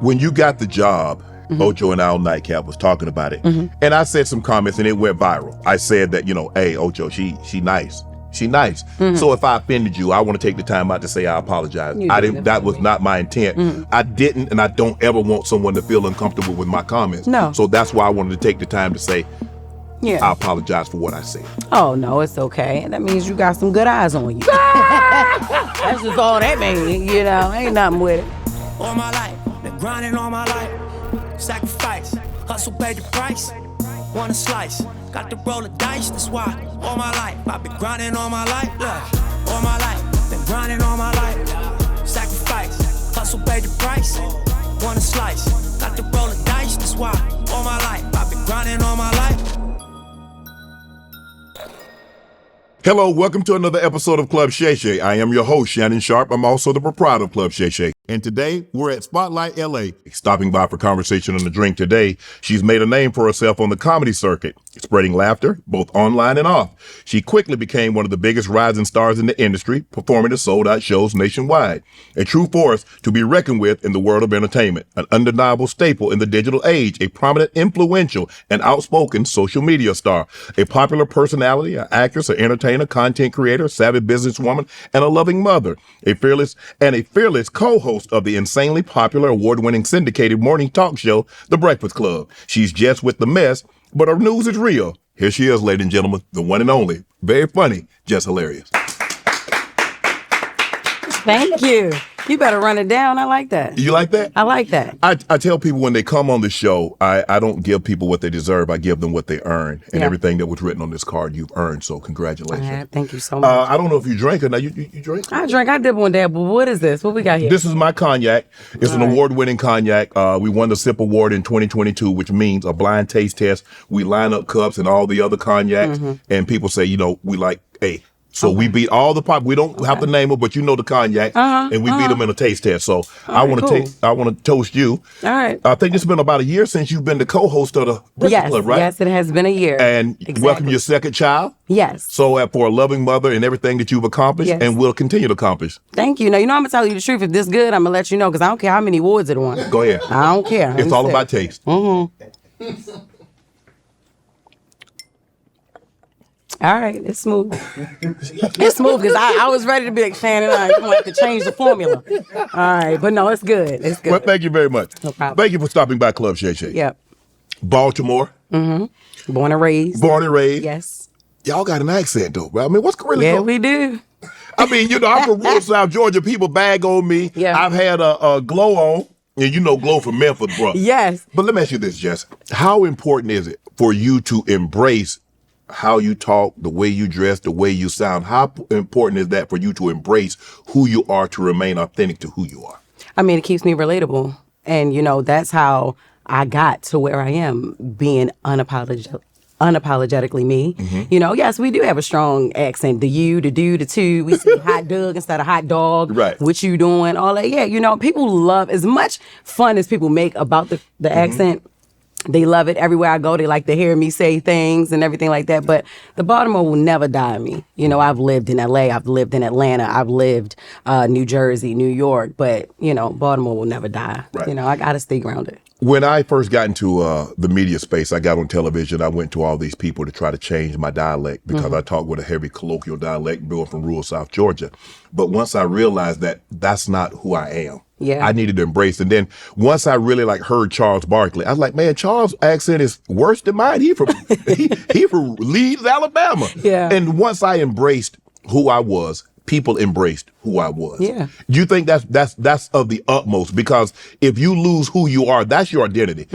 When you got the job, Ocho and Al Nightcap was talking about it. And I said some comments and it went viral. I said that, hey, Ocho, she nice. She nice. So if I offended you, I want to take the time out to say I apologize. That was not my intent. I didn't, and I don't ever want someone to feel uncomfortable with my comments. No. So that's why I wanted to take the time to say, I apologize for what I said. Oh, no, it's okay. That means you got some good eyes on you. That's just all that means, ain't nothing with it. All my life, been grinding all my life. Sacrifice, hustle paid the price. Want a slice, got to roll the dice, that's why. All my life, I've been grinding all my life. Look, all my life, been grinding all my life. Sacrifice, hustle paid the price. Want a slice, got to roll the dice, that's why. All my life, I've been grinding all my life. Hello, welcome to another episode of Club Shay. I am your host, Shannon Sharpe. I'm also the proprietor of Club Shay. And today, we're at Spotlight LA. Stopping by for conversation and a drink today, she's made a name for herself on the comedy circuit, spreading laughter, both online and off. She quickly became one of the biggest rising stars in the industry, performing at sold-out shows nationwide. A true force to be reckoned with in the world of entertainment, an undeniable staple in the digital age, a prominent, influential, and outspoken social media star, a popular personality, an actress, an entertainer, content creator, savvy businesswoman, and a loving mother, a fearless co-host of the insanely popular award-winning syndicated morning talk show, The Breakfast Club. She's Jess with the mess, but her news is real. Here she is, ladies and gentlemen, the one and only, very funny, Jess Hilarious. Thank you. You better run it down. I like that. You like that? I like that. I tell people when they come on the show, I don't give people what they deserve. I give them what they earn. And everything that was written on this card, you've earned. So congratulations. Thank you so much. I don't know if you drink or not. You drink? I drink. I did one day. But what is this? What we got here? This is my cognac. It's an award-winning cognac. We won the SIP Award in 2022, which means a blind taste test. We line up cups and all the other cognacs. And people say, we like A. So we beat all the pop. We don't have to name them, but you know the cognac, and we beat them in a taste test. So I want to toast you. All right. I think it's been about a year since you've been the co-host of the Breakfast Club, right? Yes, it has been a year. And welcome your second child. Yes. So for a loving mother and everything that you've accomplished and will continue to accomplish. Thank you. Now, I'm going to tell you the truth. If this good, I'm going to let you know because I don't care how many awards it won. Go ahead. I don't care. It's all about taste. All right, it's smooth. It's smooth because I was ready to be like, Shannon, I'm going to have to change the formula. All right, but no, it's good. It's good. Well, thank you very much. No problem. Thank you for stopping by Club Shay. Yep. Baltimore. Born and raised. Born and raised. Yes. Y'all got an accent, though, right? I mean, what's really Yeah, we do. I mean, I'm from rural South Georgia. People bag on me. Yeah. I've had a glow on, and glow from Memphis, bro. Yes. But let me ask you this, Jess. How important is it for you to embrace how you talk, the way you dress, the way you sound? How important is that for you to embrace who you are, to remain authentic to who you are? I mean, it keeps me relatable. And, that's how I got to where I am, being unapologetically me. Yes, we do have a strong accent. The you, the do, the two. We say hot dog instead of hot dog. Right. What you doing? All that. Yeah, people love, as much fun as people make about the accent, they love it. Everywhere I go, they like to hear me say things and everything like that. But the Baltimore will never die in me. I've lived in LA, I've lived in Atlanta, I've lived New Jersey, New York. But, Baltimore will never die. Right. I got to stay grounded. When I first got into the media space, I got on television. I went to all these people to try to change my dialect because I talk with a heavy colloquial dialect, being from rural South Georgia. But once I realized that that's not who I am, I needed to embrace. And then once I really heard Charles Barkley, I was like, man, Charles' accent is worse than mine. He from Leeds, Alabama. Yeah. And once I embraced who I was, people embraced who I was. Yeah. Do you think that's of the utmost? Because if you lose who you are, that's your identity.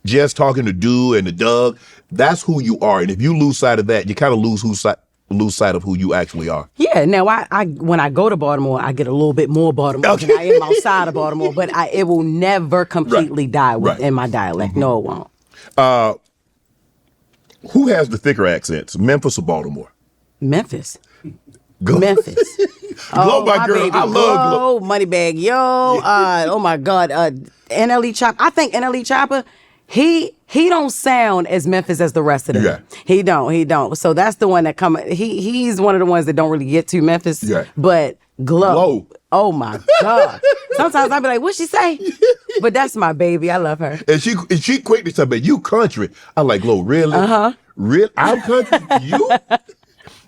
Just talking to Do and to Doug, that's who you are. And if you lose sight of that, you kind of lose sight of who you actually are. Yeah. Now, I when I go to Baltimore, I get a little bit more Baltimore than I am outside of Baltimore. But it will never completely die in my dialect. No, it won't. Who has the thicker accents, Memphis or Baltimore? Memphis. Go. Memphis. Glow, my girl. Baby, I love Glow. Moneybag Yo. Oh my God. NLE Chopper. I think NLE Chopper, He don't sound as Memphis as the rest of them. Yeah. He don't. So that's the one that he's one of the ones that don't really get to Memphis. Yeah. But Glow. Glow. Oh my God. Sometimes I be like, what'd she say? But that's my baby. I love her. And she quick to say, "But you country." I'm like, "Glow, really? Really? I'm country? You?"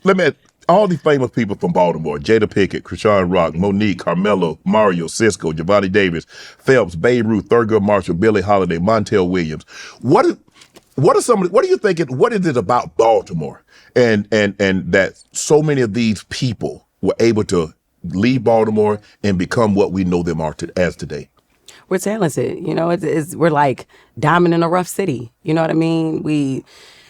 Let me. All the famous people from Baltimore: Jada Pinkett, Krishan Rock, Mo'Nique, Carmelo, Mario, Cisco, Javante Davis, Phelps, Babe Ruth, Thurgood Marshall, Billie Holiday, Montel Williams. What are you thinking? What is it about Baltimore and that so many of these people were able to leave Baltimore and become what we know them as today? We're talented. You know, we're like diamond in a rough city. You know what I mean?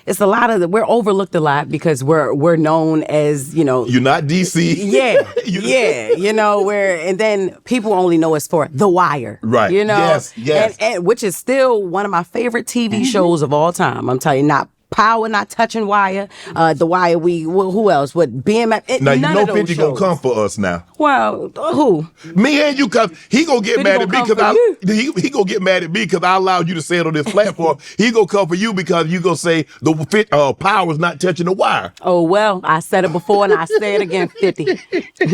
It's a lot of we're overlooked a lot because we're known as, you know. You're not DC. Yeah. Yeah. You know, and then people only know us for The Wire. Right. You know? Yes. And which is still one of my favorite TV shows of all time. I'm telling you, not Power, not touching Wire. The Wire, who else? What, BMF? Now, you none know of those 50 shows. gonna come for us now. Well, who? Me and you, cause he gonna get 50 mad at me gonna come because for he gonna get mad at me because I allowed you to say it on this platform. He gonna come for you because you gonna say the power's not touching the wire. Oh, well, I said it before and I say it again, 50.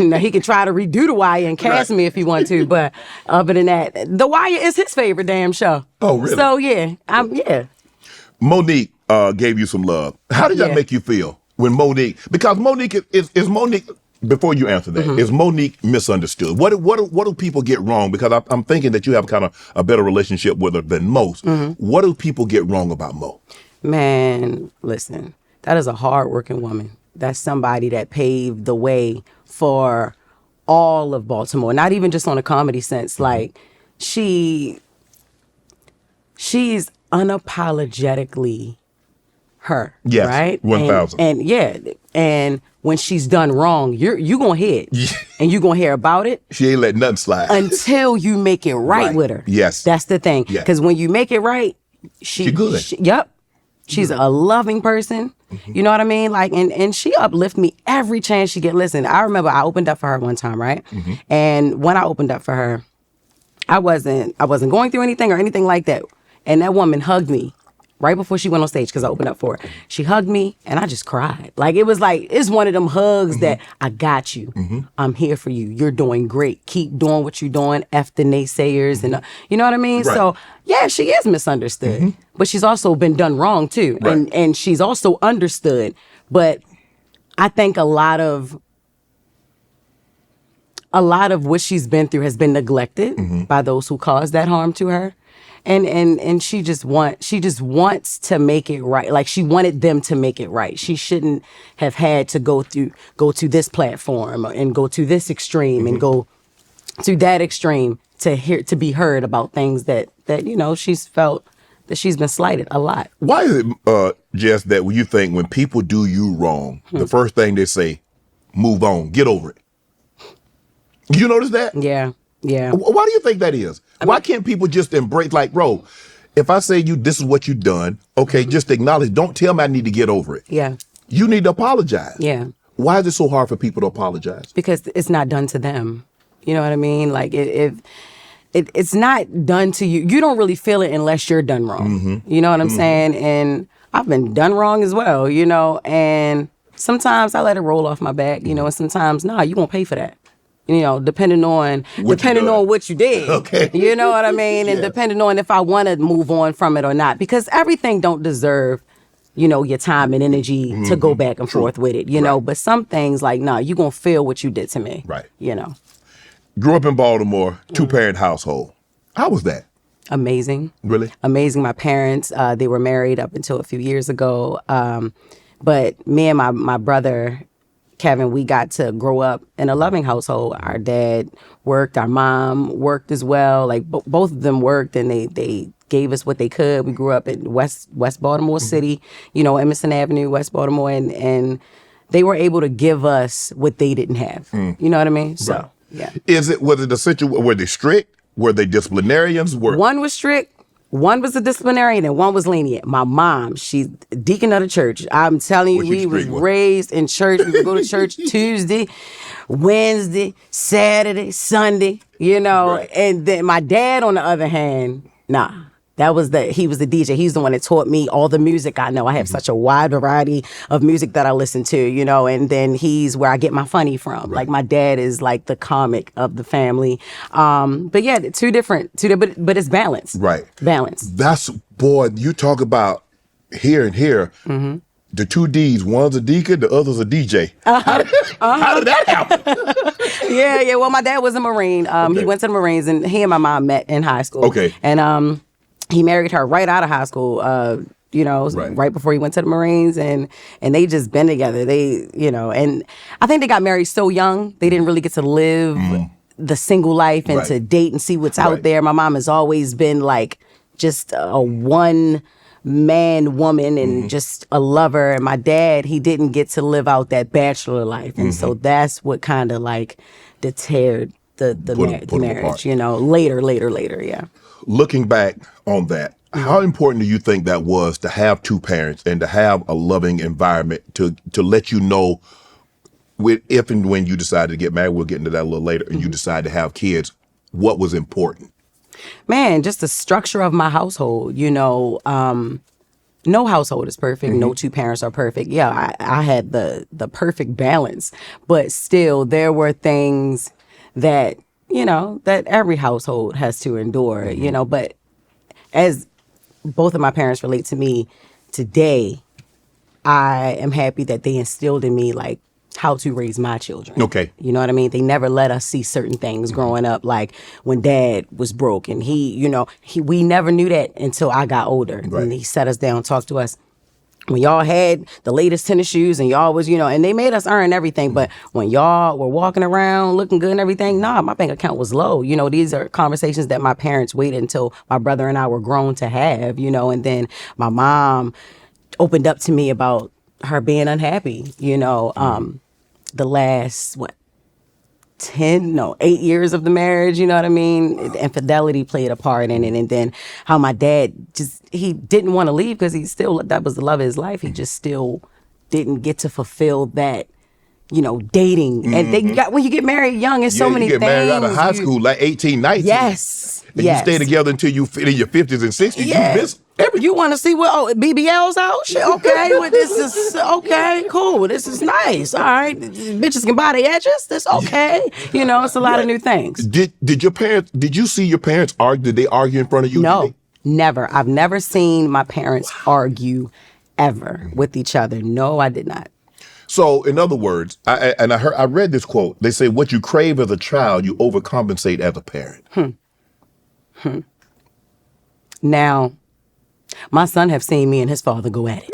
Now, he can try to redo The Wire and cast me if he wants to, but other than that, The Wire is his favorite damn show. Oh, really? So, yeah. Mo'Nique gave you some love. How did that make you feel when Mo'Nique? Because Mo'Nique is Mo'Nique. Before you answer that, is Mo'Nique misunderstood? What do people get wrong? Because I'm thinking that you have kind of a better relationship with her than most. What do people get wrong about Mo? Man, listen, that is a hardworking woman. That's somebody that paved the way for all of Baltimore, not even just on a comedy sense. Like she's unapologetically her. Yes, right? 1,000. And when she's done wrong, you gonna hear it, and you gonna hear about it. She ain't let nothing slide until you make it right with her. Yes, that's the thing. Yes. Because when you make it right, she good. She's a loving person. You know what I mean? Like, and she uplift me every chance she get. Listen, I remember I opened up for her one time, right? And when I opened up for her, I wasn't going through anything or anything like that. And that woman hugged me right before she went on stage because I opened up for her. She hugged me and I just cried. Like, it's one of them hugs that I got you. I'm here for you. You're doing great. Keep doing what you're doing. F the naysayers. And you know what I mean? Right. So, yeah, she is misunderstood. But she's also been done wrong, too. Right. And she's also understood. But I think a lot of what she's been through has been neglected by those who caused that harm to her. And she just wants to make it right. Like, she wanted them to make it right. She shouldn't have had to go to this platform and go to this extreme and go to that extreme to be heard about things that you know she's felt that she's been slighted a lot. Why is it, Jess, that when you think when people do you wrong, the first thing they say, move on, get over it? You notice that? Yeah. Yeah. Why do you think that is? Why can't people just embrace, like, bro, if I say this is what you've done, okay, just acknowledge. Don't tell me I need to get over it. Yeah. You need to apologize. Yeah. Why is it so hard for people to apologize? Because it's not done to them. You know what I mean? Like, it's not done to you. You don't really feel it unless you're done wrong. You know what I'm saying? And I've been done wrong as well, you know, and sometimes I let it roll off my back, you know, and sometimes, you won't pay for that. You know, depending on what you did. Okay. You know what I mean? And depending on if I want to move on from it or not. Because everything don't deserve, you know, your time and energy to go back and forth with it, you know. But some things, like, you going to feel what you did to me. Right. You know. Grew up in Baltimore, two-parent household. How was that? Amazing. Really? Amazing. My parents, they were married up until a few years ago. But me and my brother, Kevin, we got to grow up in a loving household. Our dad worked, our mom worked as well. Like, both of them worked, and they gave us what they could. We grew up in West Baltimore City, you know, Emerson Avenue, West Baltimore, and they were able to give us what they didn't have. You know what I mean? So, yeah. Was it the situation, were they strict? Were they disciplinarians? One was strict. One was a disciplinarian and one was lenient. My mom, she's deacon of the church. I'm telling you, we was raised in church. We would go to church Tuesday, Wednesday, Saturday, Sunday, you know. Right. And then my dad, on the other hand, He was the DJ. He's the one that taught me all the music I know. I have such a wide variety of music that I listen to, you know, and then he's where I get my funny from. Like my dad is like the comic of the family. But yeah, two different, but it's balanced. Right. Balance. That's, boy, you talk about here and here. The two D's, one's a deacon, the other's a DJ. How did that happen? Yeah. Well, my dad was a Marine. He went to the Marines, and he and my mom met in high school. Okay. And he married her right out of high school. You know, right before he went to the Marines, and they just been together. They, you know, and I think they got married so young they didn't really get to live the single life and to date and see what's out there. My mom has always been like just a one man woman and just a lover, and my dad, he didn't get to live out that bachelor life, and so that's what kind of like deterred the marriage, you know, later, yeah. Looking back on that, how important do you think that was to have two parents and to have a loving environment to let you know if and when you decided to get married, we'll get into that a little later, and you decide to have kids, what was important? Man, just the structure of my household, you know, no household is perfect. No two parents are perfect. Yeah, I had the perfect balance, but still there were things that, you know, that every household has to endure, you know, but as both of my parents relate to me today, I am happy that they instilled in me like how to raise my children. Okay. You know what I mean? They never let us see certain things growing up, like when dad was broke and we never knew that until I got older. Right. And he sat us down, talked to us. When y'all had the latest tennis shoes and y'all was, you know, and they made us earn everything. But when y'all were walking around looking good and everything, my bank account was low. You know, these are conversations that my parents waited until my brother and I were grown to have, you know, and then my mom opened up to me about her being unhappy, you know, the last, 8 years of the marriage, you know what I mean? Infidelity played a part in it. And then how my dad he didn't want to leave because that was the love of his life. He just still didn't get to fulfill that, you know, dating. And when you get married young, it's so many things. You get married out of high school, like 18, 19. Yes. And you stay together until you in your 50s and 60s. Yeah. You miss everything. You want to see what BBLs out? Shit, okay. Well, this is okay. Cool. This is nice. All right. Bitches can buy the edges. That's okay. You know, it's a lot of new things. Did you see your parents argue? Did they argue in front of you? No, never. I've never seen my parents argue ever with each other. No, I did not. So, in other words, I read this quote. They say, "What you crave as a child, you overcompensate as a parent." Now, my son have seen me and his father go at it.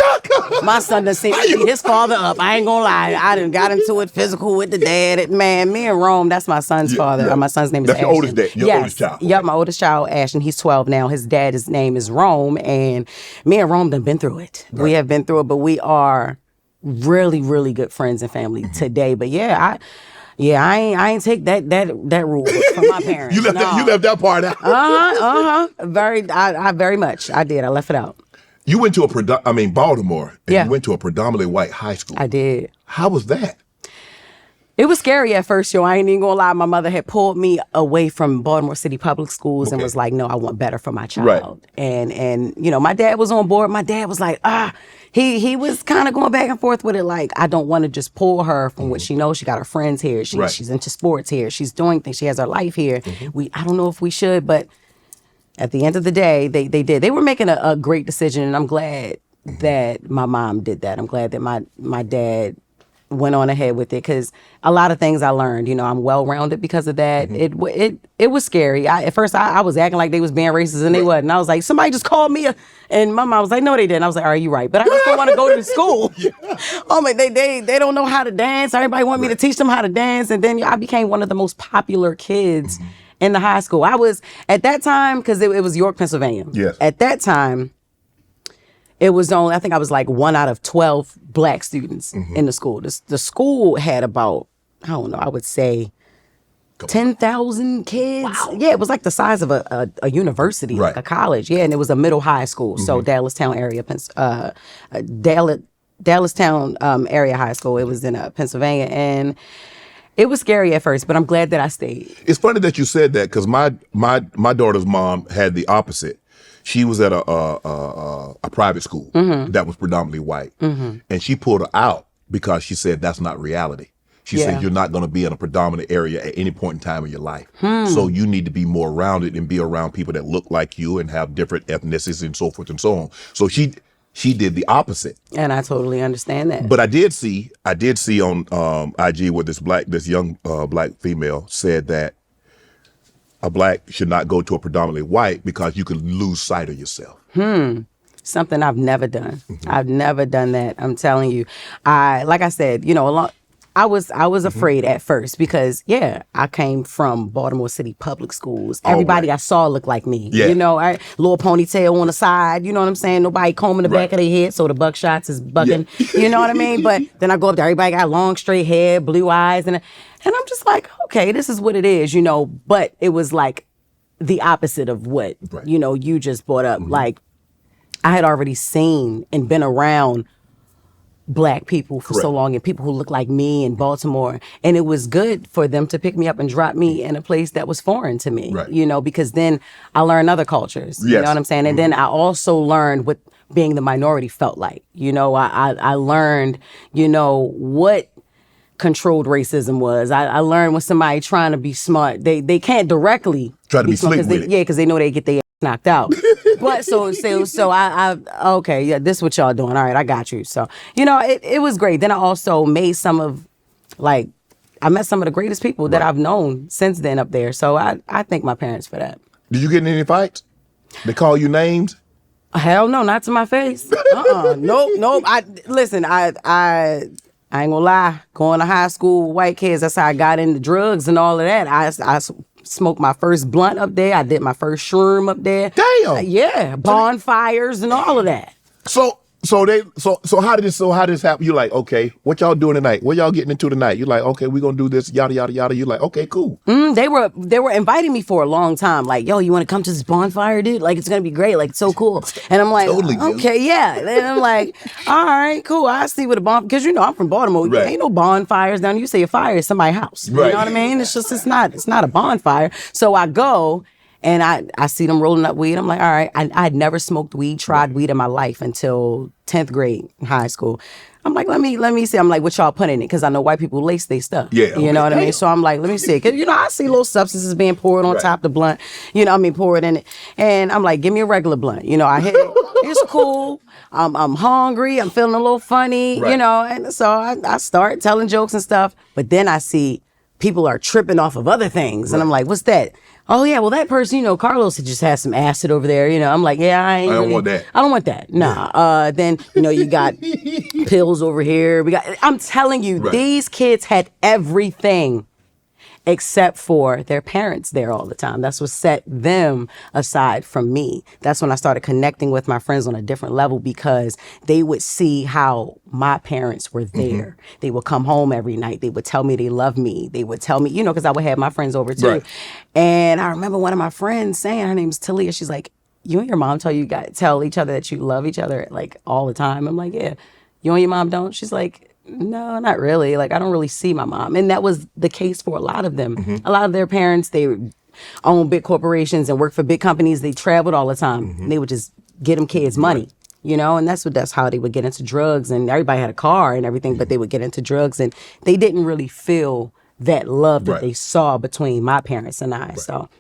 My son done seen me beat his father up. I ain't gonna lie. I done got into it physical with the dad. Man, me and Rome, that's my son's father. Yeah. My son's name is That's Ashton. your oldest dad, your oldest child. Yep, my oldest child, Ashton. He's 12 now. His dad's name is Rome, and me and Rome done been through it. Right. We have been through it, but we are really, really good friends and family today. But I ain't take that rule from my parents. You left that part out. Very much. I did. I left it out. You went to Baltimore. And Yeah. You went to a predominantly white high school. I did. How was that? It was scary at first, yo. I ain't even gonna lie. My mother had pulled me away from Baltimore City public schools and was like, no, I want better for my child. Right. And you know, my dad was on board. My dad was like, he was kind of going back and forth with it. Like, I don't want to just pull her from what she knows. She got her friends here. She's into sports here. She's doing things. She has her life here. I don't know if we should, but at the end of the day, they did. They were making a great decision, and I'm glad that my mom did that. I'm glad that my dad went on ahead with it, because a lot of things I learned, you know, I'm well-rounded because of that. It was scary. At first I was acting like they was being racist, and they wasn't. And I was like, somebody just called me, and my mom was like, no, they didn't. I was like, all right, you right. But I just don't want to go to school. Oh my, they don't know how to dance. Everybody want me to teach them how to dance. And then I became one of the most popular kids in the high school. I was, at that time, because it was York, Pennsylvania. Yes. At that time, it was only, I think I was like 1 out of 12 black students in the school. The school had about, I don't know, I would say 10,000 kids. Wow. Yeah, it was like the size of a university, like a college. Yeah, and it was a middle high school. So Dallastown area, Dallastown area high school. It was in Pennsylvania, and it was scary at first, but I'm glad that I stayed. It's funny that you said that, because my daughter's mom had the opposite. She was at a private school that was predominantly white, and she pulled her out because she said that's not reality. She said you're not going to be in a predominant area at any point in time in your life. So you need to be more rounded and be around people that look like you and have different ethnicities and so forth and so on. So she did the opposite. And I totally understand that. But I did see on IG where this young black female said that a black should not go to a predominantly white because you can lose sight of yourself. Something I've never done. I've never done that. I'm telling you. Like I said, I was afraid at first because I came from Baltimore City public schools. Everybody I saw looked like me. Yeah. Little ponytail on the side. You know what I'm saying? Nobody combing the back of their head, so the buckshots is bucking. Yeah. You know what I mean? But then I go up there, everybody got long straight hair, blue eyes, and I'm just like, okay, this is what it is, But it was like the opposite of what you just brought up. Like I had already seen and been around black people for so long and people who look like me in Baltimore. And it was good for them to pick me up and drop me in a place that was foreign to me, because then I learned other cultures, you know what I'm saying? And then I also learned what being the minority felt like. I learned, what controlled racism was. I learned when somebody trying to be smart, they can't directly try to be slick with it. Yeah, because they know they get their knocked out. But so I okay, yeah, this is what y'all doing. All right, I got you. So, it was great. Then I also made I met some of the greatest people that I've known since then up there. So I thank my parents for that. Did you get in any fights? They call you names? Hell no, not to my face. Nope. I ain't gonna lie. Going to high school with white kids, that's how I got into drugs and all of that. I smoked my first blunt up there. I did my first shroom up there. Damn. Yeah, bonfires and all of that. So how did this happen? You like, okay, what y'all doing tonight? What y'all getting into tonight? You like, okay, we're gonna do this, yada yada yada. You like, okay, cool. They were inviting me for a long time. Like, yo, you want to come to this bonfire, dude? Like, it's gonna be great. Like, it's so cool. And I'm like, totally, okay, yeah. And I'm like, all right, cool. I see what a because I'm from Baltimore. Right. Ain't no bonfires down. You say a fire is somebody's house. Right. You know what I mean? It's not a bonfire. So I go. And I see them rolling up weed. I'm like, all right. I'd never smoked weed, tried weed in my life until 10th grade in high school. I'm like, let me see. I'm like, what y'all put in it? Because I know white people lace their stuff. Yeah. You know what I mean? So I'm like, let me see. Because, I see little substances being poured on top of the blunt. Poured in it. And I'm like, give me a regular blunt. I hit it. It's cool. I'm hungry. I'm feeling a little funny, And so I start telling jokes and stuff. But then I see people are tripping off of other things. And I'm like, what's that? Oh, yeah, well, that person, Carlos had just had some acid over there. I'm like, yeah, I don't want that. I don't want that. Nah. Yeah. Then, you got pills over here. I'm telling you, these kids had everything except for their parents there all the time. That's what set them aside from me. That's when I started connecting with my friends on a different level because they would see how my parents were there. They would come home every night. They would tell me they love me. They would tell me, because I would have my friends over too. Right. And I remember one of my friends saying, her name's Talia, she's like, you and your mom tell each other that you love each other like all the time. I'm like, yeah. You and your mom don't? She's like, no, not really. Like, I don't really see my mom. And that was the case for a lot of them. A lot of their parents, they own big corporations and work for big companies. They traveled all the time. They would just get them kids money, and that's how they would get into drugs. And everybody had a car and everything, but they would get into drugs. And they didn't really feel that love that they saw between my parents and I. So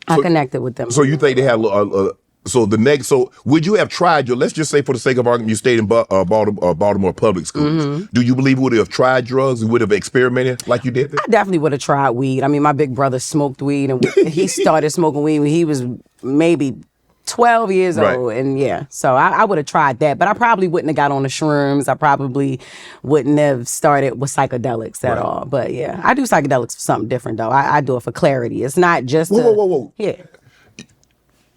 I connected with them. So you think they had so would you have tried let's just say for the sake of argument, you stayed in Baltimore public schools. Do you believe you would have tried drugs and would have experimented like you did there? I definitely would have tried weed. I mean, my big brother smoked weed and he started smoking weed when he was maybe 12 years old. And so I would have tried that, but I probably wouldn't have got on the shrooms. I probably wouldn't have started with psychedelics at all. But I do psychedelics for something different though. I do it for clarity. It's not just whoa. Yeah.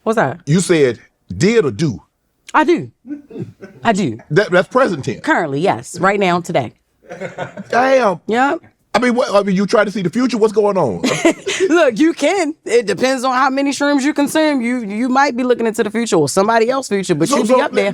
What's that? You said did or do? I do. That's present tense. Currently, yes. Right now, today. Damn. Yeah. I mean, you try to see the future. What's going on? Look, you can. It depends on how many shrooms you consume. You might be looking into the future or somebody else's future, but you'll be up there.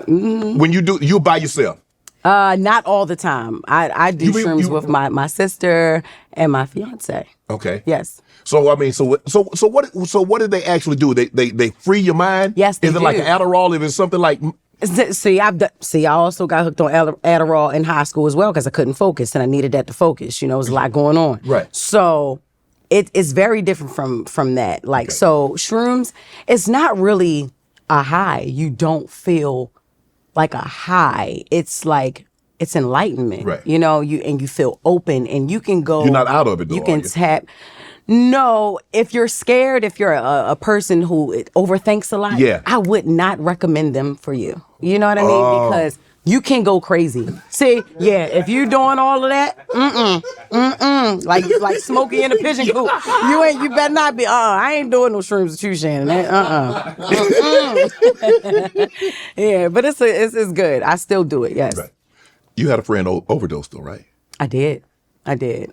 When you do, you by yourself? Not all the time. I do shrooms with my sister and my fiance. Okay. Yes. So I mean, so what did they actually do? They free your mind? Yes, they Is it do. like an Adderall? If it's something like See, I also got hooked on Adderall in high school as well because I couldn't focus and I needed that to focus. You know, there's a lot going on. Right. So it's very different from that. Like, so shrooms, it's not really a high. You don't feel like a high. It's like, it's enlightenment. Right. You know, you feel open and you can go. You're not out of it though, You can are you? tap. No, if you're scared, if you're a person who overthinks a lot, Yeah. I would not recommend them for you. You know what I mean? Oh. Because you can go crazy. See, yeah, if you doing all of that, like Smokey in a pigeon coop, you better not be. I ain't doing no shrooms with you, Shannon. Yeah, but it's good. I still do it. Yes, Right. You had a friend overdose though, right? I did. But Did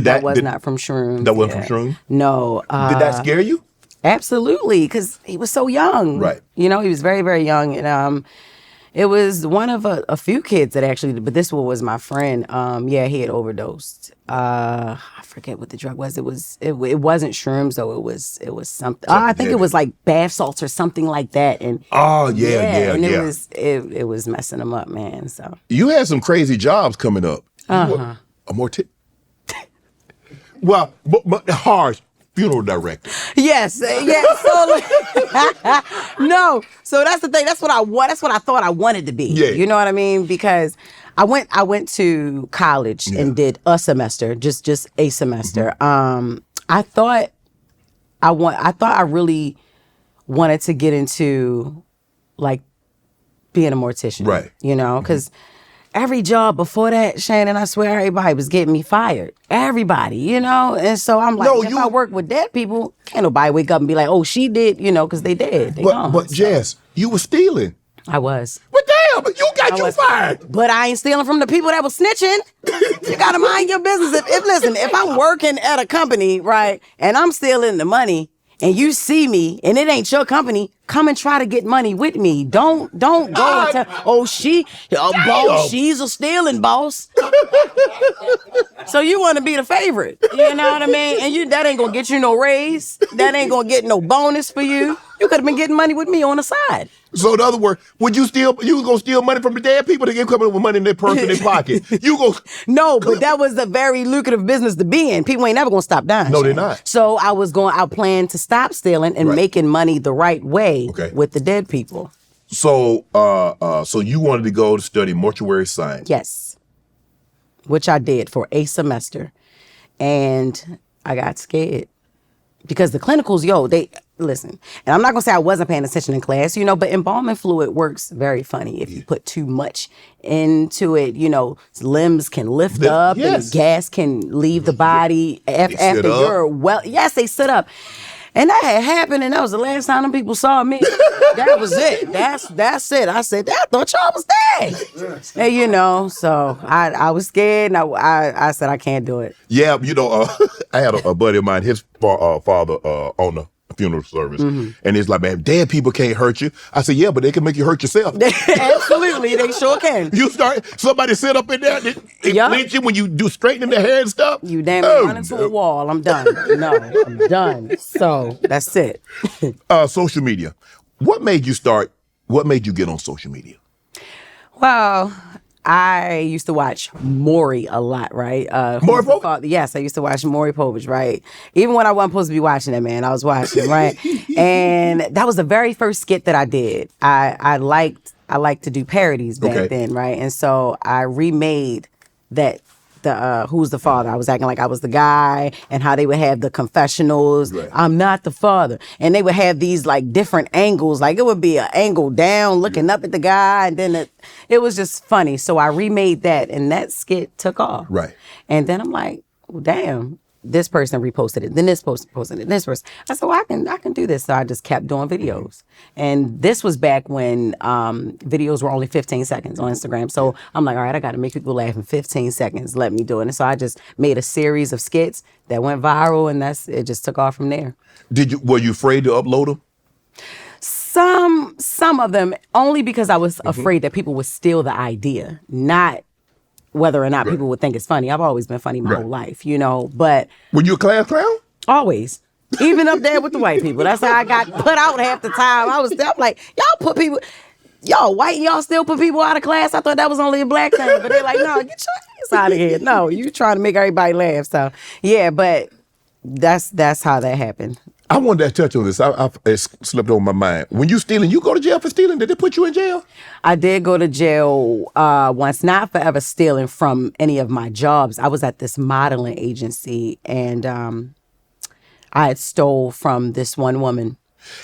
that was not from shrooms. That wasn't from shrooms? No. Did that scare you? Absolutely, because he was so young. Right. You know, he was very, very young. And it was one of a few kids that actually, but this one was my friend. Yeah, he had overdosed. I forget what the drug was. It wasn't shrooms though. It was something. I think it was like bath salts or something like that. And yeah. it was messing him up, man. So You had some crazy jobs coming up. A well, but harsh funeral director. yes. So no. So that's the thing. That's what I thought I wanted to be. Yeah. You know what I mean? Because I went to college and did a semester, just a semester. I thought I really wanted to get into like being a mortician. Right. You know, because every job before that, Shannon, I swear everybody was getting me fired. Everybody, you know? And so I'm like, if I work with dead people, can't nobody wake up and be like, oh, she did, you know, because they dead. They gone. But Jess, you were stealing. I was. But damn, you got you fired. But I ain't stealing from the people that was snitching. You gotta mind your business. If I'm working at a company, right, and I'm stealing the money, and you see me, and it ain't your company, come and try to get money with me. Don't go and tell, boss, she's a stealing boss. So you want to be the favorite, you know what I mean? And that ain't gonna get you no raise. That ain't gonna get no bonus for you. You could have been getting money with me on the side. So in other words, you was gonna steal money from the dead people to get coming with money in their purse in their pocket. No, but that was a very lucrative business to be in. People ain't never gonna stop dying. No, they're not. So I planned to stop stealing and making money the right way with the dead people. So so you wanted to go to study mortuary science. Yes. Which I did for a semester. And I got scared. Because the clinicals, they listen, and I'm not gonna say I wasn't paying attention in class, you know, but embalming fluid works very funny. If you put too much into it, you know, limbs can lift up and gas can leave the body after you're yes, they sit up. And that had happened, and that was the last time them people saw me. That was it. That's it. I said, I thought y'all was dead. And you know, so I was scared, and I said I can't do it. Yeah, you know, I had a buddy of mine, his father on the funeral service, and it's like, man, dead people can't hurt you. I said, yeah, but they can make you hurt yourself. Absolutely, they sure can. Somebody sit up in there, they flinch you when you do straightening their hair and stuff. You damn near run into a wall. I'm done. No, I'm done. So that's it. Social media. What made you get on social media? Well, I used to watch Maury a lot, right? Maury Povich? Yes, I used to watch Maury Povich, right? Even when I wasn't supposed to be watching that, man, I was watching, right? And that was the very first skit that I did. I liked to do parodies back then, right? And so I remade that. Who's the father? I was acting like I was the guy, and how they would have the confessionals. Right. I'm not the father, and they would have these like different angles. Like it would be an angle down, looking up at the guy, and then it was just funny. So I remade that, and that skit took off. Right. And then I'm like, well, damn. This person reposted it. Then this person posted it. This person. I said, well, I can do this. So I just kept doing videos. And this was back when videos were only 15 seconds on Instagram. So I'm like, all right, I got to make people laugh in 15 seconds. Let me do it. And so I just made a series of skits that went viral, and it just took off from there. Were you afraid to upload them? Some of them, only because I was afraid that people would steal the idea, not whether or not people would think it's funny. I've always been funny my whole life, you know, but... Were you a class clown? Always. Even up there with the white people. That's how I got put out half the time. I'm like, y'all white and y'all still put people out of class? I thought that was only a black thing. But they're like, no, get your ass out of here. No, you trying to make everybody laugh. So, yeah, but that's how that happened. I wanted to touch on this. It slipped over my mind. When you stealing, you go to jail for stealing? Did they put you in jail? I did go to jail once, not for ever stealing from any of my jobs. I was at this modeling agency, and I had stole from this one woman.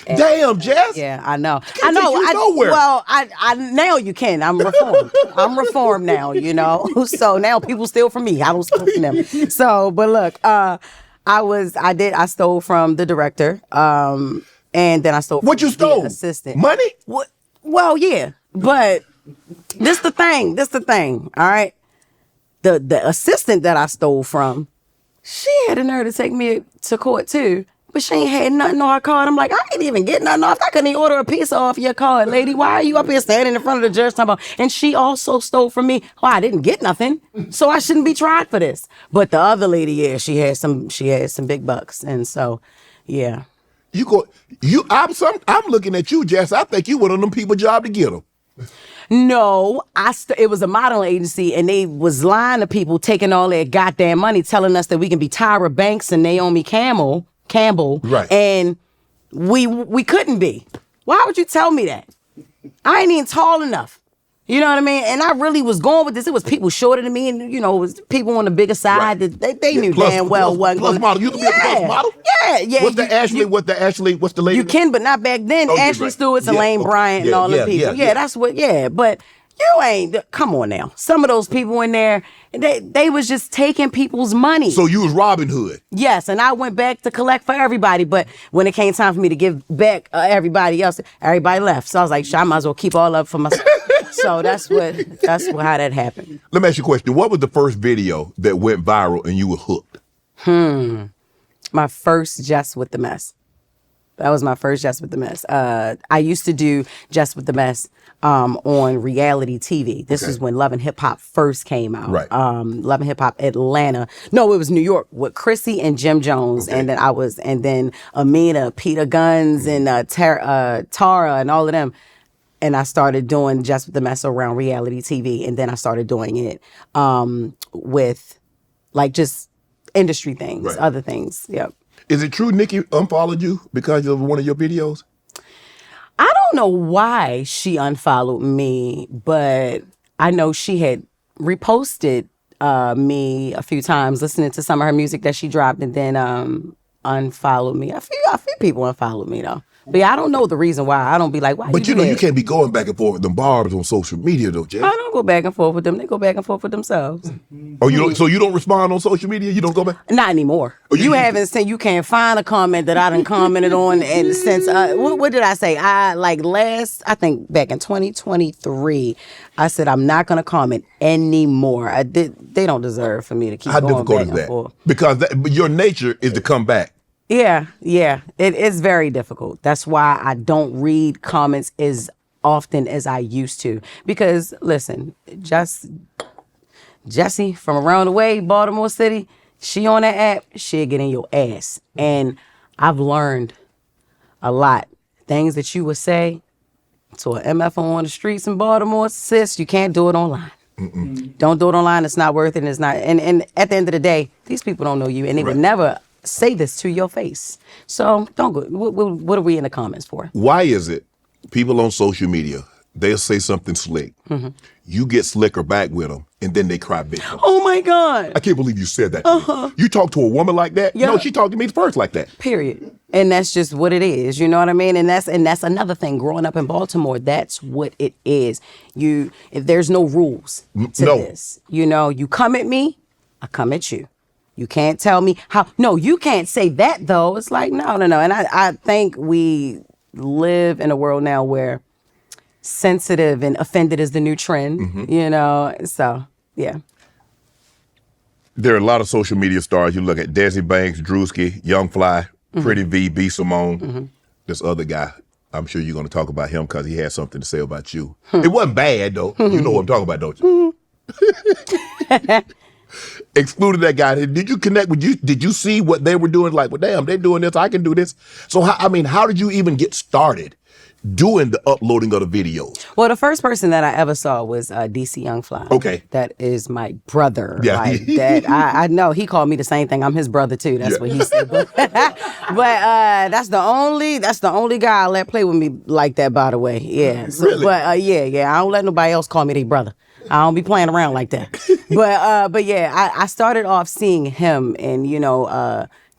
Damn, Jess. Yeah, I know. I know. Nowhere. Well, I now you can. I'm reformed. I'm reformed now, you know. So now people steal from me. I don't steal from them. So, but look, I stole from the director, and then I stole from what you stole? The assistant. Money? What? Well, yeah, but this the thing. All right, the assistant that I stole from, she had the nerve to take me to court too. But she ain't had nothing on her card. I'm like, I ain't even get nothing off. I couldn't even order a pizza off your card, lady. Why are you up here standing in front of the judge talking about? And she also stole from me. Well, I didn't get nothing, so I shouldn't be tried for this. But the other lady, yeah, she had some big bucks, and so, yeah. I'm looking at you, Jess. I think you went on them people's job to get them. No, it was a modeling agency, and they was lying to people, taking all their goddamn money, telling us that we can be Tyra Banks and Naomi Campbell, right? And we couldn't be. Why would you tell me that? I ain't even tall enough. You know what I mean? And I really was going with this. It was people shorter than me, and you know, it was people on the bigger side. Right. That they knew damn well wasn't plus model. You can be a plus model. Yeah. What's the lady? You can, but not back then. Ashley Stewart's and Lane Bryant and all them people. Yeah, that's what. Yeah, but. You ain't, come on now. Some of those people in there, they was just taking people's money. So you was Robin Hood? Yes, and I went back to collect for everybody, but when it came time for me to give back everybody else, everybody left. So I was like, I might as well keep all up for myself. So that's how that happened. Let me ask you a question. What was the first video that went viral and you were hooked? My first Jess with the Mess. That was my first Jess with the Mess. I used to do Jess with the Mess on reality TV. This is when Love and Hip Hop first came out. Right. Love and Hip Hop Atlanta. No, it was New York with Chrissy and Jim Jones. Okay. And then Amina, Peter Guns, and Tara and all of them. And I started doing Jess with the Mess around reality TV. And then I started doing it with like just industry things, right. Other things. Yep. Is it true Nicki unfollowed you because of one of your videos? I don't know why she unfollowed me, but I know she had reposted me a few times listening to some of her music that she dropped, and then unfollowed me. A few people unfollowed me though. But yeah, I don't know the reason why. I don't be like, why? But you know, you can't be going back and forth with them barbs on social media though, Jess. I don't go back and forth with them. They go back and forth with themselves. Oh, you don't? So you don't respond on social media? You don't go back? Not anymore. Oh, you haven't seen. You can't find a comment that I done commented on, and since what did I say? I think back in 2023, I said I'm not gonna comment anymore. They don't deserve for me to keep. How going difficult back is and that? forth. Because your nature is to come back. Yeah. It is very difficult. That's why I don't read comments as often as I used to. Because listen, Jessie from around the way, Baltimore City, she on that app, she'll get in your ass. And I've learned a lot. Things that you would say to an MFO on the streets in Baltimore, sis, you can't do it online. Mm-mm. Don't do it online. It's not worth it. It's not. And at the end of the day, these people don't know you, and they would never say this to your face. So don't go. What are we in the comments for? Why is it people on social media, they'll say something slick. Mm-hmm. You get slicker back with them, and then they cry victim. Oh my God. I can't believe you said that to me. You talk to a woman like that? Yeah. No, she talked to me first like that. Period. And that's just what it is. You know what I mean? And that's another thing. Growing up in Baltimore, that's what it is. If there's no rules to this. You know, you come at me, I come at you. You can't tell me how. No, you can't say that though. It's like, no. And I think we live in a world now where sensitive and offended is the new trend, you know? So, yeah. There are a lot of social media stars. You look at Desi Banks, Drewski, Young Fly, Pretty V, B. Simone. This other guy, I'm sure you're going to talk about him because he had something to say about you. It wasn't bad, though. You know what I'm talking about, don't you? excluded that guy. Did you connect with you? Did you see what they were doing? Like, well, damn, they're doing this. I can do this. So, how did you even get started doing the uploading of the videos? Well, the first person that I ever saw was DC Young Fly. Okay. That is my brother. Yeah. Like that. I know he called me the same thing. I'm his brother too. That's what he said. But that's the only guy I let play with me like that, by the way. Yeah. So, Really? But yeah. I don't let nobody else call me their brother. I don't be playing around like that. But yeah, I started off seeing him and,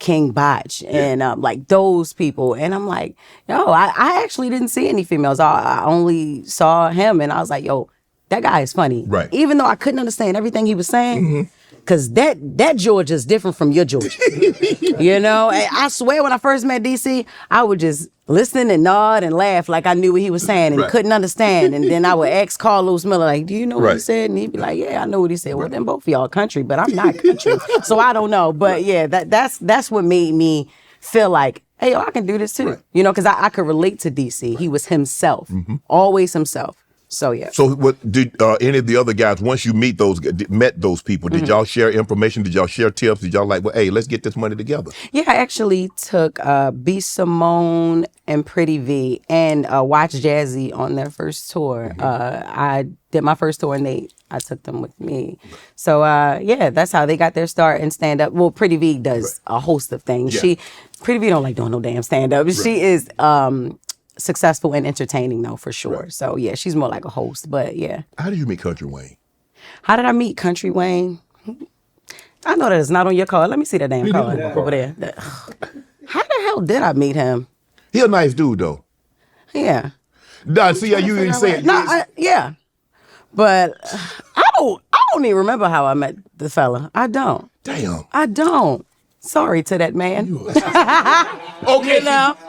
King Botch and like those people. And I'm like, yo, I actually didn't see any females. I only saw him and I was like, yo, that guy is funny. Right. Even though I couldn't understand everything he was saying. Cause that Georgia is different from your Georgia. And I swear when I first met DC, I would just listen and nod and laugh like I knew what he was saying and couldn't understand. And then I would ask Carlos Miller, like, do you know what he said? And he'd be like, yeah, I know what he said. Well, then both of y'all country, but I'm not country. So I don't know. But yeah, that's what made me feel like, hey, yo, I can do this too. Cause I could relate to DC. He was himself, always himself. So yeah. So what did any of the other guys, once you met those people, did y'all share information? Did y'all share tips? Did y'all like, well, hey, let's get this money together? Yeah, I actually took B. Simone and Pretty V and Watch Jazzy on their first tour. I did my first tour and I took them with me. So yeah, that's how they got their start in stand up. Well, Pretty V does a host of things. Yeah. Pretty V don't like doing no damn stand up. She is successful and entertaining though, for sure. So yeah, she's more like a host, but yeah. How did you meet Country Wayne? How did I meet Country Wayne? I know that it's not on your card. Let me see that damn card over there. How the hell did I meet him? He a nice dude though. Yeah. Nah, see how you even say it. No, yeah. But I don't even remember how I met the fella. I don't. Damn. I don't. Sorry to that man. Okay,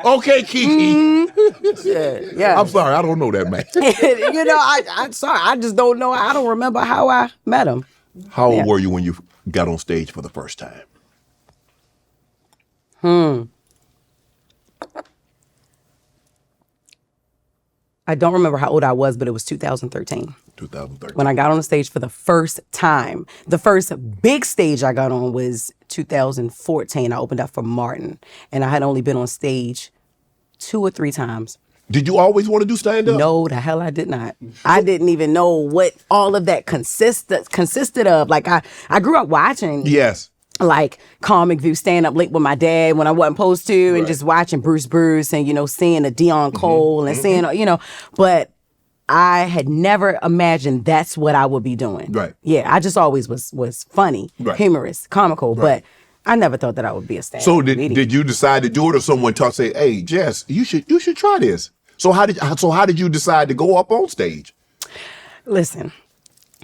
okay, Kiki. Yeah. I'm sorry, I don't know that man. I'm sorry. I just don't know. I don't remember how I met him. How old were you when you got on stage for the first time? I don't remember how old I was, but it was 2013. 2013. When I got on the stage for the first time. The first big stage I got on was 2014. I opened up for Martin, and I had only been on stage 2 or 3 times. Did you always want to do stand-up? No, the hell I did not. I didn't even know what all of that consisted of. Like, I grew up watching. Yes. Like Comic View, staying up late with my dad when I wasn't supposed to, and just watching Bruce and, seeing the Dion Cole and seeing, but I had never imagined that's what I would be doing. Right. Yeah, I just always was funny, humorous, comical, but I never thought that I would be a stand-up So comedian. did you decide to do it, or someone say, hey, Jess, you should try this? So how did you decide to go up on stage? Listen.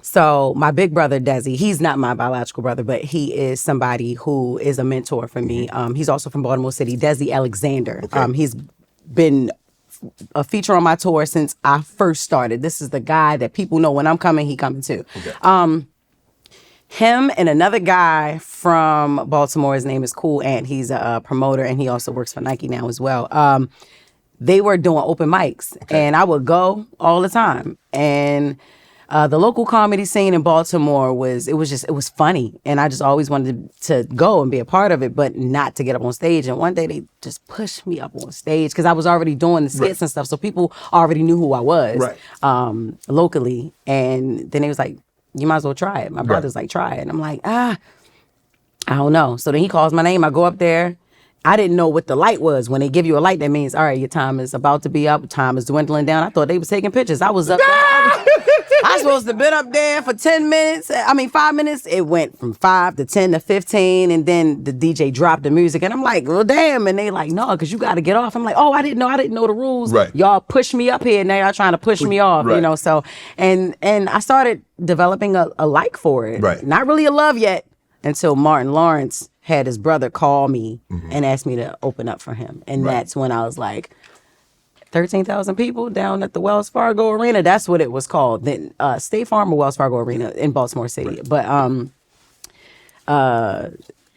So my big brother, Desi, he's not my biological brother, but he is somebody who is a mentor for me. He's also from Baltimore City, Desi Alexander. Okay. He's been a feature on my tour since I first started. This is the guy that people know when I'm coming, he coming too. Okay. Him and another guy from Baltimore, his name is Cool Ant. He's a promoter and he also works for Nike now as well. They were doing open mics and I would go all the time. And the local comedy scene in Baltimore was funny. And I just always wanted to go and be a part of it, but not to get up on stage. And one day they just pushed me up on stage because I was already doing the skits and stuff. So people already knew who I was locally. And then they was like, you might as well try it. My brother's like, try it. And I'm like, I don't know. So then he calls my name. I go up there. I didn't know what the light was. When they give you a light, that means, all right, your time is about to be up. Time is dwindling down. I thought they was taking pictures. I was up there. I was supposed to been up there for 5 minutes. It went from 5 to 10 to 15. And then the DJ dropped the music. And I'm like, well, damn. And they like, no, because you got to get off. I'm like, oh, I didn't know the rules. Right. Y'all pushed me up here. Now y'all trying to push me off, So, and I started developing a like for it. Right. Not really a love yet until Martin Lawrence had his brother call me and ask me to open up for him. And that's when I was like, 13,000 people down at the Wells Fargo Arena. That's what it was called. Then State Farm or Wells Fargo Arena in Baltimore City. But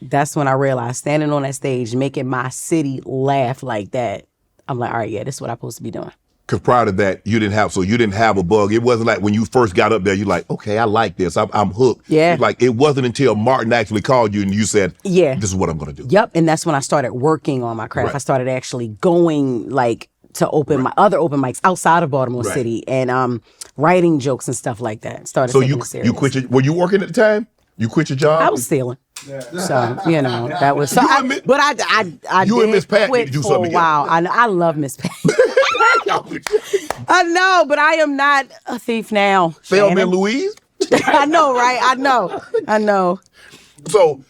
that's when I realized standing on that stage, making my city laugh like that, I'm like, all right, yeah, this is what I'm supposed to be doing. Because prior to that, you didn't have a bug. It wasn't like when you first got up there, you're like, okay, I like this. I'm hooked. Yeah. Like, it wasn't until Martin actually called you and you said, yeah, this is what I'm going to do. Yep. And that's when I started working on my craft. Right. I started actually going like to open my other open mics outside of Baltimore City and writing jokes and stuff like that. Started So taking it serious. you quit were you working at the time? You quit your job? I was stealing. So, you know, that was... So You I and did Ms.Pat quit need to do for something a while. I love Ms.Pat. I know, but I am not a thief now. Thelma Shannon. and Louise? I know, right? I know. So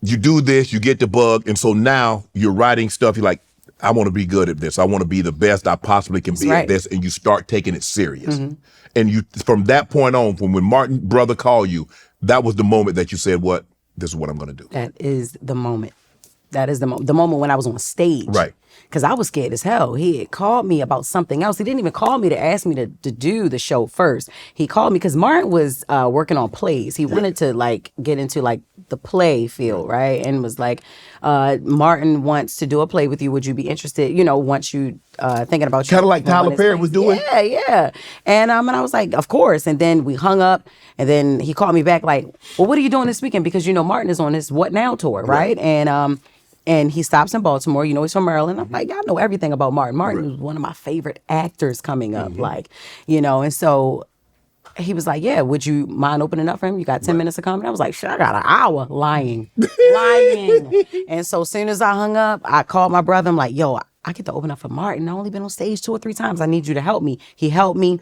you do this, you get the bug, and so now you're writing stuff. You're like, I want to be good at this. I want to be the best I possibly can be at this, and you start taking it serious. Mm-hmm. And you, from that point on, from when Martin brother called you, that was the moment that you said, "What? This is what I'm going to do." That is the moment. That is the moment when I was on stage. Right. Because I was scared as hell. He had called me about something else. He didn't even call me to ask me to do the show first. He called me because Martin was working on plays. He wanted to like get into like the play field, right? And was like, Martin wants to do a play with you. Would you be interested? You know, once you thinking about Kind of like Tyler Perry was doing. Yeah. And I was like, of course. And then we hung up. And then he called me back like, well, what are you doing this weekend? Because you know Martin is on his What Now tour, right? And he stops in Baltimore. You know, he's from Maryland. I'm like, I know everything about Martin. Martin was one of my favorite actors coming up, like, you know. And so he was like, yeah, would you mind opening up for him? You got 10 minutes to come? And I was like, sure, I got an hour. Lying. And so as soon as I hung up, I called my brother. I'm like, yo, I get to open up for Martin. I've only been on stage 2 or 3 times. I need you to help me. He helped me.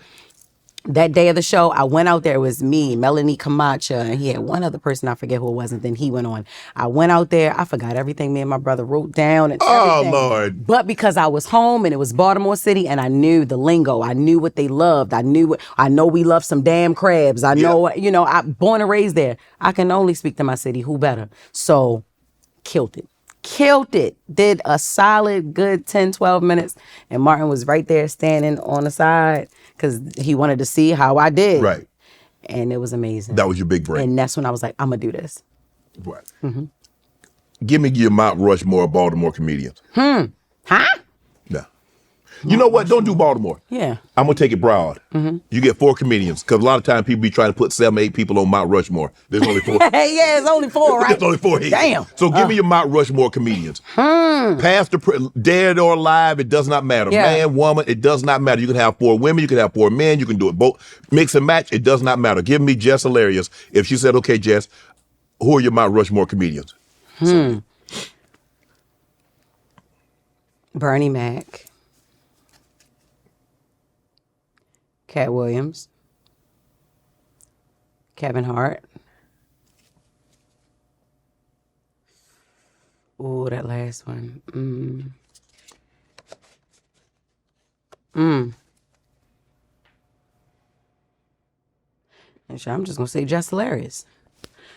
That day of the show, I went out there. It was me, Melanie Camacho, and he had one other person. I forget who it was, and then he went on. I went out there. I forgot everything me and my brother wrote down and everything. Oh, Lord. But because I was home and it was Baltimore City and I knew the lingo, I knew what they loved. I know we love some damn crabs. I know, you know, I born and raised there. I can only speak to my city. Who better? So, killed it. Did a solid good 10, 12 minutes. And Martin was right there standing on the side because he wanted to see how I did. Right. And it was amazing. That was your big break. And that's when I was like, I'm going to do this. Right. Give me your Mount Rushmore of Baltimore comedians. Huh? No. You know what? Don't do Baltimore. Yeah. I'm going to take it broad. You get 4 comedians, because a lot of times people be trying to put 7, 8 people on Mount Rushmore. There's only 4. Yeah, it's only 4, right? There's only 4 here. Damn. So give me your Mount Rushmore comedians. Past dead or alive, it does not matter. Yeah. Man, woman, it does not matter. You can have 4 women, you can have 4 men, you can do it both. Mix and match, it does not matter. Give me Jess Hilarious. If she said, okay, Jess, who are your Mount Rushmore comedians? Bernie Mac. Katt Williams. Kevin Hart. Ooh, that last one. And sure, I'm just gonna say Jess Hilarious.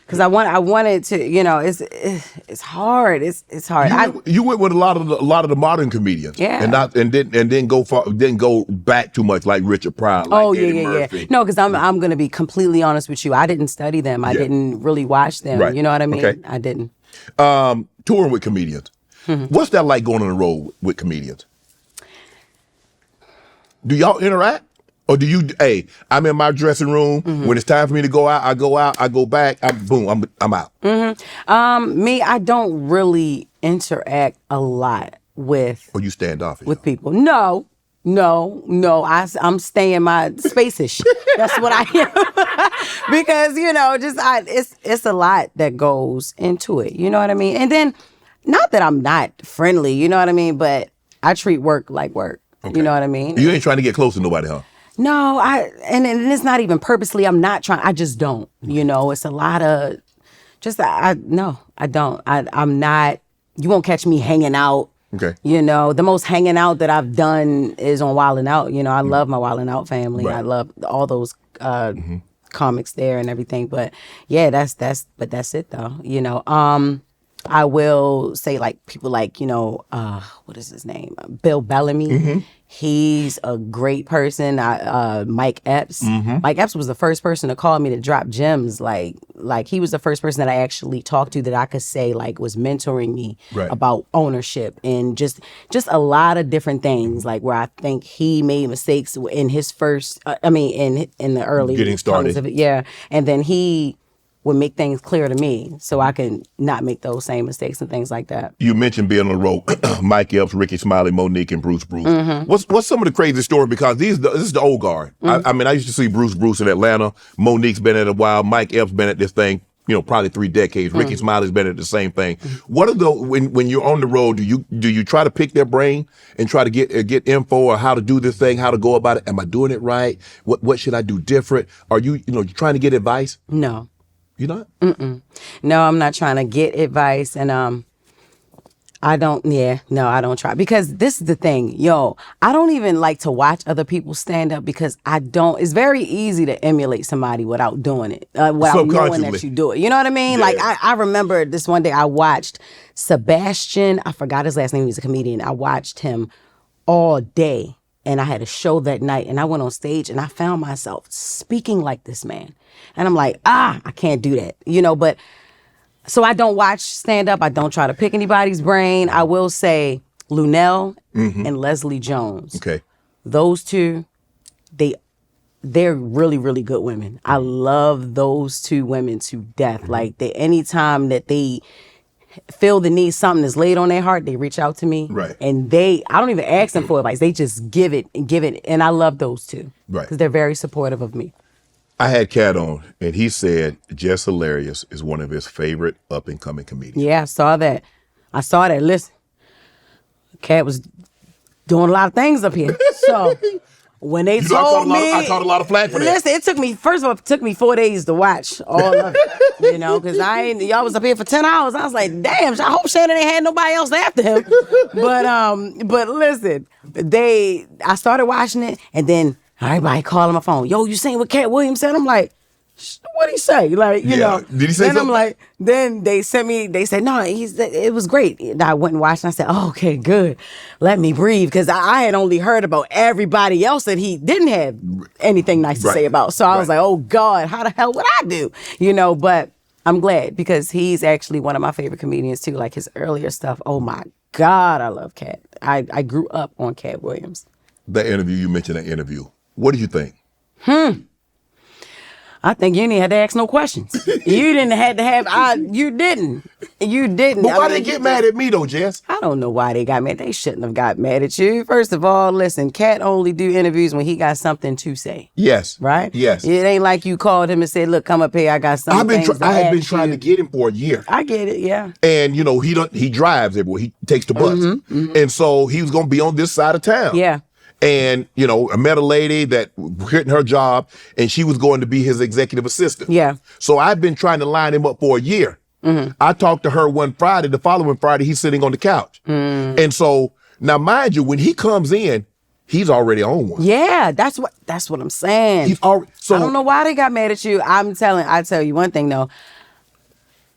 Because I wanted to, you know, it's hard. It's hard. You went with a lot of the modern comedians, Yeah. and didn't go back too much like Richard Pryor. Like Eddie Murphy. Yeah. No, because I'm gonna be completely honest with you. I didn't study them. I didn't really watch them. Right. You know what I mean? Okay. I didn't. Touring with comedians. What's that like going on the road with comedians? Do y'all interact? Or do you, hey, I'm in my dressing room. When it's time for me to go out, I go back, I'm out. Me, I don't really interact a lot with Or you stand off with people. No. I'm staying my space-ish. That's what I am. Because, you know, it's a lot that goes into it. You know what I mean? And then, not that I'm not friendly, you know what I mean? But I treat work like work. Okay. You know what I mean? You ain't trying to get close to nobody, huh? No, and it's not even purposely. I'm not trying. I just don't. You know, it's a lot of no, I don't. I'm not. You won't catch me hanging out. Okay. You know, the most hanging out that I've done is on Wild 'N Out. You know, I love my Wild 'N Out family. Right. I love all those comics there and everything. But yeah, that's it though. You know, I will say like people like, you know, what is his name? Bill Bellamy. He's a great person. Mike Epps. Mike Epps was the first person to call me to drop gems. Like he was the first person that I actually talked to that I could say like was mentoring me about ownership and just a lot of different things. Like where I think he made mistakes in his first. In the early getting started. Of it, yeah, and then he would make things clear to me so I can not make those same mistakes and things like that. You mentioned being on the road, Mike Epps, Ricky Smiley, Mo'Nique, and Bruce. What's some of the crazy story? Because this is the old guard. I used to see Bruce in Atlanta. Mo'Nique's been at it a while. Mike Epps been at this thing, probably 3 decades. Ricky Smiley's been at the same thing. What are when you're on the road, do you try to pick their brain and try to get info or how to do this thing, how to go about it? Am I doing it right? What should I do different? Are you trying to get advice? No. You're not? No, I'm not trying to get advice, and I don't try, because this is the thing, I don't even like to watch other people stand up because it's very easy to emulate somebody without doing it, without knowing that you do it. You know what I mean? Yeah. Like I remember this one day I watched Sebastian, I forgot his last name, he's a comedian. I watched him all day. And I had a show that night, and I went on stage, and I found myself speaking like this man. And I'm like, I can't do that, but so I don't watch stand up. I don't try to pick anybody's brain. I will say Lunelle and Leslie Jones. Okay. Those two, they're really, really good women. I love those two women to death. Like anytime that they feel the need, something is laid on their heart, they reach out to me. Right. And I don't even ask them for advice. They just give it. And I love those two. Right. Because they're very supportive of me. I had Katt on, and he said Jess Hilarious is one of his favorite up-and-coming comedians. Yeah, I saw that. Listen, Katt was doing a lot of things up here. So when they told me, I caught a lot of flack for that. Listen, it took me 4 days to watch all of it, because y'all was up here for 10 hours. I was like, damn, I hope Shannon ain't had nobody else after him. But listen, I started watching it, and then everybody calling my phone. Yo, you seen what Katt Williams said? I'm like, what'd he say? Like, Did he say something? I'm like, then they said, no, it was great. And I went and watched, and I said, oh, okay, good. Let me breathe. Because I had only heard about everybody else that he didn't have anything nice to say about. So I was like, oh, God, how the hell would I do? But I'm glad, because he's actually one of my favorite comedians, too. Like his earlier stuff. Oh, my God, I love Katt. I grew up on Katt Williams. You mentioned that interview. What do you think? I think you didn't have to ask no questions. You didn't have to have. You didn't. But why they get mad at me though, Jess? I don't know why they got mad. They shouldn't have got mad at you. First of all, listen, Katt only do interviews when he got something to say. Yes. Right? Yes. It ain't like you called him and said, "Look, come up here. I got something." I had been trying to get him for a year. I get it. Yeah. And he drives everywhere. He takes the bus, and so he was gonna be on this side of town. Yeah. And, I met a lady that quit her job, and she was going to be his executive assistant. Yeah. So I've been trying to line him up for a year. I talked to her one Friday. The following Friday, he's sitting on the couch. And so, now mind you, when he comes in, he's already on one. Yeah, that's what I'm saying. I don't know why they got mad at you. I tell you one thing, though.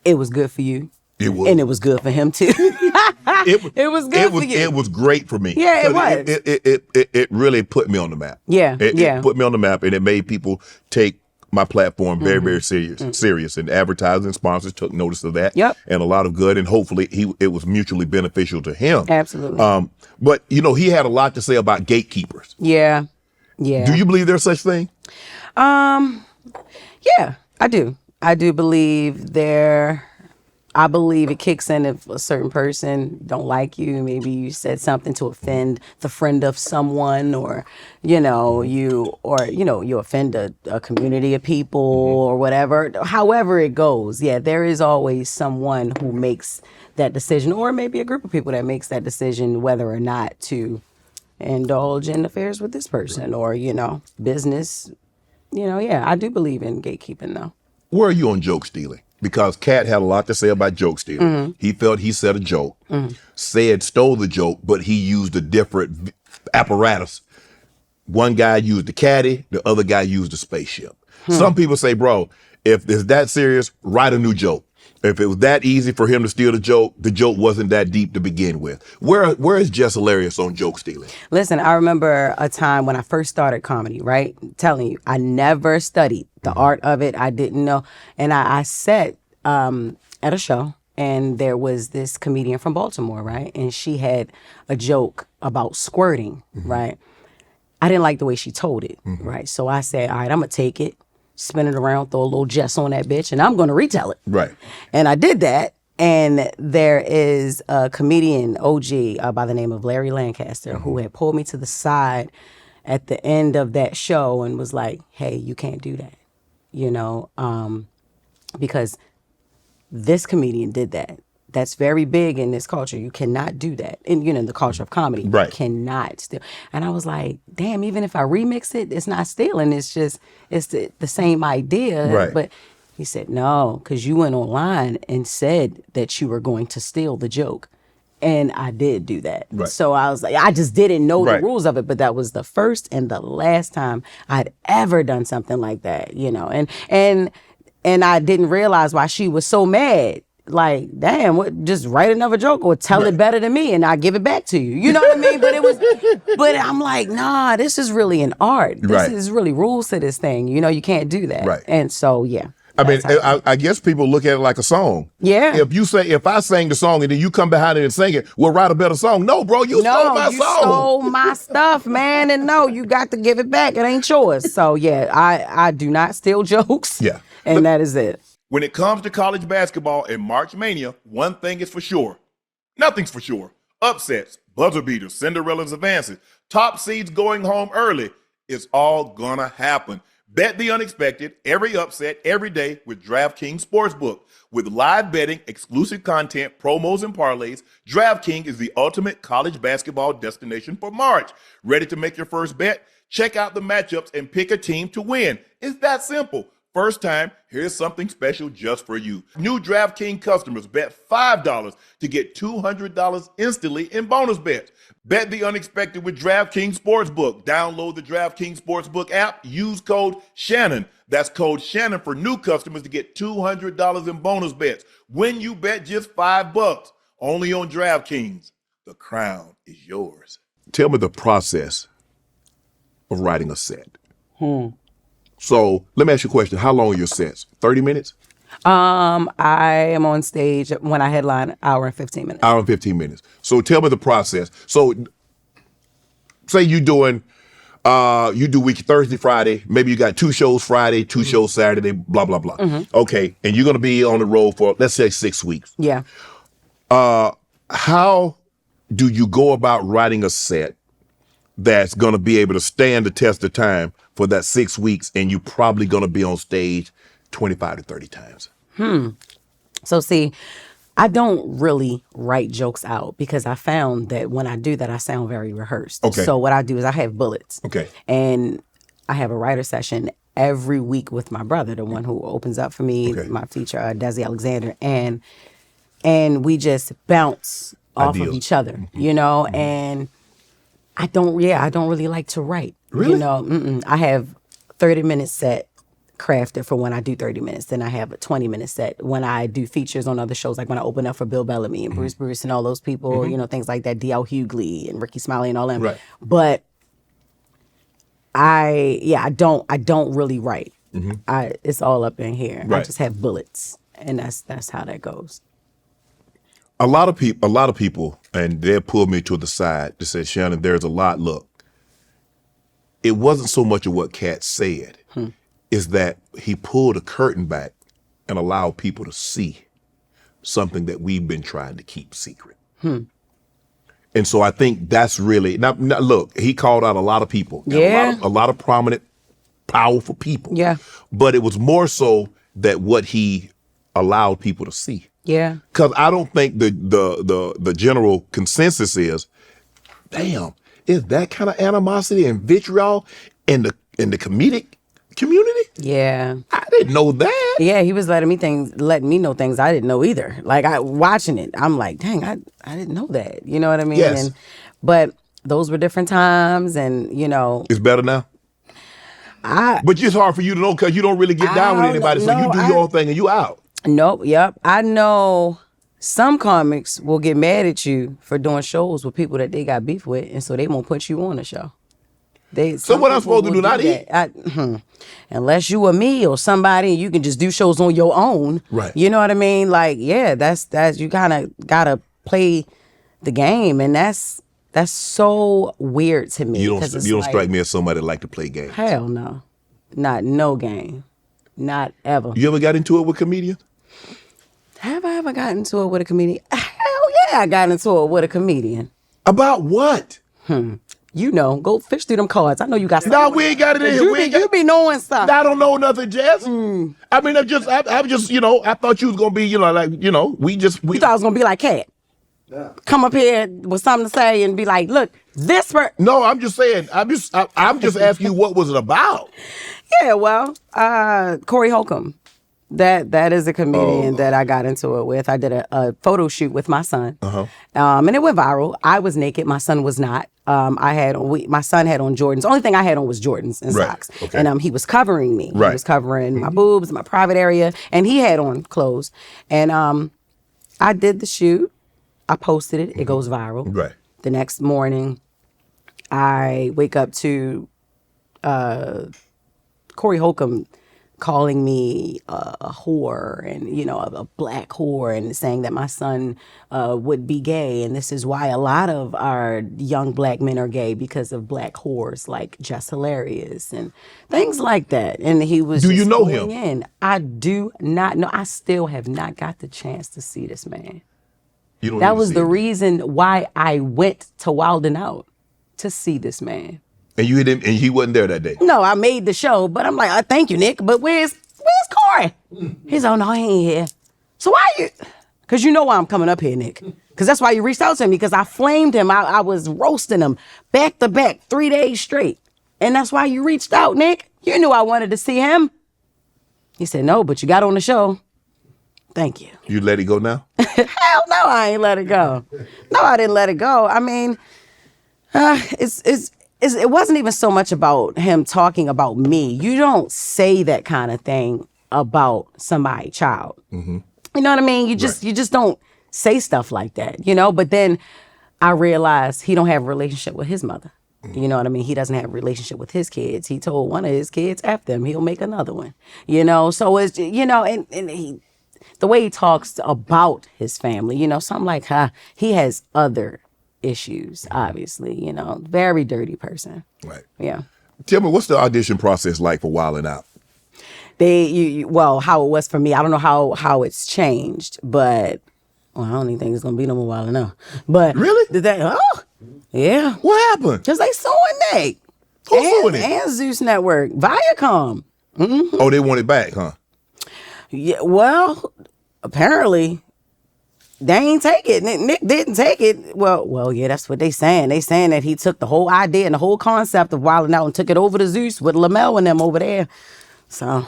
It was good for you. It was. And it was good for him, too. It was good for you. It was great for me. Yeah, it was. It really put me on the map. Yeah, It put me on the map, and it made people take my platform very, very serious. And advertising sponsors took notice of that. Yep. And a lot of good, and hopefully it was mutually beneficial to him. Absolutely. But, he had a lot to say about gatekeepers. Yeah. Yeah. Do you believe there's such thing? Yeah, I do. I do believe I believe it kicks in if a certain person don't like you. Maybe you said something to offend the friend of someone, or you offend a community of people or whatever. However it goes, yeah, there is always someone who makes that decision, or maybe a group of people that makes that decision whether or not to indulge in affairs with this person or business. Yeah, I do believe in gatekeeping though. Where are you on joke stealing? Because Katt had a lot to say about joke stealing. He felt he said a joke, stole the joke, but he used a different apparatus. One guy used the caddy, the other guy used the spaceship. Some people say, bro, if it's that serious, write a new joke. If it was that easy for him to steal the joke wasn't that deep to begin with. Where is Jess Hilarious on joke stealing? Listen, I remember a time when I first started comedy, right? I'm telling you, I never studied the art of it. I didn't know. And I sat at a show, and there was this comedian from Baltimore, right? And she had a joke about squirting, right? I didn't like the way she told it, right? So I said, all right, I'm going to take it, spin it around, throw a little Jess on that bitch, and I'm going to retell it. Right. And I did that. And there is a comedian, OG, by the name of Larry Lancaster, who had pulled me to the side at the end of that show and was like, hey, you can't do that, you know, because this comedian did that. That's very big in this culture. You cannot do that. And, you know, in the culture of comedy, right. You cannot steal. And I was like, damn, even if I remix it, it's not stealing. It's just, it's the same idea. Right. But he said, no, because you went online and said that you were going to steal the joke. And I did do that. Right. So I was like, I just didn't know right. the rules of it, but that was the first and the last time I'd ever done something like that, you know. And I didn't realize why she was so mad. Like, damn, what, just write another joke or tell it better than me and I'll give it back to you. You know what I mean? But I'm like, nah, this is really an art. This is really rules to this thing. You know, you can't do that. Right. And so, yeah. I mean, I guess people look at it like a song. Yeah. If I sang the song and then you come behind it and sing it, we'll write a better song. No, bro, you stole my song. You stole my stuff, man. And no, you got to give it back. It ain't yours. So, yeah, I do not steal jokes. Yeah. And that is it. When it comes to college basketball and March Mania, one thing is for sure. Nothing's for sure. Upsets, buzzer beaters, Cinderella's advances, top seeds going home early. It's all gonna happen. Bet the unexpected, every upset, every day with DraftKings Sportsbook. With live betting, exclusive content, promos, and parlays, DraftKings is the ultimate college basketball destination for March. Ready to make your first bet? Check out the matchups and pick a team to win. It's that simple. First time, here's something special just for you. New DraftKings customers bet $5 to get $200 instantly in bonus bets. Bet the unexpected with DraftKings Sportsbook. Download the DraftKings Sportsbook app. Use code Shannon. That's code Shannon for new customers to get $200 in bonus bets. When you bet just $5, only on DraftKings. The crown is yours. Tell me the process of writing a set. So let me ask you a question. How long are your sets? 30 minutes? I am on stage when I headline, hour and 15 minutes. Hour and 15 minutes. So tell me the process. So say you do week Thursday, Friday. Maybe you got 2 shows Friday, 2 shows Saturday, blah, blah, blah. Okay. And you're going to be on the road for, let's say, 6 weeks. Yeah. How do you go about writing a set that's going to be able to stand the test of time for that 6 weeks, and you're probably going to be on stage 25 to 30 times? So see, I don't really write jokes out because I found that when I do that, I sound very rehearsed. Okay. So what I do is I have bullets. Okay. And I have a writer session every week with my brother, the one who opens up for me, my feature, Desi Alexander, and we just bounce off of each other, you know, and I don't really like to write. Really? You know, I have 30-minute set crafted for when I do 30 minutes. Then I have a 20-minute set when I do features on other shows, like when I open up for Bill Bellamy and Bruce and all those people, you know, things like that, D.L. Hughley and Ricky Smiley and all them. Right. But I don't really write. It's all up in here. Right. I just have bullets, and that's how that goes. A lot of people, and they pulled me to the side to say, Shannon, there's a lot. Look, it wasn't so much of what Katt said, is that he pulled a curtain back and allowed people to see something that we've been trying to keep secret. And so I think that's really, now look, he called out a lot of people. Yeah. A lot of prominent, powerful people. Yeah. But it was more so that what he allowed people to see. Yeah. Because I don't think the general consensus is, damn, is that kind of animosity and vitriol in the comedic community? Yeah. I didn't know that. Yeah, he was letting me know things I didn't know either. Like watching it, I'm like, dang, I didn't know that. You know what I mean? Yes. But those were different times, and you know. It's better now? But it's hard for you to know because you don't really get down with anybody, so you do your own thing and you out. Nope. Yep. I know some comics will get mad at you for doing shows with people that they got beef with, and so they won't put you on the show. So what I'm supposed to do? Not eat? Unless you or me or somebody, you can just do shows on your own. Right. You know what I mean? Like, yeah, that's you kind of gotta play the game, and that's so weird to me. You don't strike me as somebody that like to play games. Hell no, not no game, not ever. You ever got into it with comedians? Have I ever gotten into it with a comedian? Hell yeah, I got into it with a comedian. About what? You know, go fish through them cards. I know you got stuff. No, we ain't got it in here. You be knowing stuff. I don't know nothing, Jess. I mean, I'm just, I thought you was gonna be, You thought I was gonna be like Katt. Yeah. Come up here with something to say and be like, look, this. No, I'm just saying. I'm just asking you what was it about. Yeah, well, Corey Holcomb. That is a comedian that I got into it with. I did a photo shoot with my son, and it went viral. I was naked. My son was not. My son had on Jordans. The only thing I had on was Jordans and socks. Okay. And he was covering me. Right. He was covering my boobs, my private area, and he had on clothes. And I did the shoot. I posted it. It goes viral. Right. The next morning, I wake up to Corey Holcomb calling me a whore and, a black whore, and saying that my son would be gay. And this is why a lot of our young black men are gay, because of black whores like Jess Hilarious and things like that. And he was Do you know him? I do not know. I still have not got the chance to see this man. That was the reason why I went to Wild 'N Out, to see this man. And you didn't, and he wasn't there that day? No, I made the show, but I'm like, thank you, Nick, but where's Corey? He's like, no, he ain't here. So why you? Because you know why I'm coming up here, Nick. Because that's why you reached out to me, because I flamed him. I was roasting him back to back 3 days straight. And that's why you reached out, Nick. You knew I wanted to see him. He said, no, but you got on the show. Thank you. You let it go now? Hell no, I ain't let it go. No, I didn't let it go. I mean, it wasn't even so much about him talking about me. You don't say that kind of thing about somebody's child. Mm-hmm. You know what I mean? You just don't say stuff like that, But then I realized he don't have a relationship with his mother. You know what I mean? He doesn't have a relationship with his kids. He told one of his kids, F them, he'll make another one. So it's, and he, the way he talks about his family, so I'm like, he has other issues, obviously, very dirty person. Right. Yeah. Tell me, what's the audition process like for Wild 'N Out? How it was for me, I don't know how it's changed, but I don't even think it's gonna be no more Wild 'N Out. But really? Yeah. What happened? Because they suing Nick. Who's suing it? And Zeus Network, Viacom. Mm-hmm. Oh, they want it back, huh? Yeah. Well, apparently they ain't take it. Nick didn't take it. Well, yeah, that's what they saying. They saying that he took the whole idea and the whole concept of Wild 'N Out and took it over to Zeus with Lunelle and them over there. So,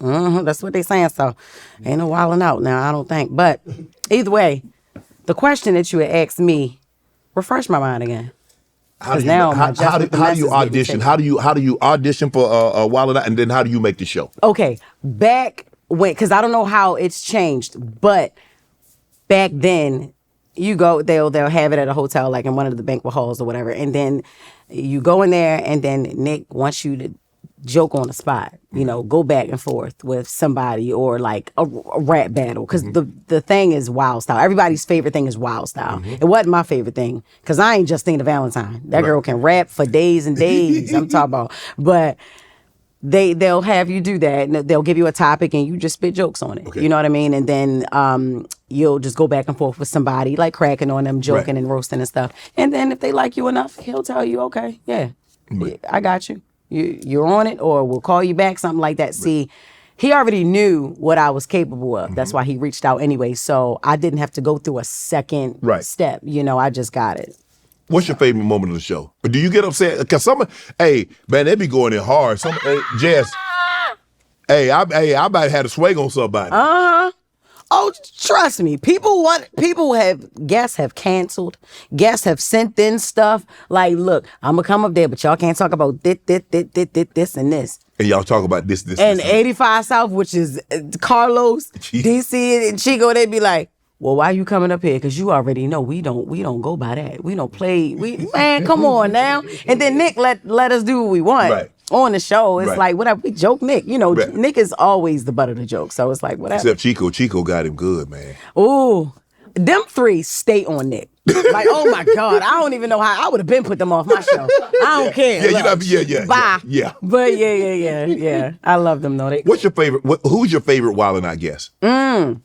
that's what they saying. So, ain't no Wild 'N Out now, I don't think. But either way, the question that you had asked me, refresh my mind again. How do you audition? How do you audition for Wild 'N Out, and then how do you make the show? Okay, back when, because I don't know how it's changed, but back then, you go, they'll have it at a hotel, like in one of the banquet halls or whatever, and then you go in there, and then Nick wants you to joke on the spot, go back and forth with somebody, or like a rap battle, because the thing is wild style. Everybody's favorite thing is wild style. It wasn't my favorite thing, because I ain't just thinking of Valentine. That girl can rap for days and days. I'm talking about, but they'll have you do that, and they'll give you a topic and you just spit jokes on it. Okay. You know what I mean? And then you'll just go back and forth with somebody, like cracking on them, joking and roasting and stuff. And then if they like you enough, he'll tell you, okay, yeah, I got you. You're on it, or we'll call you back, something like that. See, he already knew what I was capable of. That's why he reached out anyway. So I didn't have to go through a second step. I just got it. What's your favorite moment of the show? Do you get upset? Because hey, man, they be going in hard. Jess, I might have had a swing on somebody. Oh, trust me. Guests have canceled. Guests have sent in stuff like, look, I'm going to come up there, but y'all can't talk about this and this. And y'all talk about this. And 85 South, which is Carlos, DC, and Chico, they'd be like, well, why you coming up here? Because you already know we don't go by that. We don't play. Man, come on now. And then Nick let us do what we want on the show. It's like, whatever. We joke Nick. You know, Nick is always the butt of the joke. So it's like, whatever. Except Chico. Chico got him good, man. Ooh. Them three stay on Nick. Like, oh my God, I don't even know how. I would have been put them off my show. I don't care. Yeah, bye. Yeah. But yeah. I love them though. What's your favorite? Who's your favorite Wild 'N Out guest? The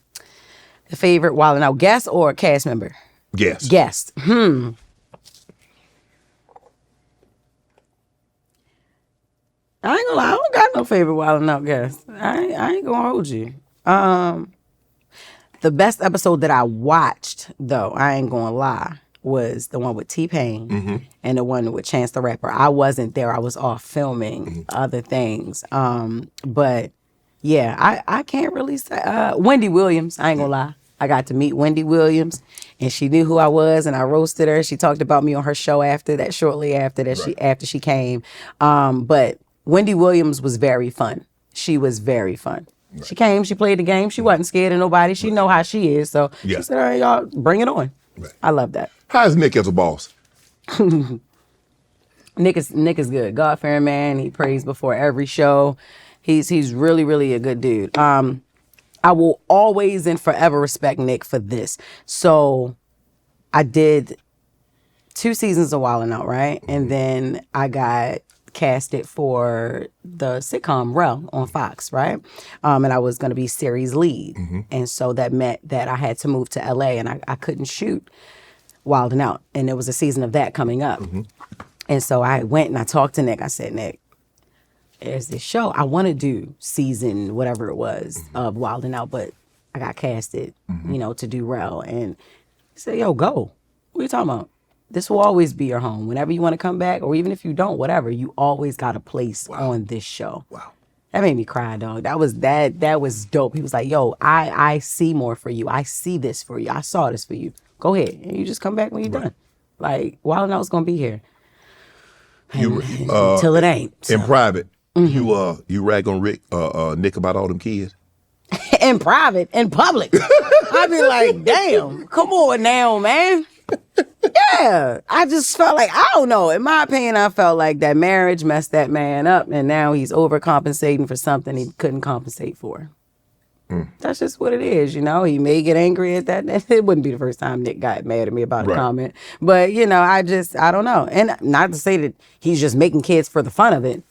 favorite Wild 'N Out guest or cast member? Guest. Guest. I ain't gonna lie. I don't got no favorite Wild 'N Out guest. I ain't gonna hold you. The best episode that I watched, though, I ain't gonna lie, was the one with T-Pain and the one with Chance the Rapper. I wasn't there. I was off filming other things. But yeah, I can't really say. Wendy Williams, I ain't gonna lie. I got to meet Wendy Williams, and she knew who I was, and I roasted her. She talked about me on her show shortly after that, after she came. But Wendy Williams was very fun. She was very fun. Right. She came, she played the game. She wasn't scared of nobody. She know how she is. So she said, all right, y'all, bring it on. Right. I love that. How is Nick as a boss? Nick is good. God-fearing man. He prays before every show. He's really, really a good dude. I will always and forever respect Nick for this. So I did 2 seasons of Wild 'N Out, right? And then I got casted for the sitcom Rel on Fox, right? And I was going to be series lead. And so that meant that I had to move to LA and I couldn't shoot Wild 'N Out. And there was a season of that coming up. And so I went and I talked to Nick. I said, Nick, there's this show. I want to do season whatever it was of Wild 'N Out, but I got casted, to do Rel. And he said, yo, go. What are you talking about? This will always be your home. Whenever you want to come back, or even if you don't, whatever, you always got a place on this show. Wow. That made me cry, dog. That was dope. He was like, yo, I see more for you. I see this for you. I saw this for you. Go ahead. And you just come back when you're done. Like, Wild 'N Out's going to be here. Until it ain't. So. In private, you rag on Nick about all them kids? In private, in public. I be like, damn, come on now, man. Yeah, I just felt like, I don't know. In my opinion, I felt like that marriage messed that man up, and now he's overcompensating for something he couldn't compensate for. That's just what it is, He may get angry at that. It wouldn't be the first time Nick got mad at me about a comment. But, I don't know. And not to say that he's just making kids for the fun of it.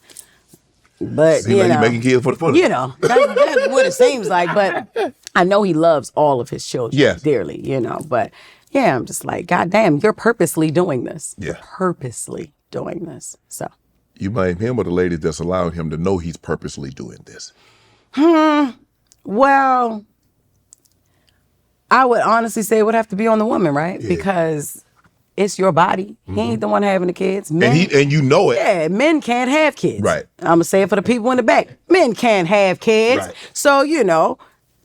But, seems like he's making kids for the fun of it. That's what it seems like. But I know he loves all of his children dearly, But, yeah, I'm just like, God damn, you're purposely doing this. Yeah. Purposely doing this. So. You blame him or the lady that's allowing him to know he's purposely doing this? Well, I would honestly say it would have to be on the woman, right? Yeah. Because it's your body. He ain't the one having the kids. Men, and you know it. Yeah, men can't have kids. Right. I'm going to say it for the people in the back. Men can't have kids. Right. So,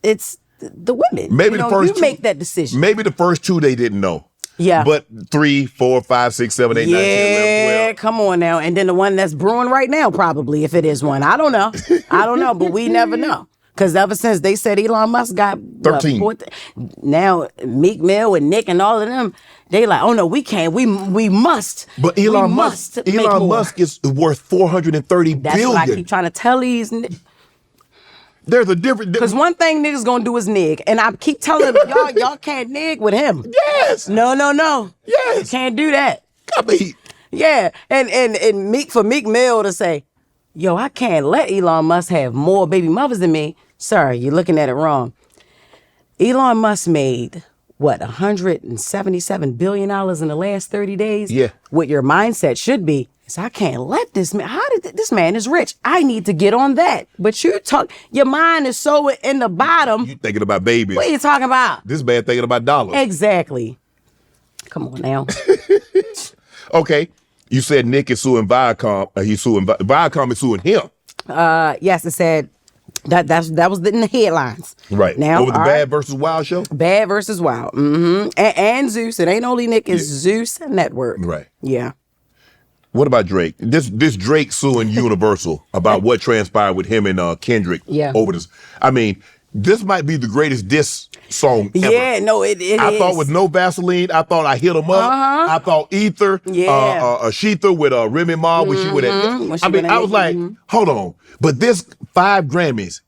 it's the women. Maybe the first you make that decision. Maybe the first 2 they didn't know. Yeah. But 3, 4, 5, 6, 7, 8, 9, 10, 11, 12. Come on now. And then the one that's brewing right now, probably, if it is one. I don't know. But we never know. Because ever since they said Elon Musk got 13. Now Meek Mill and Nick and all of them, they like, oh no, we can't. We must. But Elon Musk is worth $430 billion. That's what I keep trying to tell these. There's a difference. Because one thing niggas gonna do is nig. And I keep telling them, y'all can't nig with him. Yes. No. Yes. You can't do that. I mean. Yeah. And Meek Mill to say, yo, I can't let Elon Musk have more baby mothers than me. Sir, you're looking at it wrong. Elon Musk made, $177 billion in the last 30 days? Yeah. What your mindset should be is, I can't let this man, this man is rich. I need to get on that. But your mind is so in the bottom. You thinking about babies. What are you talking about? This man thinking about dollars. Exactly. Come on now. Okay. You said Nick is suing Viacom. Viacom is suing him. Yes, it said that was in the headlines. Right. Now, over the Bad versus Wild show? Bad versus Wild. And Zeus. It ain't only Nick, it's Zeus Network. Right. Yeah. What about Drake? This Drake suing Universal about what transpired with him and Kendrick over this. I mean, this might be the greatest diss song ever. Yeah, no, it is. I thought with No Vaseline, I thought I hit him up. I thought Ether, Sheether with Remy Ma when she would have. I mean, I was like, hold on. But this 5 Grammys.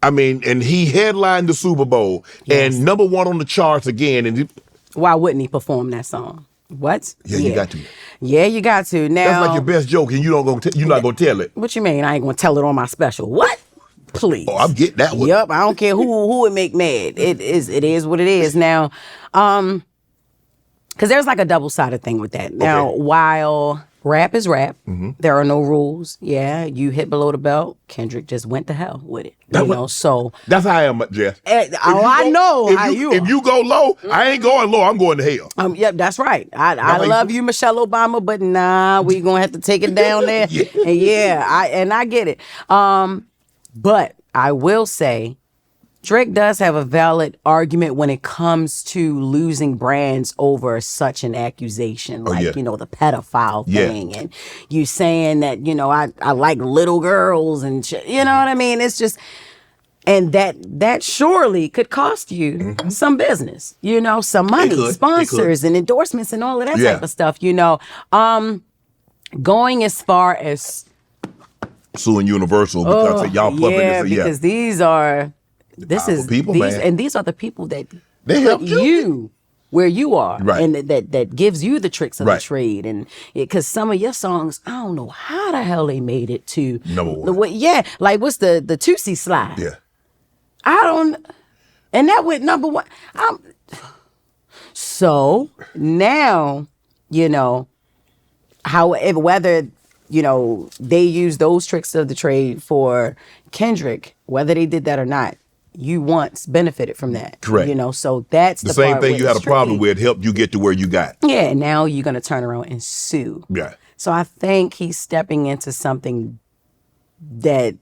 I mean, and he headlined the Super Bowl and #1 on the charts again. And why wouldn't he perform that song? What? Yeah, you got to. Yeah, you got to. Now that's like your best joke, and you're not gonna tell it. What you mean? I ain't gonna tell it on my special. What? Please. Oh, I'm getting that one. Yep. I don't care who it make mad. It is what it is. Now, because there's like a double-sided thing with that. Now, while rap is rap, there are no rules. Yeah, you hit below the belt. Kendrick just went to hell with it. So that's how I am, Jess. I know how you are. If you go low, I ain't going low. I'm going to hell. Yep, that's right. I love you, Michelle Obama, but nah, we gonna have to take it down there. And I get it. But I will say, Drake does have a valid argument when it comes to losing brands over such an accusation, the pedophile thing, and you saying that I like little girls and you know what I mean. It's just, and that surely could cost you some business, some money, sponsors and endorsements and all of that type of stuff. Going as far as suing Universal because y'all pumping this. Because these are. This is people, these, man. and these are the people that they put help you where you are, right. and that gives you the tricks of the trade. And because some of your songs, I don't know how the hell they made it to #1. Like what's the Tootsie slide? Yeah, I don't, and that went #1. So now however whether they use those tricks of the trade for Kendrick, whether they did that or not. You once benefited from that. Correct. So that's the same thing you had a problem with helped you get to where you got. Yeah, and now you're going to turn around and sue. Yeah. So I think he's stepping into something that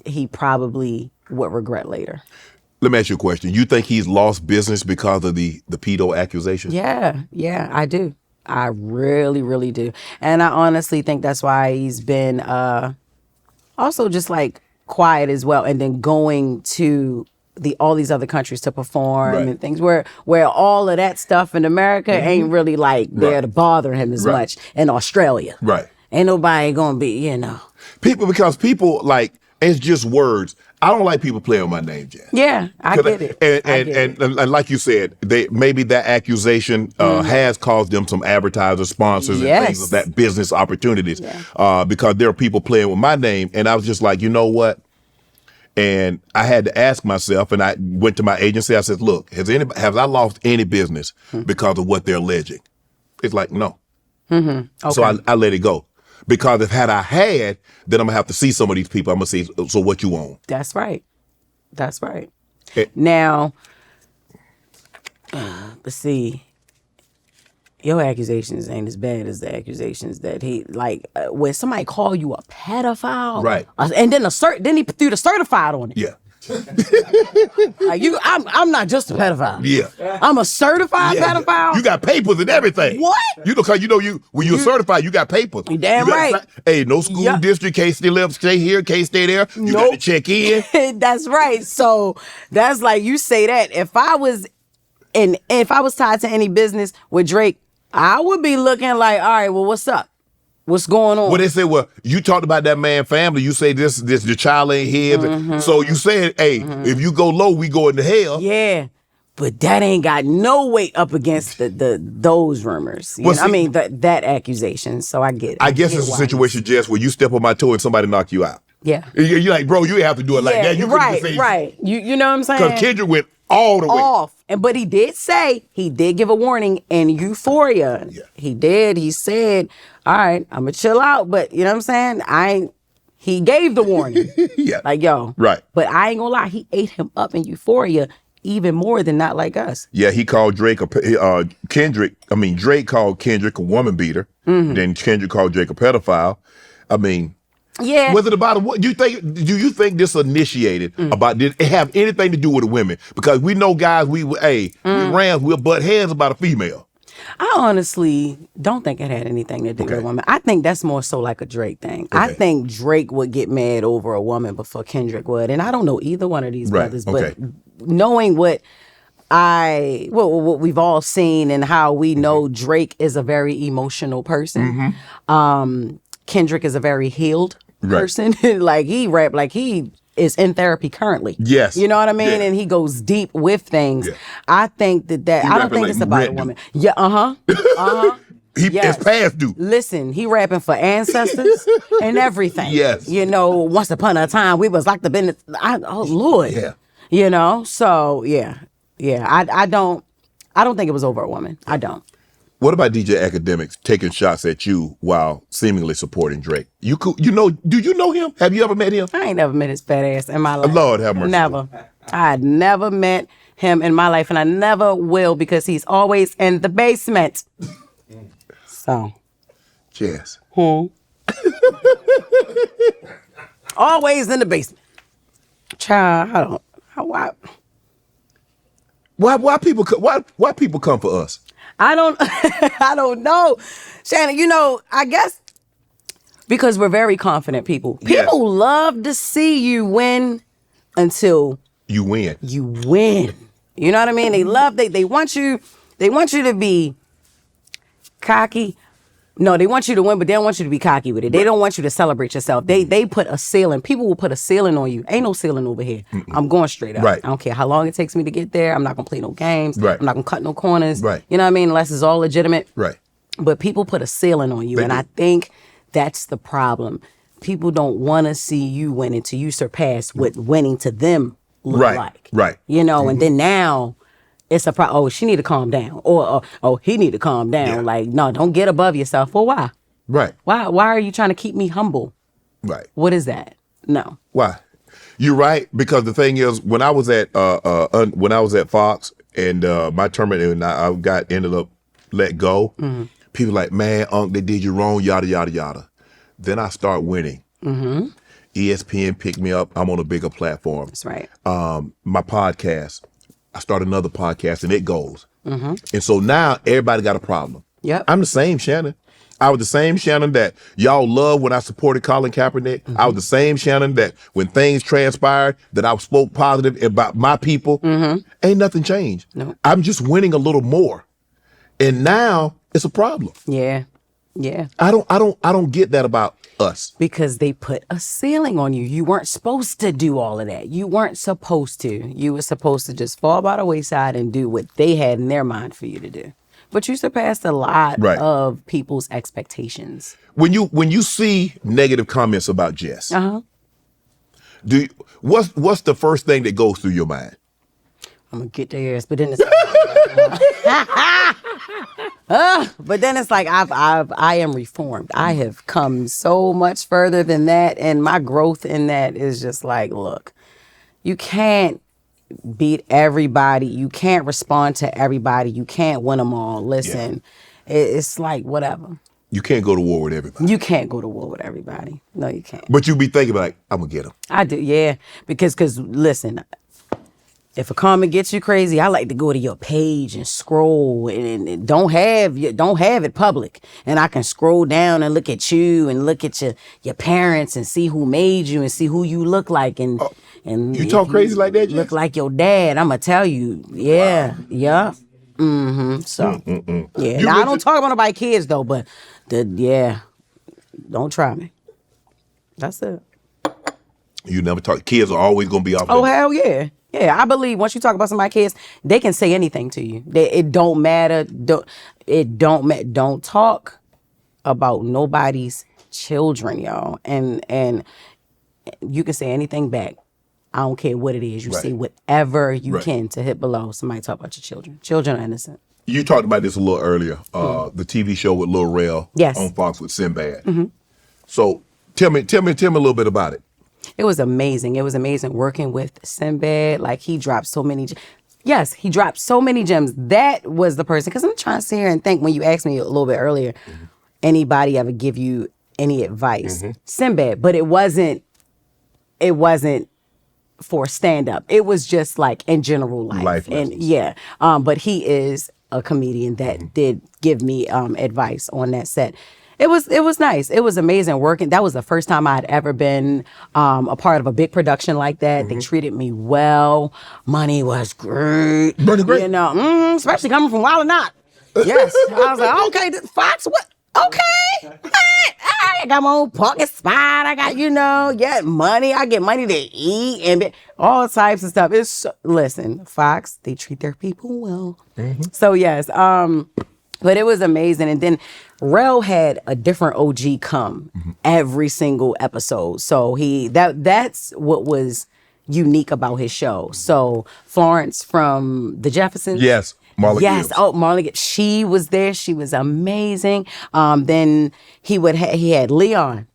he probably would regret later. Let me ask you a question. You think he's lost business because of the pedo accusations? Yeah, I do. I really, really do. And I honestly think that's why he's been also just like quiet as well, and then going to all these other countries to perform and things where all of that stuff in America ain't really like there to bother him as much. In Australia, ain't nobody gonna be people like, it's just words. I don't like people playing on my name, Jess. Yeah, I get it. And like you said, maybe that accusation has caused them some advertiser sponsors and things of that business opportunities because there are people playing with my name. And I was just like, you know what? And I had to ask myself, and I went to my agency. I said, look, have I lost any business because of what they're alleging? It's like, no. Okay. So I let it go. Because if I had, then I'm going to have to see some of these people. I'm going to say, so what you want? That's right. Now, let's see. Your accusations ain't as bad as the accusations that he, like, when somebody call you a pedophile. Right. And then he threw the certified on it. Yeah. Like I'm not just a pedophile. Yeah. I'm a certified pedophile. You got papers and everything. What? Because when you're certified, you got papers. You damn right. Hey, no school district, can't stay here, can't stay there. You got to check in. That's right. So that's like, you say that. If I was tied to any business with Drake, I would be looking like, all right, well, what's up? What's going on? Well, they say, well, you talked about that man family. You say this the child ain't his. So you said, hey, if you go low, we go into hell. Yeah. But that ain't got no weight up against those rumors. That accusation. So I get it. I guess it's a situation, Jess, where you step on my toe and somebody knock you out. Yeah. You're like, bro, you have to do it like that. You right. You know what I'm saying? Because Kendrick went all the way. But he did give a warning in Euphoria. Yeah. He did. He said, all right, I'm going to chill out. But you know what I'm saying? He gave the warning. Yeah. Like, yo. Right. But I ain't going to lie. He ate him up in Euphoria even more than Not Like Us. Yeah, he called Drake Drake called Kendrick a woman beater. Then Kendrick called Drake a pedophile. I mean, yeah. Was it about what do you think this initiated about, did it have anything to do with the women? Because we know guys, we'll butt heads about a female. I honestly don't think it had anything to do with a woman. I think that's more so like a Drake thing. I think Drake would get mad over a woman before Kendrick would. And I don't know either one of these brothers, but knowing what we've all seen and how we know Drake is a very emotional person. Kendrick is a very healed person. Like he rap like he is in therapy currently. Yes. You know what I mean? And he goes deep with things. I think that I don't think like it's about Red a woman. It's past due. Listen, he rapping for ancestors and everything. Yes. You know, once upon a time we was like the business. Oh Lord. Yeah. You know, so yeah. I don't think it was over a woman. I don't. What about DJ Academics taking shots at you while seemingly supporting Drake? Do you know him? Have you ever met him? I ain't never met his fat ass in my life. Lord have mercy. Never. I had never met him in my life, and I never will because he's always in the basement. So. Jess. Always in the basement. Child, Why people come for us? I don't know. Shannon, you know, I guess because we're very confident people. People love to see you win until you win. You win. You know what I mean? They want you to be cocky. No, they want you to win, but they don't want you to be cocky with it. They don't want you to celebrate yourself. They put a ceiling. People will put a ceiling on you. Ain't no ceiling over here. I'm going straight up. Right. I don't care how long it takes me to get there. I'm not going to play no games. Right. I'm not going to cut no corners. Right. You know what I mean? Unless it's all legitimate. Right. But people put a ceiling on you, and I think that's the problem. People don't want to see you win until you surpass what winning to them look like. Right. You know, and then now it's a problem. Oh, she need to calm down. Or, he need to calm down. Yeah. Like, no, don't get above yourself. Well, why? Right. Why are you trying to keep me humble? Right. What is that? No. Why? You're right, because the thing is, when I was at Fox and my terminal and I ended up let go, people like, man, Unc, they did you wrong, yada yada yada. Then I start winning. ESPN picked me up. I'm on a bigger platform. That's right. My podcast, I start another podcast and it goes. And so now everybody got a problem. Yep. I'm the same Shannon. I was the same Shannon that y'all loved when I supported Colin Kaepernick. I was the same Shannon that when things transpired that I spoke positive about my people. Ain't nothing changed. No. I'm just winning a little more. And now it's a problem. Yeah. I don't get that about us. Because they put a ceiling on you. You weren't supposed to do all of that. You weren't supposed to. You were supposed to just fall by the wayside and do what they had in their mind for you to do. But you surpassed a lot of people's expectations. When you see negative comments about Jess, what's the first thing that goes through your mind? I'm gonna get their ass, but then it's but then it's like I am reformed. I have come so much further than that, and my growth in that is just like, look, you can't beat everybody. You can't respond to everybody. You can't win them all. Listen, it's like whatever. You can't go to war with everybody. You can't go to war with everybody. No, you can't. But you be thinking like, I'm gonna get them. I do, yeah, because listen. If a comment gets you crazy, I like to go to your page and scroll and don't have it public. And I can scroll down and look at you and look at your parents and see who made you and see who you look like. And you talk crazy like that, Jess? Look like your dad. I'm going to tell you. Yeah. Wow. Yeah. So, yeah. Now, I don't talk about nobody kids, though, but don't try me. That's it. You never talk. Kids are always going to be off. Oh, hell yeah. Yeah, I believe once you talk about somebody's kids, they can say anything to you. It don't matter. Don't talk about nobody's children, y'all. And you can say anything back. I don't care what it is. You say whatever you can to hit below. Somebody talk about your children. Children are innocent. You talked about this a little earlier. The TV show with Lil Rel on Fox with Sinbad. So tell me a little bit about it. It was amazing. It was amazing working with Sinbad. Like, he dropped so many. Yes, he dropped so many gems. That was the person. Because I'm trying to sit here and think, when you asked me a little bit earlier, anybody ever give you any advice? Sinbad. But it wasn't for stand-up. It was just like in general life. Life lessons. And but he is a comedian that did give me advice on that set. It was nice. It was amazing working. That was the first time I'd ever been a part of a big production like that. They treated me well. Money was great. Money great. You know, especially coming from Wild 'N Out. Yes. I was like, okay, Fox, what? Okay. I got my own pocket spot. I got, money. I get money to eat and all types of stuff. Listen, Fox, they treat their people well. So yes, but it was amazing. And then Rel had a different OG come every single episode. So that's what was unique about his show. So Florence from The Jeffersons. Yes. Marla Yes. Gibbs. Oh, Marla Gibbs. She was there. She was amazing. Then he had Leon.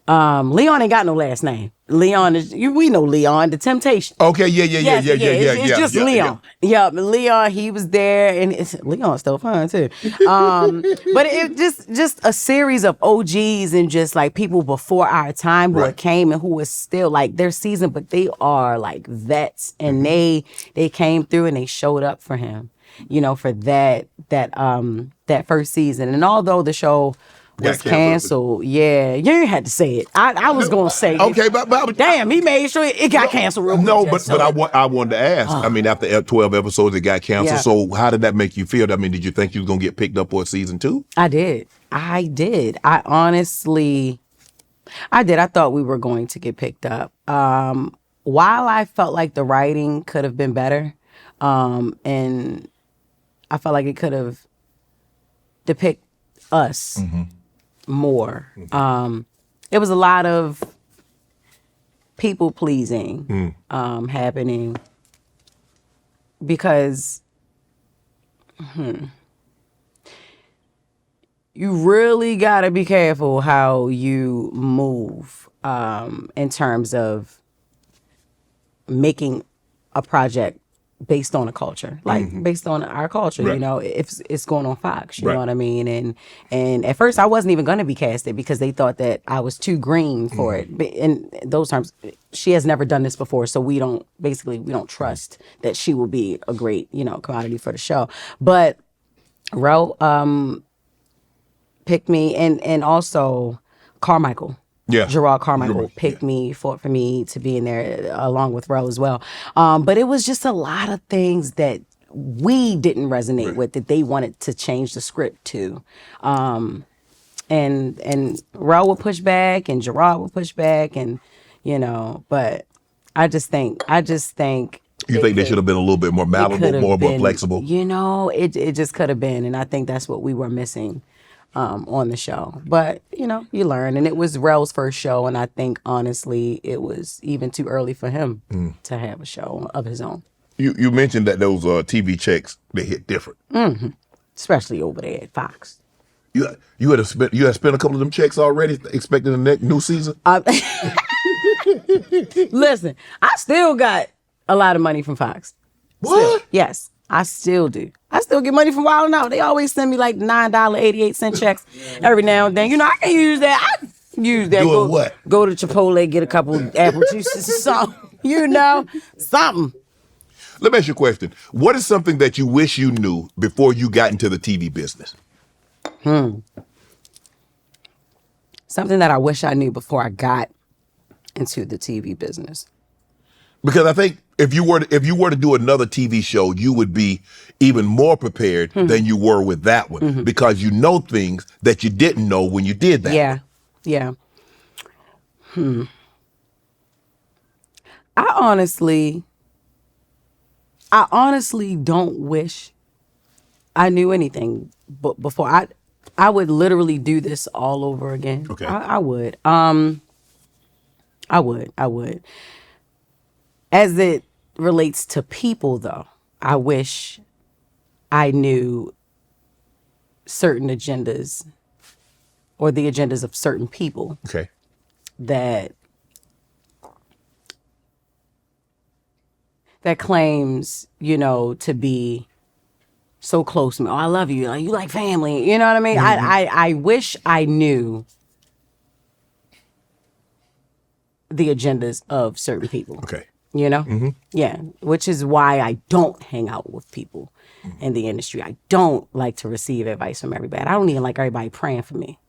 Leon ain't got no last name. Leon is, we know Leon, The Temptation. Okay, yeah. It's just Leon. Yeah, Leon, he was there, and Leon's still fun too. But it just a series of OGs and just like people before our time who had came and who was still like they're seasoned, but they are like vets, and they came through and they showed up for him, for that first season. And although the show was canceled. Yeah, you ain't had to say it. I was gonna say it. Okay, but damn, he made sure it got canceled real quick. No, but I wanted to ask. I mean, after 12 episodes, it got canceled. Yeah. So how did that make you feel? I mean, did you think you was gonna get picked up for season 2? I did. I honestly, I did. I thought we were going to get picked up. While I felt like the writing could have been better, and I felt like it could have depicted us more. It was a lot of people pleasing happening because you really gotta be careful how you move in terms of making a project based on a culture, like based on our culture, if it's going on Fox, you know what I mean? And at first I wasn't even going to be casted because they thought that I was too green for it. But in those terms, she has never done this before, so we don't trust that she will be a great, commodity for the show. But Ro picked me, and also Carmichael. Yeah. Gerard Carmichael picked me for me to be in there along with Ro as well. But it was just a lot of things that we didn't resonate with that they wanted to change the script to. And Ro would push back and Gerard would push back, and but I just think You think they should have been a little bit more malleable, more flexible? It just could have been, and I think that's what we were missing on the show. But you learn, and it was Rel's first show, and I think honestly it was even too early for him to have a show of his own. You mentioned that those TV checks, they hit different, Especially over there at Fox. You had spent a couple of them checks already, expecting the next new season. Listen, I still got a lot of money from Fox. What? Still. Yes, I still do. I still get money from Wild 'N Out. They always send me like $9.88 checks every now and then. I can use that. I use that. Doing what? Go to Chipotle, get a couple apple juices, something. Something. Let me ask you a question. What is something that you wish you knew before you got into the TV business? Something that I wish I knew before I got into the TV business. Because I think if you were to do another TV show, you would be even more prepared than you were with that one, because you know things that you didn't know when you did that. Yeah. I honestly don't wish I knew anything but before. I would literally do this all over again. Okay. I would. I would. As it relates to people, though, I wish I knew certain agendas or the agendas of certain people Okay. that claims, to be so close to me. Oh, I love you. You like family. You know what I mean? I wish I knew the agendas of certain people. Okay. You know? Yeah. Which is why I don't hang out with people in the industry. I don't like to receive advice from everybody. I don't even like everybody praying for me.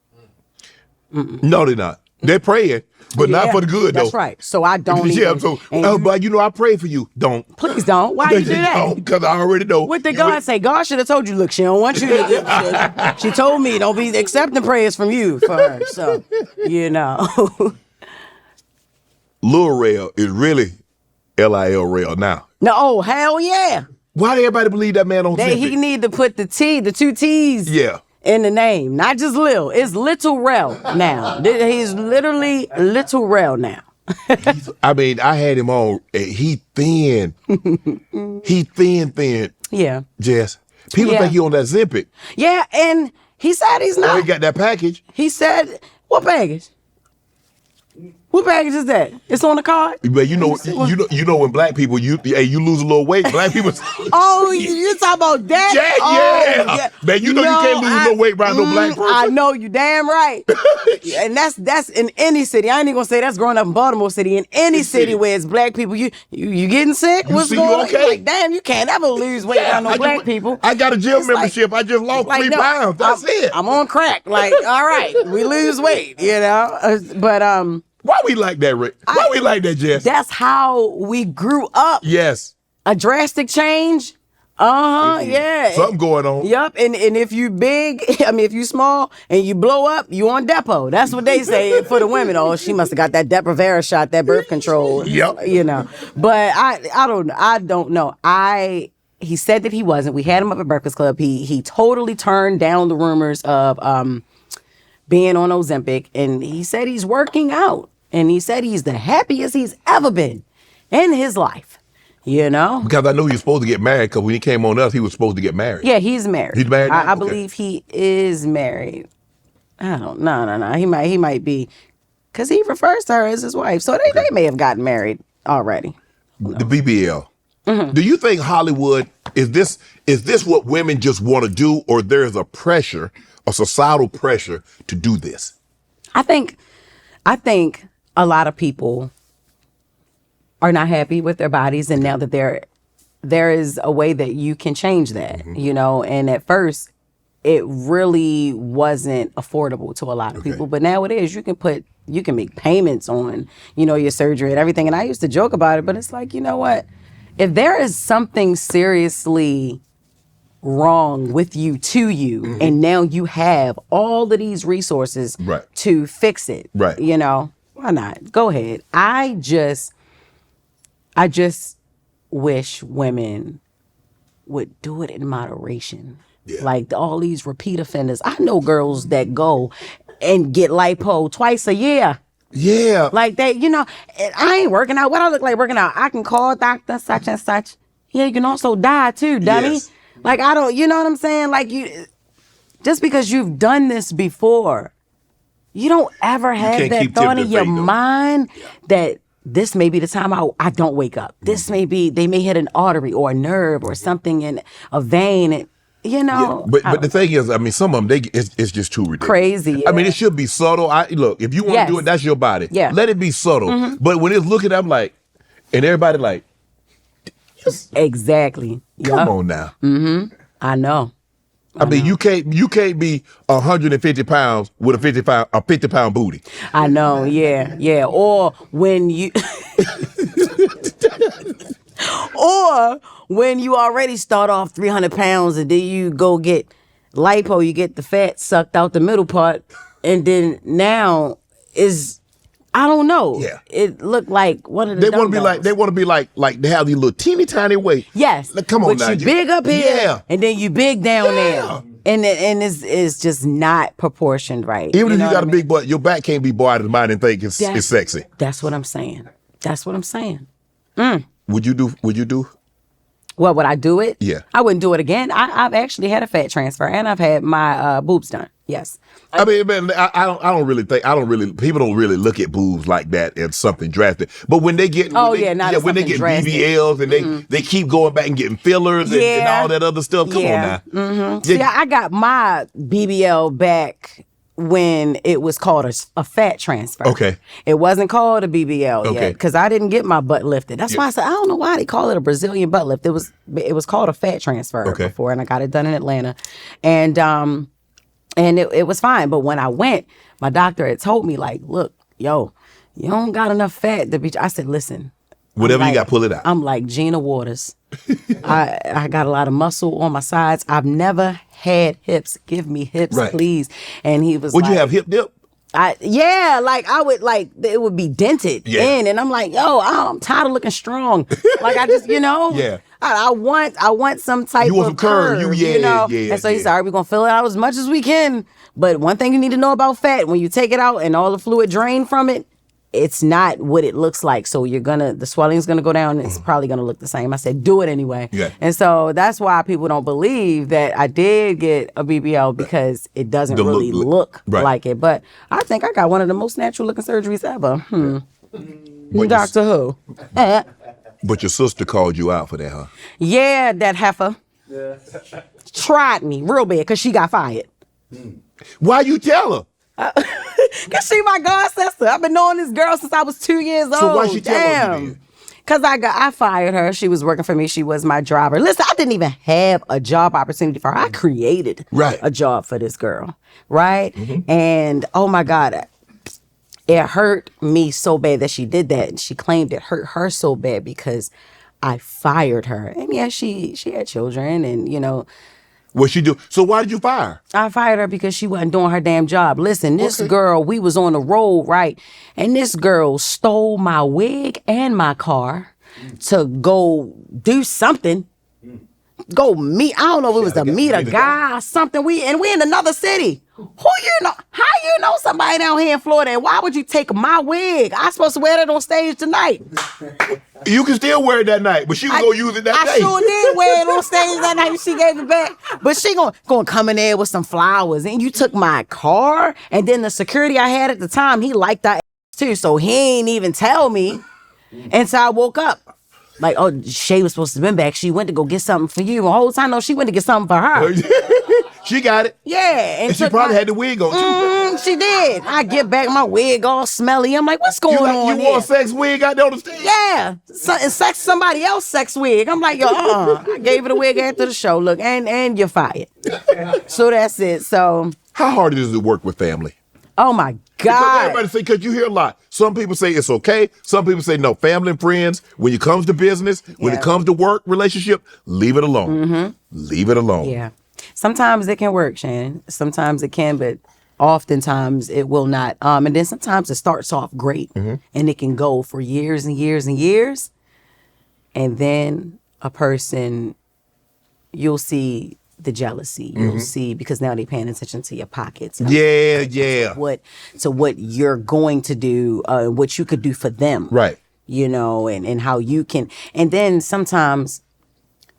No, they're not. They're praying, but not for the good, though. That's right. So I don't Yeah, even. so, but I pray for you. Don't. Please don't. Why you do that? Because I already know. What did God say? God should have told you, look, she don't want you to. She told me, don't be accepting prayers from you for her. So, you know. Lil Rel is really Lil Rel now. No, oh, hell yeah. Why do everybody believe that man on Ozempic? He need to put the two T's in the name. Not just Lil. It's Little Rel now. He's literally Little Rel now. I mean, I had him on. He thin. He thin. Yeah. Jess. People think he on that Ozempic. Yeah, and he said he's not. Oh, he got that package. He said, what package? What package is that? It's on the card? But you know when black people you lose a little weight, black people. Oh, you talking about that? Yeah. Man, you can't lose no weight around no black person. I know, you damn right. And that's in any city. I ain't even gonna say that's growing up in Baltimore City. In any city where it's black people, you getting sick? What's going on? Okay? Like, damn, you can't ever lose weight around no black people. I got a gym membership. I just lost 3 pounds. That's it. I'm on crack. Like, all right, we lose weight, you know? But why we like that, Rick? Why we like that, Jess? That's how we grew up. Yes. A drastic change. Yeah. Something going on. Yup. And if you big, if you small and you blow up, you on Depo. That's what they say for the women. Oh, she must have got that Depo-Provera shot, that birth control. Yep. You know. But I don't know. He said that he wasn't. We had him up at Breakfast Club. He totally turned down the rumors of being on Ozempic, and he said he's working out. And he said he's the happiest he's ever been in his life, you know? Because I know he was supposed to get married, because when he came on us, he was supposed to get married. Yeah, he's married. He's married now? I believe he is married. I don't know. He might be, because he refers to her as his wife. So they may have gotten married already. The BBL. Do you think Hollywood, is this what women just want to do, or there is a societal pressure to do this? I think a lot of people are not happy with their bodies, and now that there is a way that you can change that, you know, and at first it really wasn't affordable to a lot of people, but now it is. You can make payments on, you know, your surgery and everything. And I used to joke about it, but it's like, you know what? If there is something seriously wrong with you, and now you have all of these resources to fix it, you know, why not? Go ahead. I just wish women would do it in moderation. Yeah. Like all these repeat offenders. I know girls that go and get lipo twice a year. Yeah. Like that, you know, I ain't working out. What I look like working out? I can call doctor such and such. Yeah, you can also die too, dummy. Yes. Like, I don't, you know what I'm saying? Like, just because you've done this before, you don't ever have that thought in your mind that this may be the time I don't wake up. This may be, they may hit an artery or a nerve or something in a vein. And, you know. Yeah, but the thing is, I mean, some of them, it's just too ridiculous. Crazy. Yeah. I mean, it should be subtle. Look, if you want to do it, that's your body. Yeah. Let it be subtle. But when it's looking, I'm like, and everybody like. Exactly. Come on now. I know. I mean, you can't be 150 pounds with a 50 pound booty. I know. Yeah. Or when you, already start off 300 pounds and then you go get lipo, you get the fat sucked out the middle part, and then now is. I don't know. Yeah. It looked like one of the They want to be like they have these little teeny tiny weights. Yes. Like, come on but now. You big up here and then you big down there. And it's just not proportioned right. Even if you got a big butt, your back can't be broad as mine and think it's sexy. That's what I'm saying. Would you do? What, would I do it? Yeah. I wouldn't do it again. I've actually had a fat transfer and I've had my boobs done. Yes. I mean, man, people don't really look at boobs like that as something drastic. But when they get, when they get drastic. BBLs and they keep going back and getting fillers and all that other stuff. Come on now. See, I got my BBL back when it was called a fat transfer. Okay. It wasn't called a BBL Okay. yet because I didn't get my butt lifted. That's why I said I don't know why they call it a Brazilian butt lift. It was called a fat transfer before, and I got it done in Atlanta, and it was fine. But when I went, my doctor had told me like, look, yo, you don't got enough fat to be. I said, listen. Whatever you got, pull it out. I'm like Gina Waters. I got a lot of muscle on my sides. I've never had hips. Give me hips, please. And he was Would you have hip dip? I would like it would be dented in, and I'm like, yo, I'm tired of looking strong. Like I just, I want some type of curve, you know. And so he said, all right, we're gonna fill it out as much as we can. But one thing you need to know about fat: when you take it out and all the fluid drain from it, it's not what it looks like. So the swelling's gonna go down. And it's probably gonna look the same. I said, do it anyway. Yeah. And so that's why people don't believe that I did get a BBL because it doesn't really look like it. But I think I got one of the most natural looking surgeries ever. Doctor Who. But your sister called you out for that, huh? Yeah, that heifer. Tried me real bad because she got fired. Why you tell her? Cause she my god sister. I've been knowing this girl since I was 2 years old. So why she tell you? Cause I fired her. She was working for me. She was my driver. Listen, I didn't even have a job opportunity for her. I created a job for this girl, right? Mm-hmm. And oh my God, it hurt me so bad that she did that. And she claimed it hurt her so bad because I fired her. And yeah, she had children, and you know. What she do? So why did you fire her? I fired her because she wasn't doing her damn job. Listen, this girl, we was on the road, right? And this girl stole my wig and my car to go do something. Go meet, I don't know if it was to meet a guy or something. We in another city. Who you know? How you know somebody down here in Florida? And why would you take my wig? I supposed to wear that on stage tonight. You can still wear it that night, but she was gonna use it that day. I sure did wear it on stage that night. She gave it back, but she gonna come in there with some flowers. And you took my car, and then the security I had at the time, he liked that too, so he ain't even tell me. And so I woke up. Like, oh, Shay was supposed to have been back. She went to go get something for you. The whole time, no, she went to get something for her. She got it. Yeah. And she probably had the wig on, too. She did. I get back, my wig all smelly. I'm like, what's going on You wore a sex wig out there on the stage? Yeah. And somebody else's sex wig. I'm like, yo, I gave her the wig after the show. Look, and you're fired. So that's it. So. How hard is it to work with family? Oh, my God. Because everybody say, because you hear a lot. Some people say it's okay. Some people say no. Family and friends, when it comes to business, when it comes to work relationship, leave it alone. Mm-hmm. Leave it alone. Yeah. Sometimes it can work, Shannon. Sometimes it can, but oftentimes it will not. And then sometimes it starts off great, and it can go for years and years and years. And then a person, you'll see the jealousy. You'll see, because now they're paying attention to your pockets. To what you're going to do, what you could do for them. Right. You know, and how you can. And then sometimes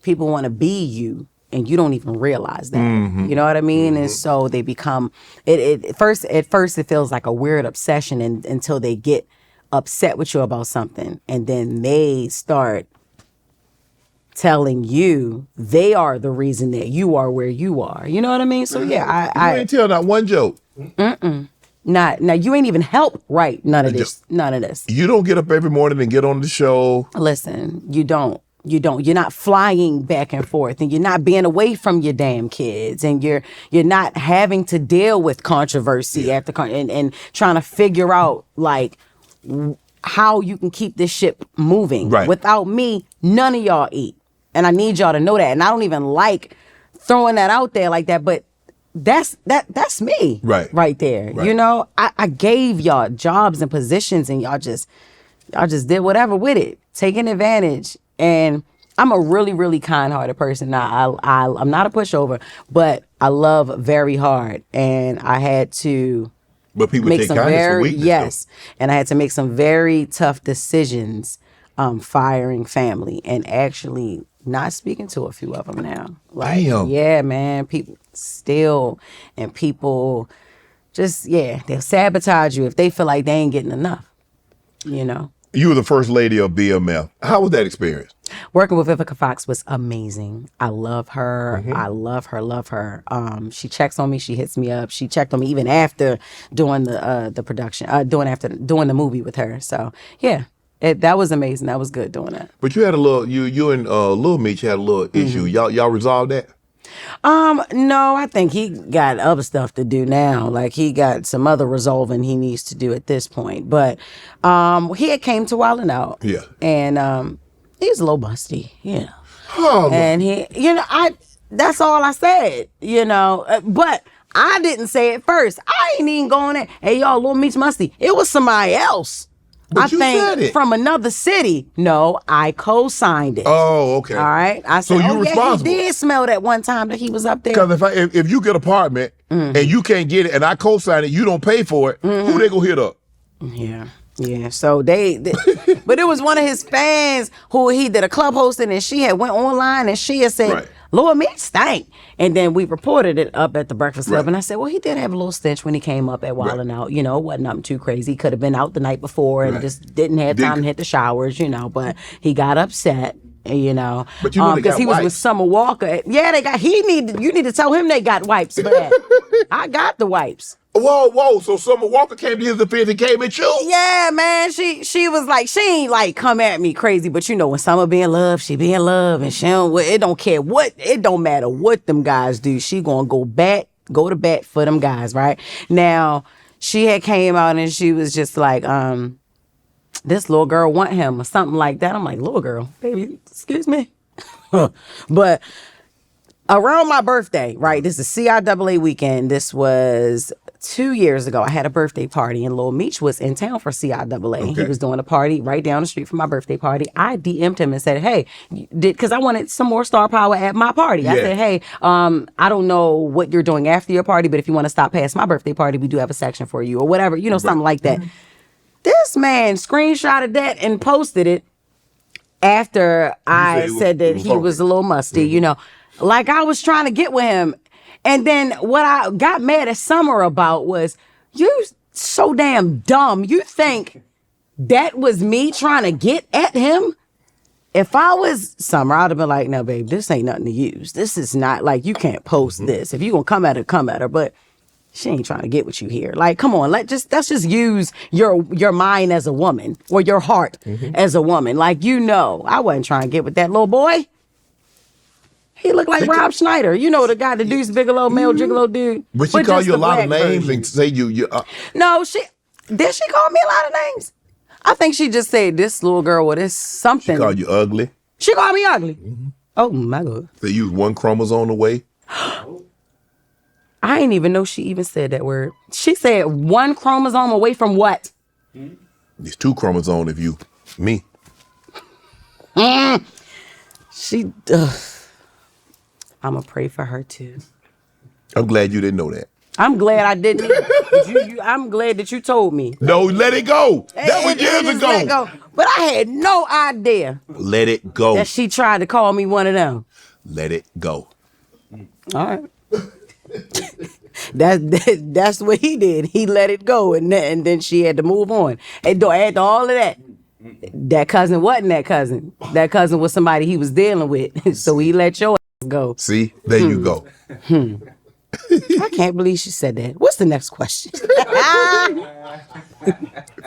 people want to be you, and you don't even realize that. You know what I mean? And so they become, at first it feels like a weird obsession until they get upset with you about something. And then they start telling you they are the reason that you are where you are. You know what I mean? So yeah, you ain't tell not one joke. Now you ain't even helped write none of this. You don't get up every morning and get on the show. Listen, you don't. You're not flying back and forth, and you're not being away from your damn kids, and you're not having to deal with controversy and trying to figure out like how you can keep this ship moving. Right. Without me, none of y'all eat. And I need y'all to know that. And I don't even like throwing that out there like that, but that's me. Right there. Right. You know, I gave y'all jobs and positions, and y'all just did whatever with it, taking advantage. And I'm a really, really kind-hearted person. Now, I'm not a pushover, but I love very hard. And I had to make some and I had to make some very tough decisions, firing family and actually not speaking to a few of them now. Like, damn. Yeah, man. People still, and people just, they'll sabotage you if they feel like they ain't getting enough, you know? You were the first lady of BMF. How was that experience? working with Vivica Fox was amazing. I love her. Mm-hmm. I love her. She checks on me. She hits me up. She checked on me even after doing the production, doing the movie with her. So yeah, that was amazing. That was good doing that. But you had a little, you and Lil Meech had a little issue. Y'all resolved that? No, I think he got other stuff to do now. Like he got some other resolving he needs to do at this point. But he had came to Wildin' Out. Yeah. And he was a little busty, Oh, And he, that's all I said, but I didn't say it first. I ain't even going there. Hey, y'all, Lil Meech musty. It was somebody else. But you said it. From another city. No, I co-signed it. Oh, okay. All right. I So said, you responsible. he did smell that one time that he was up there. Because if you get an apartment and you can't get it and I co-sign it, you don't pay for it, who they gonna hit up? Yeah. Yeah, so they but it was one of his fans who he did a club hosting, and she had went online and she had said, Right. Lord, Meech stank. And then we reported it up at the Breakfast Club, Right. and I said, well, he did have a little stench when he came up at Wildin' Out. It wasn't nothing too crazy. He could have been out the night before and Right. just didn't have time to hit the showers, but he got upset. But they because got he was wipes. with Summer Walker. Yeah, you need to tell him they got wipes for that. I got the wipes. Whoa. So Summer Walker came to his defense and came at you? Yeah, man. She was like, she ain't like come at me crazy, but when Summer be in love, she be in love, and she don't. It don't care what. It don't matter what them guys do. She gonna go to bat for them guys, right? Now she had came out and she was just like, this little girl want him or something like that. I'm like, little girl, baby, excuse me, but. Around my birthday, right? This is CIAA weekend. This was 2 years ago. I had a birthday party and Lil Meech was in town for CIAA. Okay. He was doing a party right down the street from my birthday party. I DM'd him and said, hey, because I wanted some more star power at my party. I Yeah. said, hey, I don't know what you're doing after your party, but if you want to stop past my birthday party, we do have a section for you or whatever, something like that. This man screenshotted that and posted it after I said that he was a little musty, Like I was trying to get with him. And then what I got mad at Summer about was, you so damn dumb. You think that was me trying to get at him? If I was Summer, I'd have been like, no, babe, this ain't nothing to use. This is not like, you can't post this. If you gonna come at her. But she ain't trying to get with you here. Like, come on, let's just use your mind as a woman or your heart as a woman. Like, I wasn't trying to get with that little boy. He looked like Rob Schneider. The guy, the Deuce Bigelow, male gigolo dude. But she called just you a the lot of black names version. and say you. No, did she call me a lot of names? I think she just said this little girl or this something. She called you ugly. She called me ugly. Oh my God. They used one chromosome away. I didn't even know she even said that word. She said one chromosome away from what? There's 2 chromosomes if you me. She. I'm gonna pray for her too. I'm glad you didn't know that. I'm glad I didn't. I'm glad that you told me. No, let it go. That was It years is let ago. go. But I had no idea Let it go. that she tried to call me one of them. Let it go. All right. That's what he did. He let it go, and then she had to move on. And after all of that, that cousin wasn't that cousin. That cousin was somebody he was dealing with. So he let your ass go. See, there you go. I can't believe she said that. What's the next question?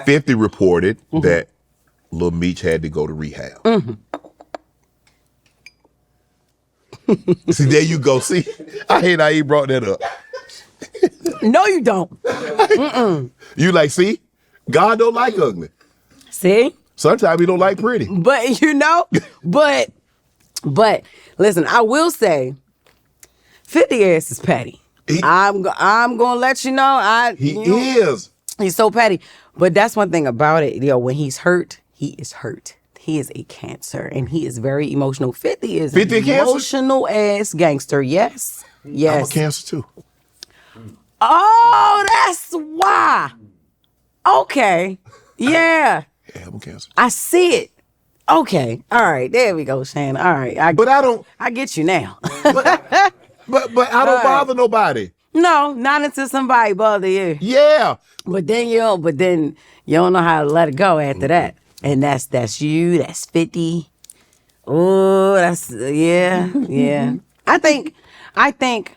50 reported that Lil Meech had to go to rehab. See, there you go. See, I hate how he brought that up. No, you don't. You like, see, God don't like ugly. See? Sometimes he don't like pretty. But but listen, I will say 50 ass is petty. I'm gonna let you know. He is. He's so petty. But that's one thing about it. When he's hurt, he is hurt. He is a cancer and he is very emotional. 50 is 50 an cancer? emotional ass gangster. Yes. I'm a Yes. cancer too. Oh, that's why. Okay. Yeah. Yeah, I'm a cancer. I see it. Okay. All right. There we go, Shannon. All right. But I don't. I get you now. But I don't bother nobody. No, not until somebody bother you. Yeah. But then you don't know how to let it go after that. And that's you. That's 50. Oh, that's yeah. I think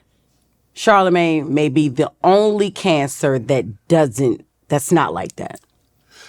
Charlamagne may be the only Cancer that's not like that.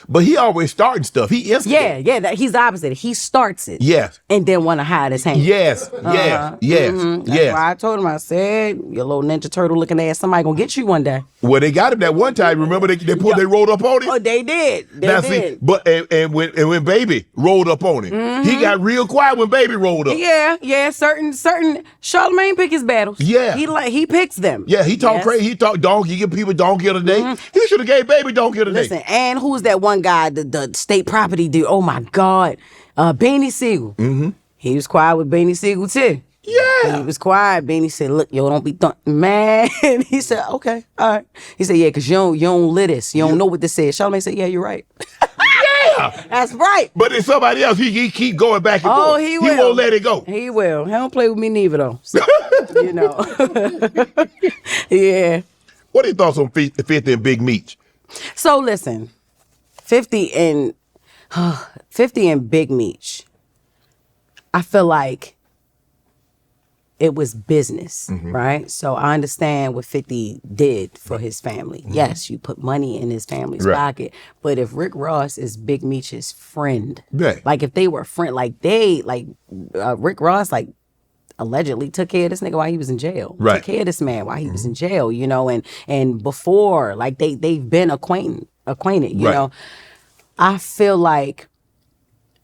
But he always starting stuff. He instigates. Yeah, he's the opposite. He starts it. Yes. And then want to hide his hand. Yes. That's why I told him, I said, your little Ninja Turtle looking ass, somebody gonna get you one day. Well, they got him that one time. Remember they rolled up on him? Oh, they did. They did. But when Baby rolled up on him, he got real quiet when Baby rolled up. Yeah. Certain Charlamagne pick his battles. Yeah. He picks them. Yeah, he talk crazy. He talk donkey. He give people donkey of the day. He should have gave Baby donkey of the day. Listen, and who's that one guy, the state property dude? Oh my God, Beanie Siegel. He was quiet with Beanie Siegel too. Yeah. He was quiet. Beanie said, look, yo, don't be man. He said, okay, all right. He said, yeah, because you don't live this. You don't know what this is. Charlamagne said, yeah, you're right. Yeah. That's right. But then somebody else, he keep going back and forth. Oh, he will. He won't let it go. He will. He don't play with me neither, though. So, you know. Yeah. What are your thoughts on 50 and Big Meech? So, listen, 50 and Big Meech, I feel like it was business, right? So I understand what 50 did for his family. Yes, you put money in his family's pocket. But if Rick Ross is Big Meech's friend, like if they were friend, Rick Ross, allegedly took care of this nigga while he was in jail. Right. Took care of this man while he was in jail, you know, and before, they've been acquainted, you know. I feel like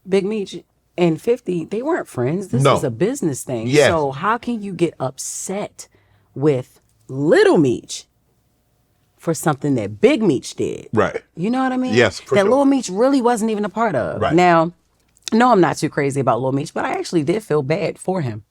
Big Meech and 50, they weren't friends. This is a business thing. Yes. So how can you get upset with Little Meech for something that Big Meech did? Right. You know what I mean? Yes, for that sure. Little Meech really wasn't even a part of. Right. Now, no, I'm not too crazy about Little Meech, but I actually did feel bad for him.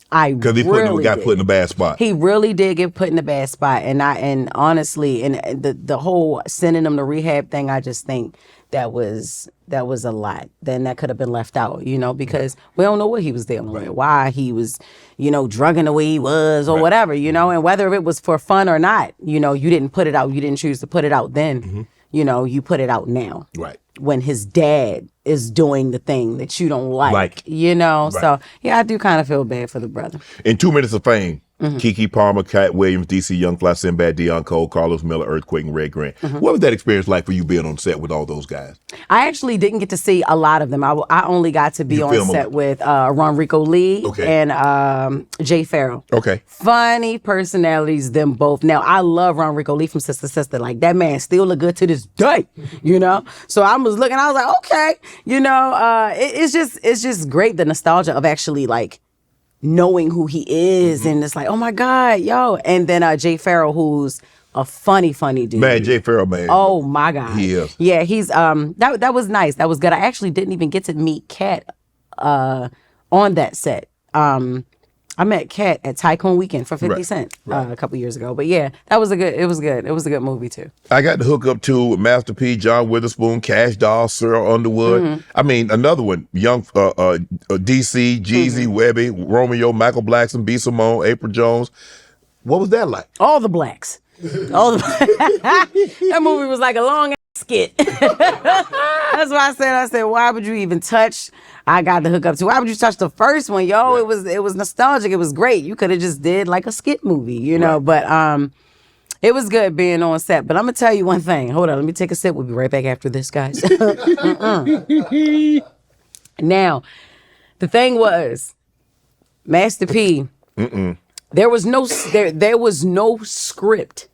Because he got put in a bad spot. He really did get put in a bad spot, and honestly, and the whole sending him to rehab thing, I just think that was a lot. Then that could have been left out, you know, because we don't know what he was dealing with, why he was, you know, drugging the way he was or whatever, you know, and whether it was for fun or not, you know, you didn't put it out, you didn't choose to put it out then, you know, you put it out now. Right. When his dad is doing the thing that you don't like. You know? Right. So, yeah, I do kind of feel bad for the brother. In 2 minutes of fame, Keke Palmer, Katt Williams, DC Young Fly, Sinbad, Deion Cole, Carlos Miller, Earthquake, and Red Grant. What was that experience like for you being on set with all those guys? I actually didn't get to see a lot of them. I only got to be on set with Ronrico Lee and Jay Farrell. Okay. Funny personalities, them both. Now, I love Ronrico Lee from Sister Sister. Like, that man still look good to this day, you know? So I was looking, I was like, okay. You know, it's just great, the nostalgia of actually, like, knowing who he is, and it's like, oh my God, yo. And then Jay Farrell, who's a funny dude. Man, Jay Farrell, man. Oh my God. He is. Yeah, he's that was nice. That was good. I actually didn't even get to meet Katt on that set. I met Katt at Tycoon Weekend for 50 Cent a couple years ago. But yeah, it was a good movie too. I got to hook up to Master P, John Witherspoon, Cash Doll, Cyril Underwood. I mean, another one, young DC, Jeezy, Webby, Romeo, Michael Blackson, B. Simone, April Jones. What was that like? All the blacks. That movie was like a long skit. That's why I said, why would you even touch? I got to hook up to. Why would you touch the first one, yo? It was nostalgic. It was great. You could have just did like a skit movie, you know. But it was good being on set. But I'm gonna tell you one thing. Hold on, let me take a sip. We'll be right back after this, guys. Now, the thing was, Master P. There was no script.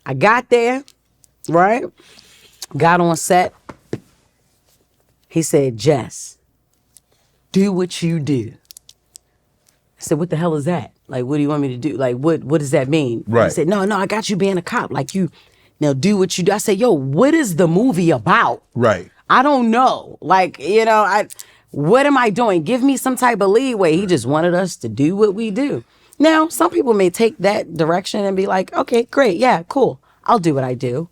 I got there, right? Got on set. He said, Jess, do what you do. I said, what the hell is that? Like, what do you want me to do? Like, what does that mean? Right. He said, no, I got you being a cop. Like, you, now do what you do. I said, yo, what is the movie about? Right. I don't know. Like, you know, what am I doing? Give me some type of leeway. He just wanted us to do what we do. Now, some people may take that direction and be like, okay, great. Yeah, cool. I'll do what I do.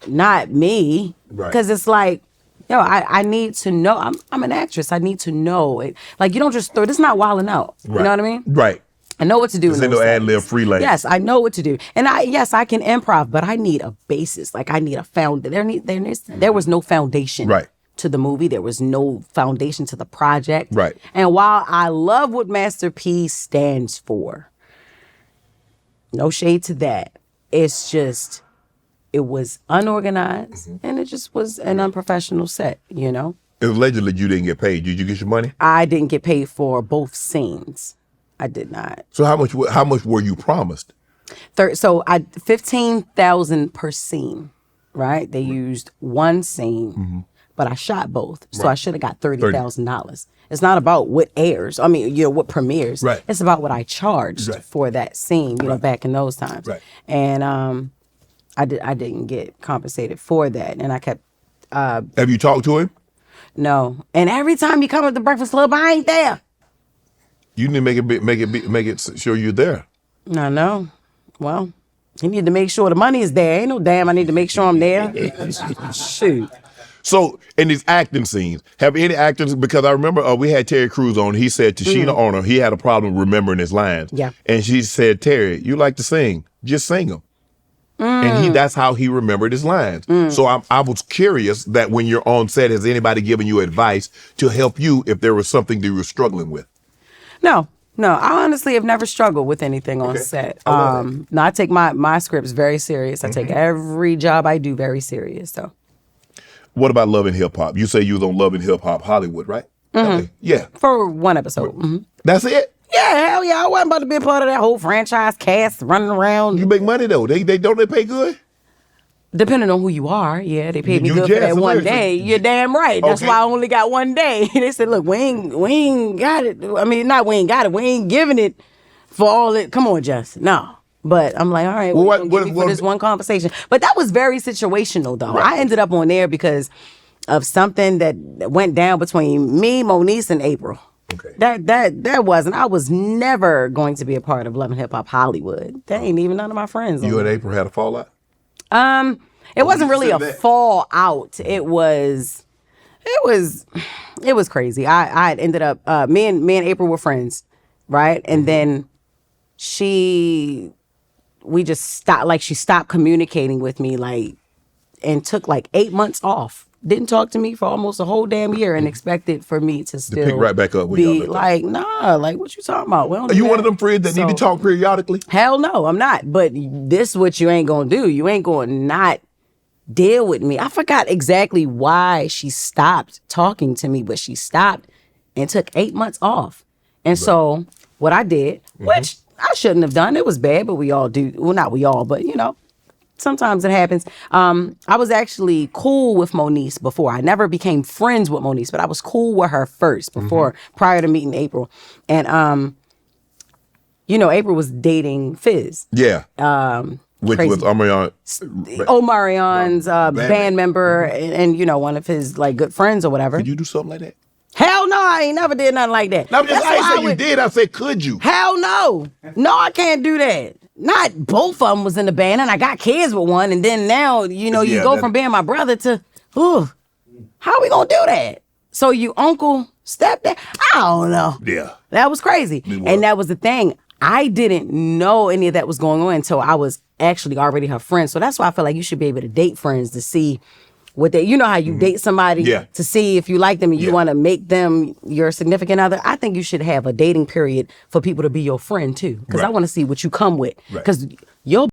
Not me. Right. Because it's like, yo, I need to know. I'm an actress. I need to know it. Like, you don't just throw, this is not wilding out. Right. You know what I mean? Right. I know what to do. This ain't no ad-lib freelance. Yes, I know what to do. And I can improv, but I need a basis. Like, I need a there was no foundation. Right. to the movie. There was no foundation to the project. Right. And while I love what Master P stands for, no shade to that, it's just, it was unorganized and it just was an unprofessional set, you know? Allegedly, you didn't get paid. Did you get your money? I didn't get paid for both scenes. I did not. So how much were you promised? So I $15,000 per scene, right? They used one scene, but I shot both, so I should have got $30,000. It's not about what airs. I mean, you know, what premieres. Right. It's about what I charged for that scene. You know, back in those times. Right. And I didn't get compensated for that, and I kept. Have you talked to him? No, and every time you come at the Breakfast Club, I ain't there. You need to make it sure you're there. I know. Well, you need to make sure the money is there. Ain't no damn I need to make sure I'm there. Shoot. So in these acting scenes, have any actors, because I remember we had Terry Crews on, he said to Sheena Arnold, he had a problem remembering his lines. Yeah. And she said, Terry, you like to sing, just sing them. And that's how he remembered his lines. So I was curious that when you're on set, has anybody given you advice to help you if there was something that you were struggling with? No, I honestly have never struggled with anything on set. No, I take my scripts very serious. I take every job I do very serious. So, what about Love and Hip Hop? You say you was on Love and Hip Hop Hollywood, right? Yeah. For one episode. That's it? Yeah, hell yeah. I wasn't about to be a part of that whole franchise cast running around. You make money though. They pay good? Depending on who you are, yeah, they paid me good for Jess that one Hilarious. day. You're damn right. That's why I only got one day. They said, look, we ain't got it. I mean, not we ain't got it. We ain't giving it for all it. Come on, Jess. No. But I'm like, all right, for this one conversation. But that was very situational, though. Right. I ended up on there because of something that went down between me, Moniece, and April. Okay. That wasn't. I was never going to be a part of Love and Hip Hop Hollywood. That ain't even none of my friends. You and April had a fallout? It wasn't really a fallout. It was crazy. I had ended up me and April were friends, right? And then we just stopped. Like she stopped communicating with me, like, and took like 8 months off. Didn't talk to me for almost a whole damn year and expected for me to still pick right back up with be y'all like, nah, like what you talking about? Are you one of them friends that need to talk periodically? Hell no, I'm not. But this is what you ain't gonna do. You ain't gonna not deal with me. I forgot exactly why she stopped talking to me, but she stopped and took 8 months off. And so what I did, which I shouldn't have done, it was bad, but we all do. Well, not we all, but you know, sometimes it happens. I was actually cool with Moniece before. I never became friends with Moniece, but I was cool with her first prior to meeting April. And, you know, April was dating Fizz. Yeah. Which was Omarion's band member and, you know, one of his like good friends or whatever. Could you do something like that? Hell no, I ain't never did nothing like that. No, I didn't say you did. I said, could you? Hell no. No, I can't do that. Not both of them was in the band, and I got kids with one, and then now, you know, you go from being my brother to, how we gonna do that? So you uncle, stepdad? I don't know. Yeah. That was crazy. And that was the thing. I didn't know any of that was going on until I was actually already her friend. So that's why I feel like you should be able to date friends to see what they, you know how you date somebody to see if you like them and you want to make them your significant other. I think you should have a dating period for people to be your friend too. Because I want to see what you come with. Because your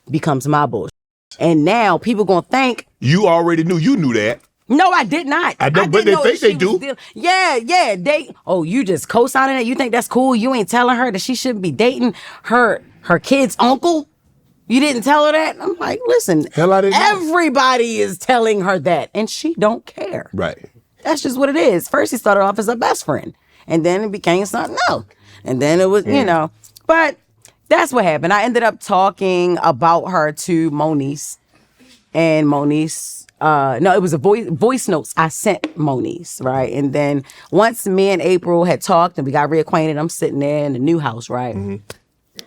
becomes my bullshit. And now people going to think. You already knew. You knew that. No, I did not. I know, but they think they do. Yeah. You just co-signing it? You think that's cool? You ain't telling her that she shouldn't be dating her kid's uncle? You didn't tell her that? I'm like, listen, Hell, I didn't know. Everybody is telling her that, and she don't care. Right. That's just what it is. First, he started off as a best friend, and then it became something else. And then it was, you know, but that's what happened. I ended up talking about her to Moniece, and Moniece, no, it was a voice notes I sent Moniece, right? And then once me and April had talked and we got reacquainted, I'm sitting there in the new house, right?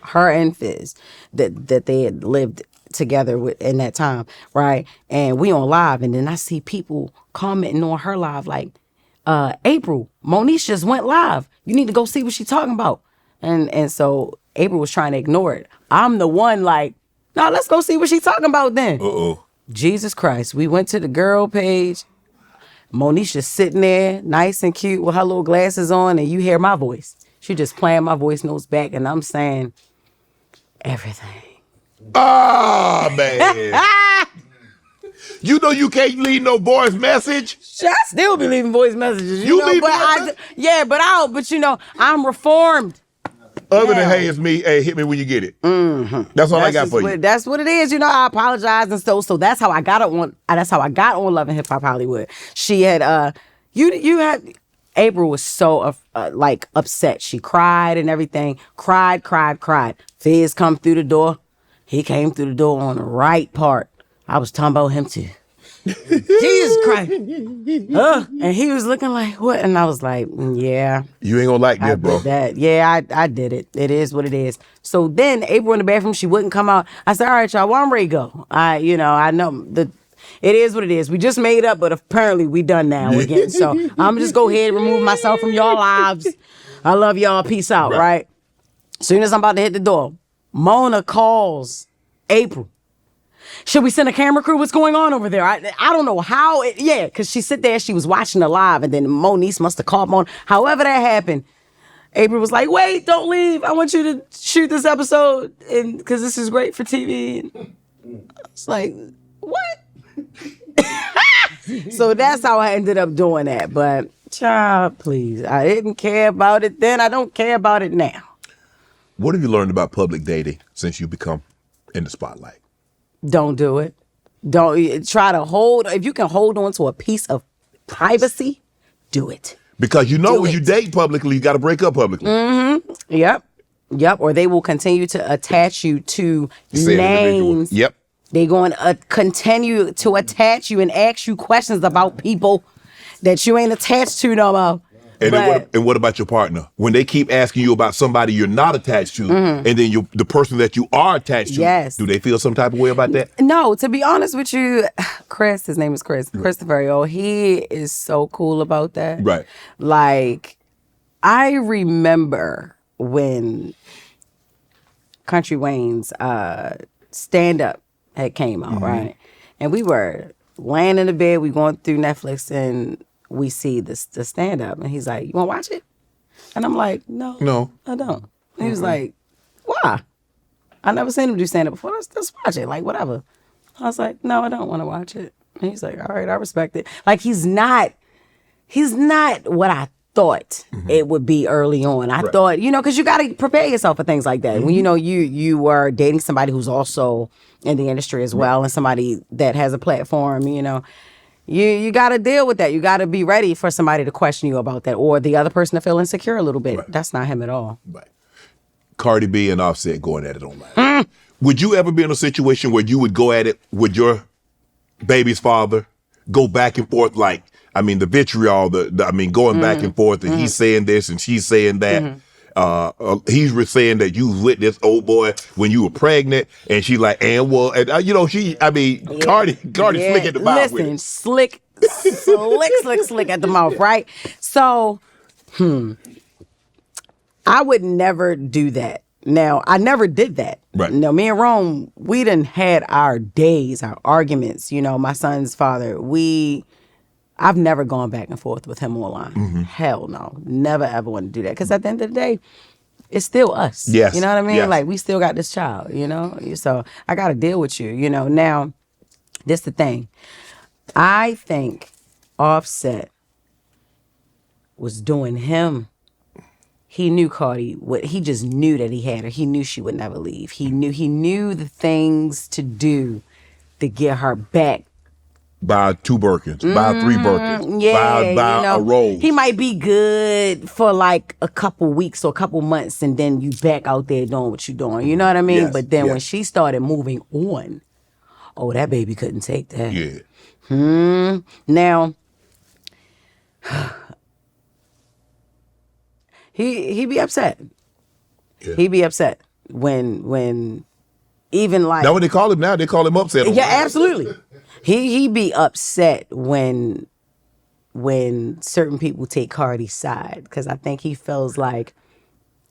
Her and Fizz, that they had lived together with in that time, right? And we on live, and then I see people commenting on her live like, April, Moniece just went live. You need to go see what she's talking about. And so April was trying to ignore it. I'm the one like, no, let's go see what she's talking about then. Uh-oh. Jesus Christ. We went to the girl page. Mo'Nique just sitting there, nice and cute with her little glasses on, and you hear my voice. She just playing my voice notes back, and I'm saying everything. Ah, man. You know you can't leave no voice message. I still be leaving voice messages. You know, leave but voice but you know, I'm reformed. Other than hey, it's me. Hey, hit me when you get it. Mm-hmm. That's all I got for you. That's what it is. You know, I apologize and so that's how I got on. That's how I got on Love and Hip Hop Hollywood. She had you had April was so like upset. She cried and everything. Cried. Fizz come through the door. He came through the door on the right part. I was talking about him too. Jesus Christ. And he was looking like, what? And I was like, yeah. You ain't gonna like this, bro. That. Yeah, I did it. It is what it is. So then April in the bathroom, she wouldn't come out. I said, all right, y'all, well, I'm ready to go. I know it is what it is. We just made up, but apparently we done now again. So I'm gonna just go ahead and remove myself from y'all lives. I love y'all. Peace out, right? Soon as I'm about to hit the door, Mona calls April. Should we send a camera crew? What's going on over there? I don't know how. Because she sit there, she was watching the live, and then Mo'Nique must have called Mona. However that happened, April was like, wait, don't leave. I want you to shoot this episode because this is great for TV. And I was like, what? So that's how I ended up doing that. But, child, please. I didn't care about it then. I don't care about it now. What have you learned about public dating since you become in the spotlight? Don't do it. Don't try to if you can hold on to a piece of privacy, do it. Because you know when you date publicly, you got to break up publicly. Mm-hmm. Yep. Or they will continue to attach you to names. Yep. They're going to continue to attach you and ask you questions about people that you ain't attached to no more. And what about your partner? When they keep asking you about somebody you're not attached to, and then the person that you are attached to, do they feel some type of way about that? No, to be honest with you, Chris, his name is Christopher, he is so cool about that. Right. Like, I remember when Country Wayne's stand-up had came out, right? And we were laying in the bed, we going through Netflix, and we see the stand up, and he's like, you want to watch it? And I'm like, no, I don't. And he was like, why? I never seen him do stand up before. Let's watch it. Like, whatever. I was like, no, I don't want to watch it. And he's like, all right, I respect it. Like, he's not what I thought it would be early on. I thought, because you got to prepare yourself for things like that. When you were dating somebody who's also in the industry as well, and somebody that has a platform, You got to deal with that. You got to be ready for somebody to question you about that, or the other person to feel insecure a little bit. Right. That's not him at all. Right. Cardi B and Offset going at it online. Would you ever be in a situation where you would go at it with your baby's father, go back and forth the vitriol, going back and forth, and he's saying this and she's saying that. He's saying that you was with this old boy when you were pregnant, and she like, Cardi slick at the mouth. Listen, slick at the mouth, right? So, I would never do that. Now, I never did that. Right. No, me and Rome, we done had our days, our arguments. My son's father, I've never gone back and forth with him online. Hell no. Never ever want to do that. Because at the end of the day, it's still us. Yes. You know what I mean? Yes. Like, we still got this child, So I got to deal with you, Now, this the thing. I think Offset was doing him. He knew Cardi. He just knew that he had her. He knew she would never leave. He knew the things to do to get her back. Buy 2 Birkins, buy 3 Birkins, buy a Rose. He might be good for like a couple weeks or a couple months, and then you back out there doing what you're doing. You know what I mean? Yes, but then when she started moving on, that baby couldn't take that. Yeah. Now, he be upset. Yeah. He be upset when even like. Now what they call him now? They call him upset. Yeah, absolutely. He be upset when certain people take Cardi's side, because I think he feels like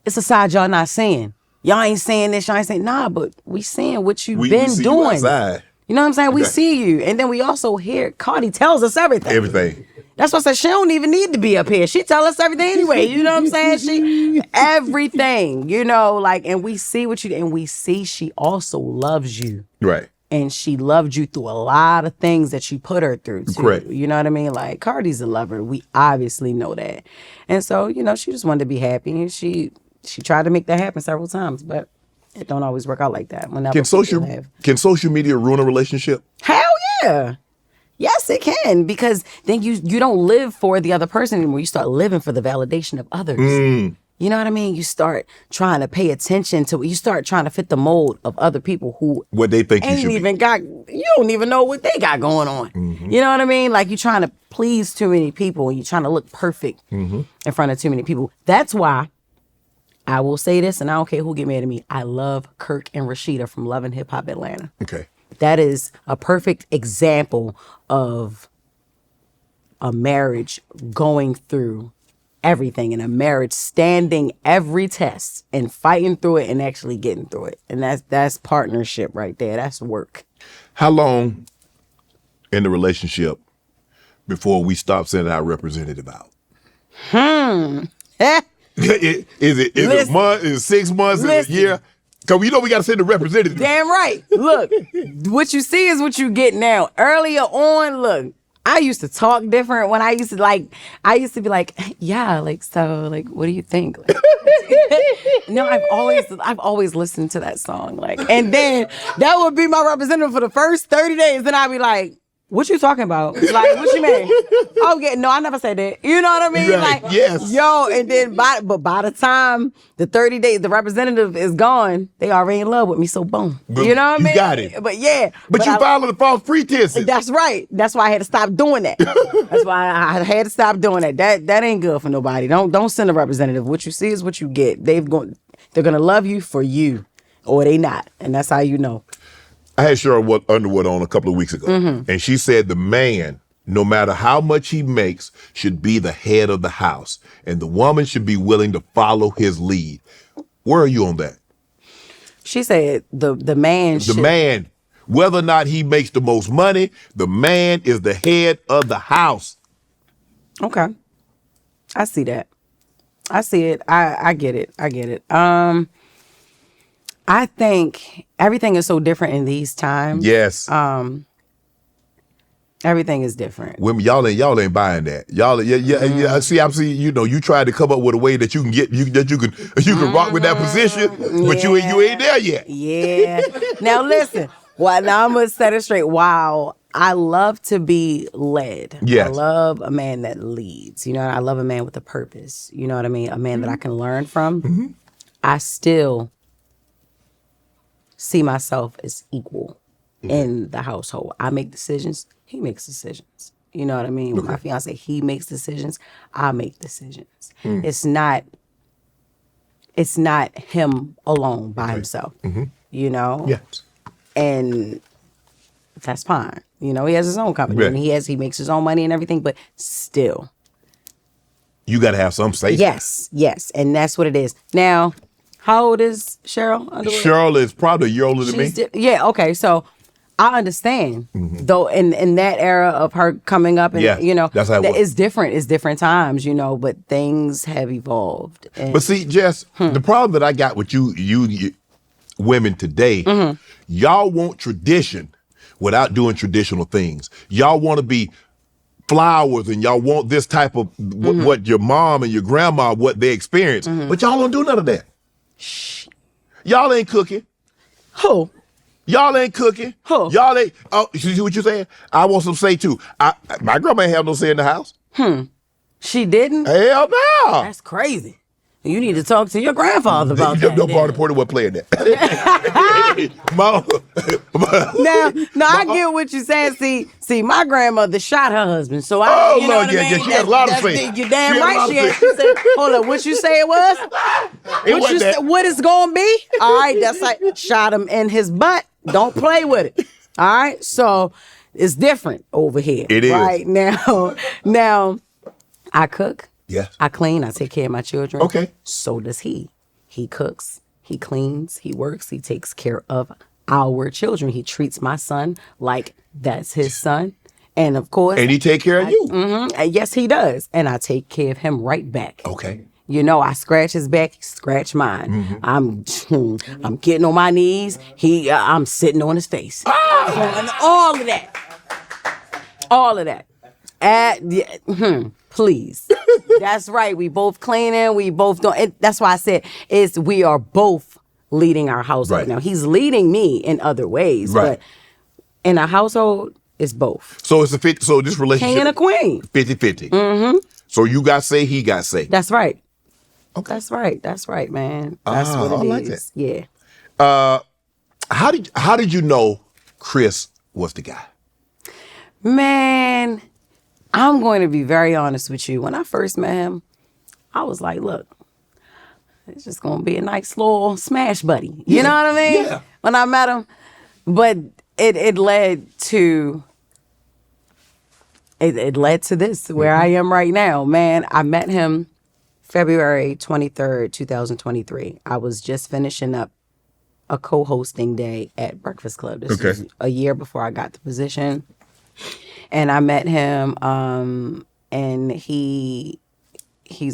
it's a side y'all not saying. Y'all ain't saying this, y'all ain't saying but we seeing what you've been doing. You know what I'm saying? We see you, and then we also hear Cardi tells us everything. That's why I said she don't even need to be up here. She tell us everything anyway. You know what I'm saying? Everything, like, and we see she also loves you. Right. And she loved you through a lot of things that you put her through, too. Correct. You know what I mean? Like, Cardi's a lover. We obviously know that. And so, she just wanted to be happy. And she tried to make that happen several times, but it don't always work out like that. Can social media ruin a relationship? Hell yeah. Yes, it can, because then you don't live for the other person anymore. You start living for the validation of others. You know what I mean? You start trying to pay attention to, you start trying to fit the mold of other people who what they think you should you don't even know what they got going on. You know what I mean? Like, you're trying to please too many people and you're trying to look perfect in front of too many people. That's why I will say this, and I don't care who get mad at me. I love Kirk and Rashida from Love and Hip Hop Atlanta. Okay. That is a perfect example of a marriage going through everything, and a marriage standing every test and fighting through it and actually getting through it. And that's partnership right there. That's work. How long in the relationship before we stop sending our representative out? Is it a month? Is it 6 months? Is it a year? Because we got to send the representative. Damn right. Look, what you see is what you get now. Earlier on, look, I used to talk different when I used to be like, yeah, like, so, like, what do you think? Like, no, I've always listened to that song. Like, and then that would be my representative for the first 30 days. Then I'd be like, what you talking about? Like, what you mean? Oh, yeah, no, I never said that. You know what I mean? Right. Like, yes. Yo, and then by the time the 30 days, the representative is gone, they already in love with me, so boom. But you know what I mean? You got it. But yeah. But you followed the false pretenses. That's right. That's why I had to stop doing that. That's why I had to stop doing that. That ain't good for nobody. Don't send a representative. What you see is what you get. They're gonna love you for you, or they not. And that's how you know. I had Cheryl Underwood on a couple of weeks ago, and she said the man, no matter how much he makes, should be the head of the house, and the woman should be willing to follow his lead. Where are you on that? She said the man should. The man, whether or not he makes the most money, the man is the head of the house. Okay. I see that. I see it. I get it. I get it. I think everything is so different in these times. Yes. Everything is different. Women, y'all ain't buying that. Y'all, yeah. I'm seeing. You tried to come up with a way that you can get you can rock with that position, but you ain't there yet. Yeah. Now listen. Well, now I'm gonna set it straight. Wow. I love to be led. Yes. I love a man that leads. I love a man with a purpose. You know what I mean? A man that I can learn from. I still see myself as equal in the household. I make decisions, he makes decisions. You know what I mean? With my fiance, he makes decisions, I make decisions. It's not him alone by himself. Yes. And that's fine. He has his own company, right. And he makes his own money and everything, but still. You gotta have some say. Yes. And that's what it is. Now, how old is Cheryl Underwood? Cheryl is probably a year older than me. Yeah, okay. So I understand, though, in that era of her coming up, and that's how it's different. It's different times, but things have evolved. But see, Jess, the problem that I got with you women today, y'all want tradition without doing traditional things. Y'all want to be flowers, and y'all want this type of what your mom and your grandma, what they experienced, but y'all don't do none of that. Shh. Y'all ain't cooking. Who? Y'all ain't cooking. Who? Y'all ain't. Oh, you see what you're saying? I want some say too. My grandma ain't have no say in the house. She didn't? Hell no. That's crazy. You need to talk to your grandfather about that. No, Barney Porter wasn't playing that. Now, I get what you're saying. See, my grandmother shot her husband, so Lord, I mean? She had a lot of faith. You're damn right she had. She said, hold up, what you say it was? What it's gonna be? All right, that's like, shot him in his butt. Don't play with it. All right, so it's different over here. It is. Right now, I cook. Yes. I clean. I take care of my children. Okay. So does he. He cooks. He cleans. He works. He takes care of our children. He treats my son like that's his son. And of course, And he take care of you. Yes, he does. And I take care of him right back. Okay. You know, I scratch his back, he scratch mine. I'm getting on my knees. I'm sitting on his face. And all of that. All of that. Please. That's right. We both cleaning. We both don't. That's why I said we are both leading our household. Right. Now, he's leading me in other ways. Right. But in a household, it's both. So it's so this relationship. King and a queen. 50-50. So you got say, he got say. That's right. Okay. That's right. That's right, man. That's what it is. I like that. Yeah. How did you know Chris was the guy? Man, I'm going to be very honest with you. When I first met him, I was like, look, it's just going to be a nice little smash buddy. You know what I mean? Yeah. When I met him. But it led to this, where I am right now. Man, I met him February 23rd, 2023. I was just finishing up a co-hosting day at Breakfast Club. This was a year before I got the position. And I met him, and he's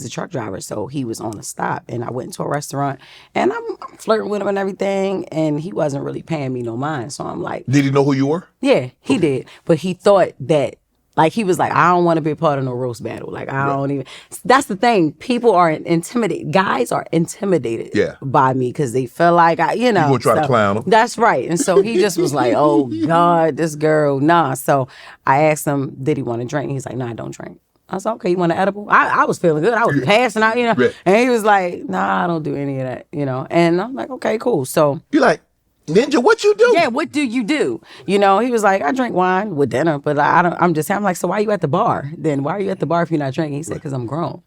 a truck driver, so he was on a stop. And I went into a restaurant, and I'm flirting with him and everything, and he wasn't really paying me no mind. So I'm like... Did he know who you were? Yeah, he did. But he thought that... Like, he was like, I don't want to be a part of no roast battle. Like, I don't even... That's the thing. People are intimidated. Guys are intimidated by me because they feel like, you know... You gonna try to clown him. That's right. And so he just was like, oh, God, this girl, nah. So I asked him, did he want to drink? He's like, nah, I don't drink. I was like, okay, you want an edible? I was feeling good. I was passing out, you know. Yeah. And he was like, nah, I don't do any of that, you know. And I'm like, okay, cool. So... You're like, Ninja, what you do? Yeah, what do you do? You know, he was like, I drink wine with dinner, but I'm like, so why are you at the bar? Then why are you at the bar if you're not drinking? He said, because I'm grown.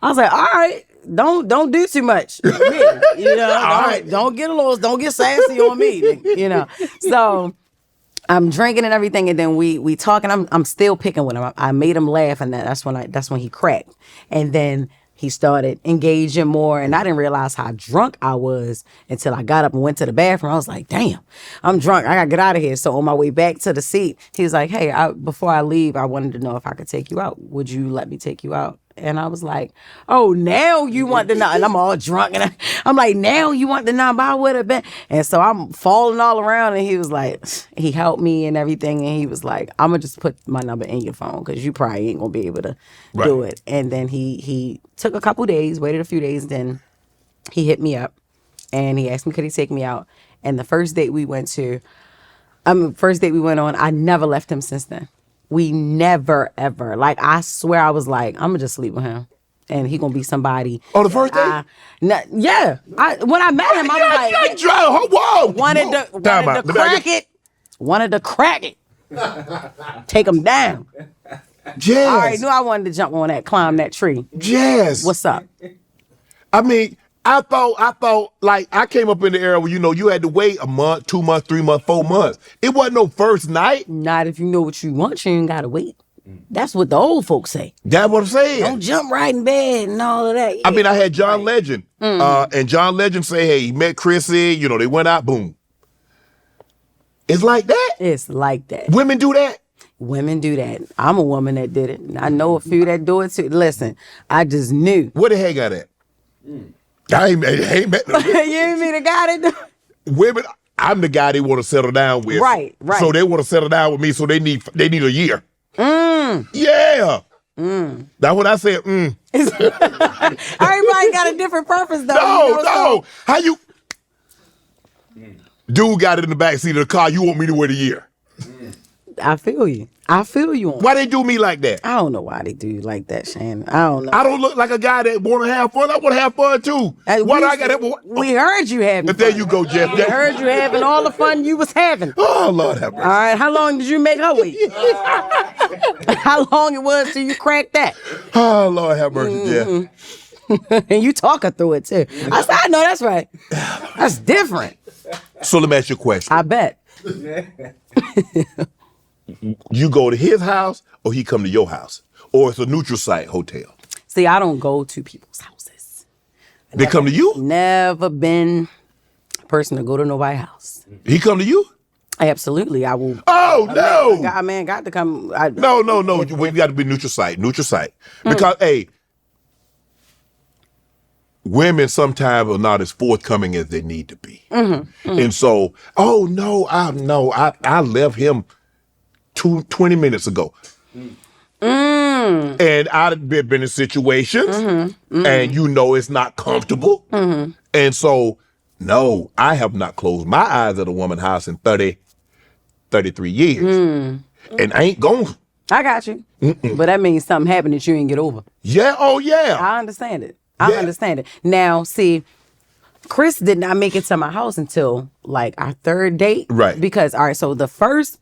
I was like, all right, don't do too much. You know, don't get sassy on me, you know. So I'm drinking and everything, and then we talking. I'm still picking with him. I made him laugh, and that's when he cracked. And then he started engaging more, and I didn't realize how drunk I was until I got up and went to the bathroom. I was like, damn, I'm drunk. I got to get out of here. So on my way back to the seat, he was like, hey, before I leave, I wanted to know if I could take you out. Would you let me take you out? And I was like, oh, now you want to know. And I'm all drunk. And I'm like, now you want to know, but I would have been. And so I'm falling all around. And he was like, he helped me and everything. And he was like, I'm going to just put my number in your phone because you probably ain't going to be able to do it. And then he took a couple days, waited a few days. Then he hit me up and he asked me, could he take me out? And the first date we went on, I never left him since then. We never, ever. Like, I swear I was like, I'm going to just sleep with him. And he going to be somebody. Oh, the first day? Yeah. When I met him, I was like... Wanted to crack it. Take him down. Jess. I already knew I wanted to jump on that, climb that tree. Jess. What's up? I mean... I thought, like, I came up in the era where, you know, you had to wait a month, 2 months, 3 months, 4 months. It wasn't no first night. Not if you know what you want, you ain't got to wait. That's what the old folks say. That's what I'm saying. Don't jump right in bed and all of that. Yeah. I mean, I had John Legend. And John Legend say, hey, he met Chrissy, you know, they went out, boom. It's like that? It's like that. Women do that? Women do that. I'm a woman that did it. I know a few that do it too. Listen, I just knew. Where the heck got at? I ain't met no You ain't me the guy that do women. I'm the guy they want to settle down with. Right. So they want to settle down with me. So they need a year. Yeah. That's what I said. Everybody got a different purpose though. No. How you? Dude got it in the back seat of the car. You want me to wait a year? I feel you. I feel you. Why they do me like that? I don't know why they do you like that, Shannon. I don't know. I don't look like a guy that want to have fun. I want to have fun too. We heard you having fun. There you go, Jeff. We heard you having all the fun you was having. Oh, Lord have mercy. All right, how long did you make her wait? How long it was till you cracked that? Oh, Lord have mercy, Jeff. And you talk her through it too. I said, I know that's right. That's different. So let me ask you a question. I bet. You go to his house or he come to your house? Or it's a neutral site hotel? See, I don't go to people's houses. They come to you? Never been a person to go to nobody's house. He come to you? Absolutely, I will. Oh, no. A man got to come. No. We got to be neutral site. Because, hey, women sometimes are not as forthcoming as they need to be. And so, oh, no, I left him 20 minutes ago. And I've been in situations, and you know it's not comfortable. And so, no, I have not closed my eyes at a woman's house in 33 years. And I ain't going. I got you. But that means something happened that you didn't get over. Yeah, oh yeah. I understand it. I understand it. Now, see, Chris did not make it to my house until like our third date. Right. Because, all right, so the first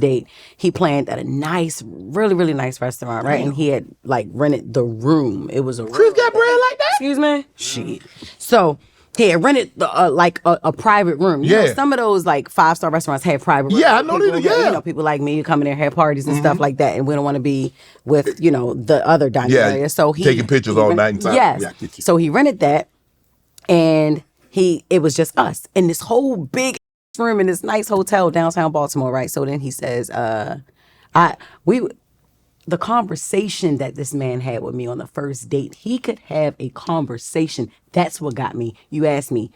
date, he planned at a nice, really, really nice restaurant, right? And he had like rented the room. It was a Chris got bread like that? Excuse me? Shit. So he had rented like a private room. You know, some of those like 5-star restaurants have private rooms. Yeah, I know they do. Yeah. You know, people like me, you come in there, have parties and stuff like that, and we don't want to be with, you know, the other dining area. So he taking pictures all night and time. Yes. Yeah, so he rented that, and it was just us in this whole big room in this nice hotel downtown Baltimore, right? So then he says, the conversation that this man had with me on the first date, he could have a conversation. That's what got me. You asked me,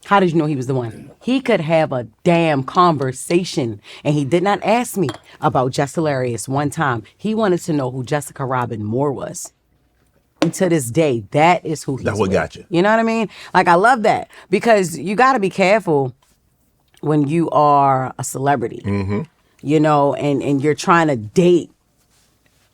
how did you know he was the one? He could have a damn conversation. And he did not ask me about Jess Hilarious one time. He wanted to know who Jessica Robin Moore was. And to this day, that is who he's That's what with. got you. You know what I mean? Like, I love that. Because you got to be careful when you are a celebrity, you know, and you're trying to date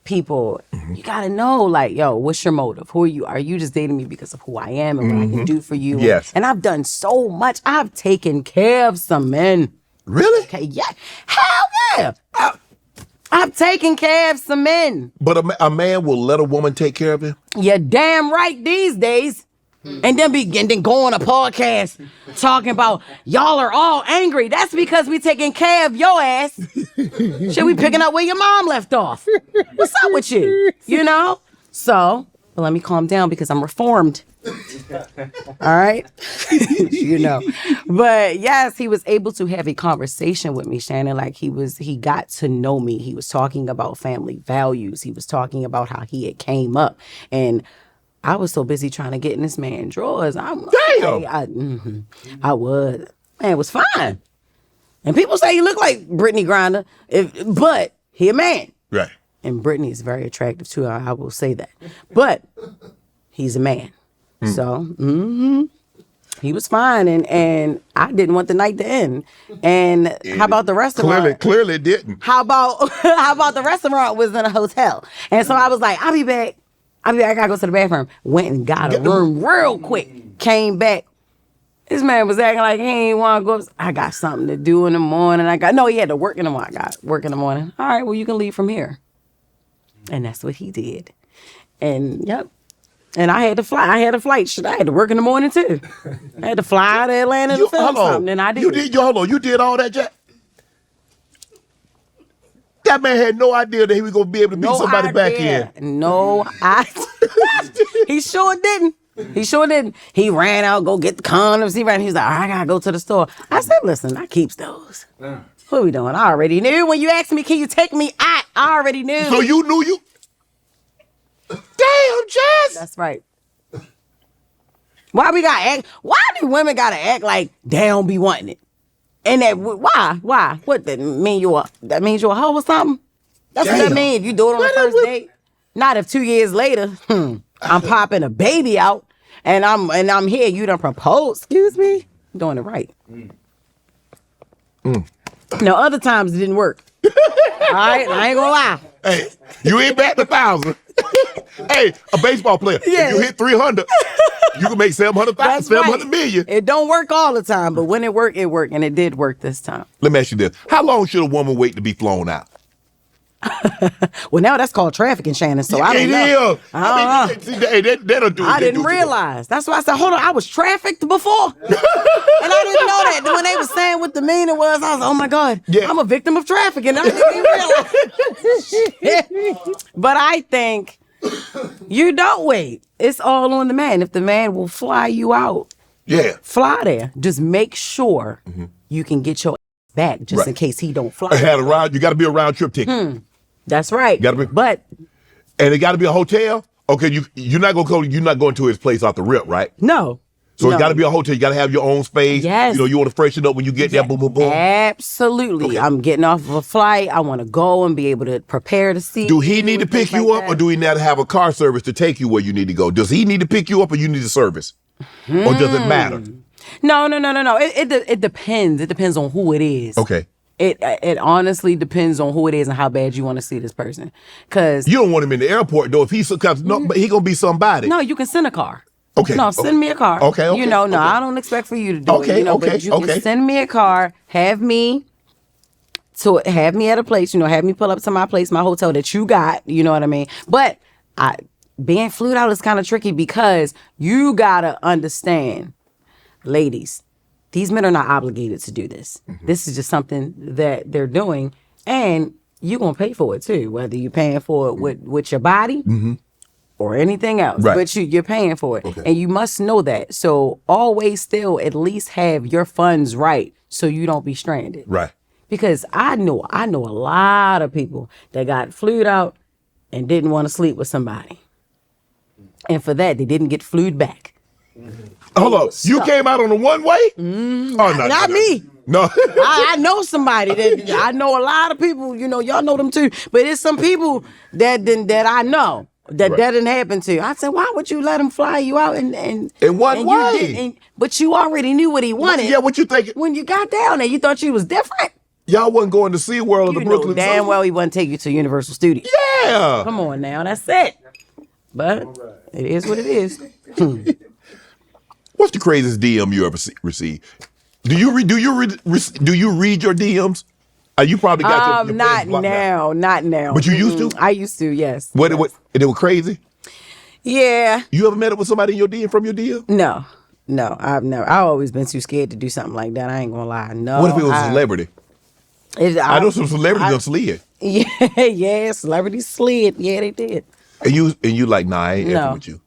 people. You gotta know, like, yo, what's your motive? Who are you? Are you just dating me because of who I am and what I can do for you? Yes. And I've done so much. I've taken care of some men. Really? Okay, yeah. Hell yeah. I've taken care of some men. But a man will let a woman take care of him? You're damn right these days. And then go on a podcast talking about y'all are all angry. That's because we taking care of your ass. Shit, we picking up where your mom left off. What's up with you? You know? So, but let me calm down because I'm reformed. All right? You know. But yes, he was able to have a conversation with me, Shannon. Like he got to know me. He was talking about family values. He was talking about how he had came up. And I was so busy trying to get in this man's drawers. Damn! I would. Man, it was fine. And people say he looked like Brittany Griner, but he a man. Right. And Brittany is very attractive too, I will say that. But he's a man. So, he was fine. And I didn't want the night to end. And how about the restaurant? Clearly it didn't. How about the restaurant was in a hotel? And so I was like, I'll be back. I gotta go to the bathroom. Went and got a room real quick. Came back. This man was acting like he ain't want to go. I got something to do in the morning. He had to work in the morning. I got work in the morning. All right, well, you can leave from here. And that's what he did. And, yep. And I had to fly. I had a flight. Shit, I had to work in the morning, too. I had to fly out of Atlanta to film something, and I did. You did all that, Jack? That man had no idea that he was going to be able to beat somebody back in. No idea. He sure didn't. He ran out, go get the condoms. He was like, I got to go to the store. I said, listen, I keeps those. Yeah. What we doing? I already knew. When you asked me, can you take me out? I already knew. So you knew you? Damn, Jess. That's right. Why do women got to act like they don't be wanting it? And why? What that mean? That means you're a hoe or something? That's what that means. If you do it on the first date. Not if 2 years later, I'm popping a baby out and I'm here. You done proposed. Excuse me. I'm doing it right. Now other times it didn't work. All right, I ain't gonna lie. Hey, you ain't back to 1,000. Hey, a baseball player. Yeah. If you hit 300, you can make 700,000, 700 million. It don't work all the time, but when it worked, and it did work this time. Let me ask you this. How long should a woman wait to be flown out? Well, now that's called trafficking, Shannon, so I don't know. That'll do it. I didn't realize. That's why I said, hold on, I was trafficked before. And I didn't know that. When they were saying what the meaning was, I was like, oh my God, I'm a victim of trafficking. I didn't even realize. But I think you don't wait. It's all on the man. If the man will fly you out, fly there. Just make sure you can get your back just in case he don't fly. You got to be a round trip ticket. That's right. But and it got to be a hotel. Okay, you're not going to his place off the rip, right? No. So it got to be a hotel. You got to have your own space. Yes. You want to freshen up when you get there. Boom, boom, boom. Absolutely. Okay. I'm getting off of a flight. I want to go and be able to prepare to see. Do he need to pick you up, or do he need to have a car service to take you where you need to go? Does he need to pick you up, or you need a service, or does it matter? No. It depends. It depends on who it is. Okay. It honestly depends on who it is and how bad you want to see this person. Because you don't want him in the airport though. If he's but he gonna be somebody. No, you can send a car. Okay. No, send me a car. Okay. I don't expect for you to do it. But you can send me a car, have me at a place, have me pull up to my place, my hotel that you got, you know what I mean? But being flued out is kind of tricky because you gotta understand, ladies, these men are not obligated to do this. Mm-hmm. This is just something that they're doing, and you're gonna pay for it too, whether you're paying for it with your body. Mm-hmm. Or anything else, right. But you're paying for it, and you must know that. So always still at least have your funds right, so you don't be stranded. Right. Because I know a lot of people that got flued out and didn't want to sleep with somebody, and for that they didn't get flued back. Mm-hmm. Hold on, you came out on a one way? Not me. No, I know somebody that I know a lot of people. Y'all know them too, but it's some people that I know. That didn't happen to you. I said, why would you let him fly you out and in one way? But you already knew what he wanted. Yeah, what you thinking? When you got down there, you thought you was different. Y'all wasn't going to SeaWorld or the Brooklyn Zoo. Damn well he wasn't take you to Universal Studios. Yeah. Come on now, that's it. But it is what it is. What's the craziest DM you ever received? Do you read your DMs? You probably got your not now. But you used to? I used to, yes. What? It was crazy? Yeah. You ever met up with somebody in your DM from your DM? No, I've never. I've always been too scared to do something like that. I ain't gonna lie. No. What if it was a celebrity? I know some celebrities done slid. Yeah, celebrities slid. Yeah, they did. And you like, nah, I ain't effing with you.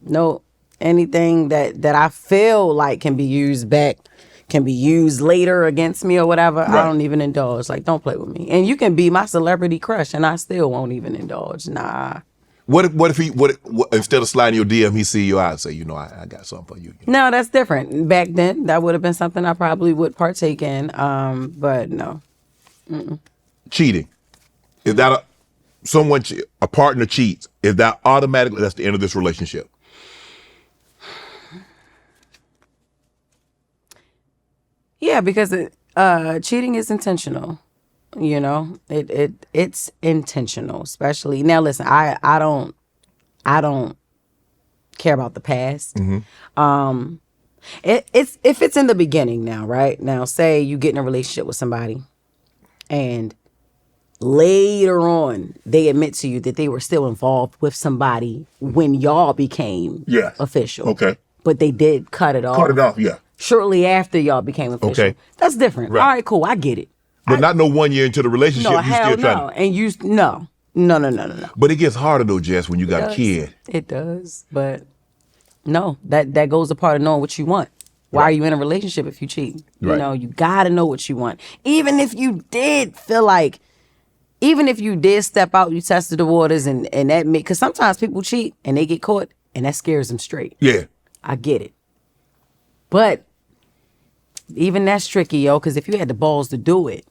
No, anything that I feel like can be used later against me or whatever, right. I don't even indulge. Like, don't play with me. And you can be my celebrity crush and I still won't even indulge. Nah. What if instead of sliding your DM, he see you out and say, I got something for you. No, that's different. Back then, that would have been something I probably would partake in. But no. Mm-mm. Cheating. Is that a partner cheats? Is that automatically, that's the end of this relationship? Yeah, because cheating is intentional. It's intentional. Especially now. Listen, I don't care about the past. Mm-hmm. It's if it's in the beginning now, right? Now, say you get in a relationship with somebody, and later on they admit to you that they were still involved with somebody when y'all became official. Okay, but they did cut it off. Yeah. Shortly after y'all became official. Okay. That's different. Right. All right, cool. I get it. But not no 1 year into the relationship, you still trying to. And you, no. But it gets harder though, Jess, when you got a kid. It does. But no, that goes a part of knowing what you want. Why are you in a relationship if you cheat? Right. You got to know what you want. Even if you did step out, you tested the waters and that because sometimes people cheat and they get caught and that scares them straight. Yeah. I get it. But even that's tricky, because if you had the balls to do it,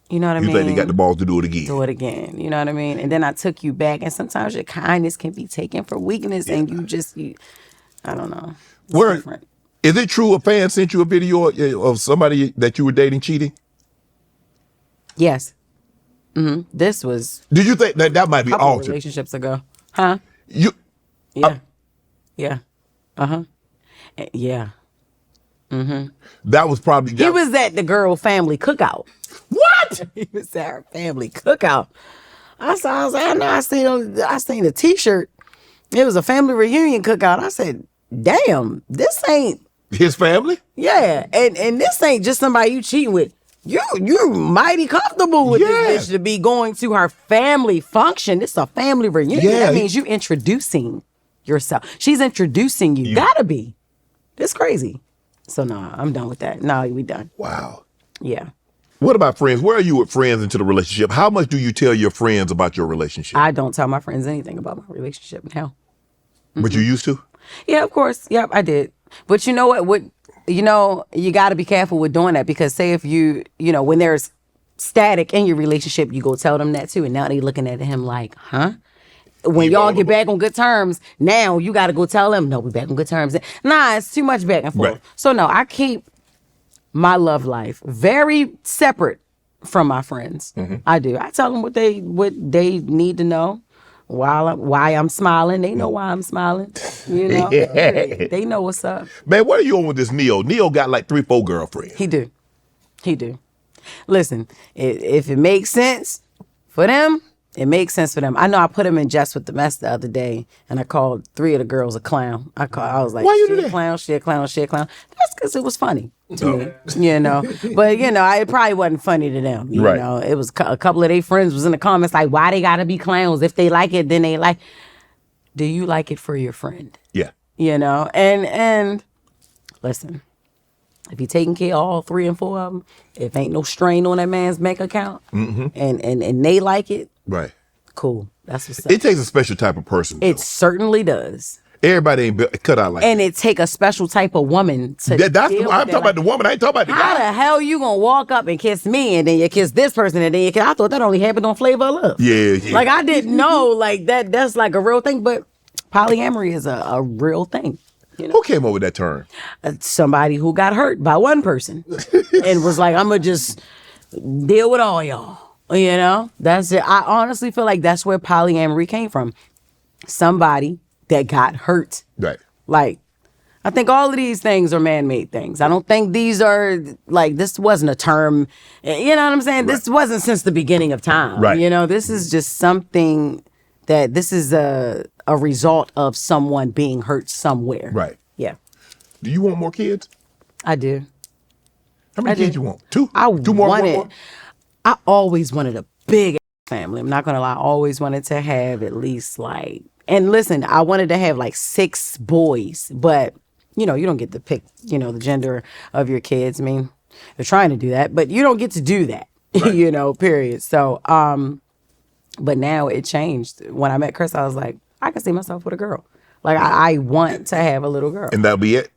you know what I mean? You think they got the balls to do it again. Do it again, you know what I mean? And then I took you back, and sometimes your kindness can be taken for weakness, and I don't know. Different. Is it true a fan sent you a video of somebody that you were dating cheating? Yes. Mm-hmm. This was... Did you think that might be altered? Relationships ago. Huh? Yeah. Yeah. Uh-huh. Yeah. Mm-hmm. That was probably... He was at the girl family cookout. What? He was at her family cookout. I seen a T-shirt. It was a family reunion cookout. I said, damn, this ain't... His family? Yeah. And this ain't just somebody you cheating with. You're mighty comfortable with this bitch to be going to her family function. It's a family reunion. Yeah. That means you introducing yourself. She's introducing you. Gotta be. It's crazy. So, no, I'm done with that. No, we done. Wow. Yeah. What about friends? Where are you with friends into the relationship? How much do you tell your friends about your relationship? I don't tell my friends anything about my relationship now. But you used to? Yeah, of course. Yep, I did. But you know what? You got to be careful with doing that, because say if when there's static in your relationship, you go tell them that too. And now they looking at him like, huh? When y'all get back on good terms, now you got to go tell them, no, we back on good terms. Nah, it's too much back and forth. Right. So no, I keep my love life very separate from my friends. I do. I tell them what they need to know. Why I'm smiling. They know why I'm smiling. They know what's up. Man, what are you on with this Neo? Neo got like 3-4 girlfriends. He do. Listen, if it makes sense for them, it makes sense for them. I know I put him in Just with the Mess the other day, and I called 3 of the girls a clown. I was like, why you do she that? A clown, she a clown, she a clown. That's because it was funny to me, But, it probably wasn't funny to them. You know, it was a couple of their friends was in the comments like, why they got to be clowns? If they like it, then they like. Do you like it for your friend? Yeah. And listen, if you're taking care of all 3 and 4 of them, if ain't no strain on that man's bank account, and they like it, right? Cool. That's what's up. It takes a special type of person. It certainly does. Everybody ain't cut out like and that. it take a special type of woman to. I'm talking about the woman. I ain't talking about the guy. How the hell you gonna walk up and kiss me, and then you kiss this person, and then you kiss? I thought that only happened on Flavor of Love. Yeah. Like I didn't know like that. That's like a real thing, but polyamory is a real thing. Who came up with that term? Somebody who got hurt by one person and was like, I'm gonna just deal with all y'all. That's it. I honestly feel like that's where polyamory came from. Somebody that got hurt. Right. Like, I think all of these things are man-made things. I don't think these are, like, this wasn't a term, you know what I'm saying? Right. This wasn't since the beginning of time. Right. This is just something that this is a result of someone being hurt somewhere. Right. Yeah. Do you want more kids? I do. How many kids you want? 2? I 2 more? wanted, More? I always wanted a big family. I'm not going to lie. I always wanted to have at least and listen, I wanted to have 6 boys, but you don't get to pick, the gender of your kids. I mean, they're trying to do that, but you don't get to do that, right. Period. So, but now it changed. When I met Chris, I was like, I can see myself with a girl. Like, I want to have a little girl. And that'll be it?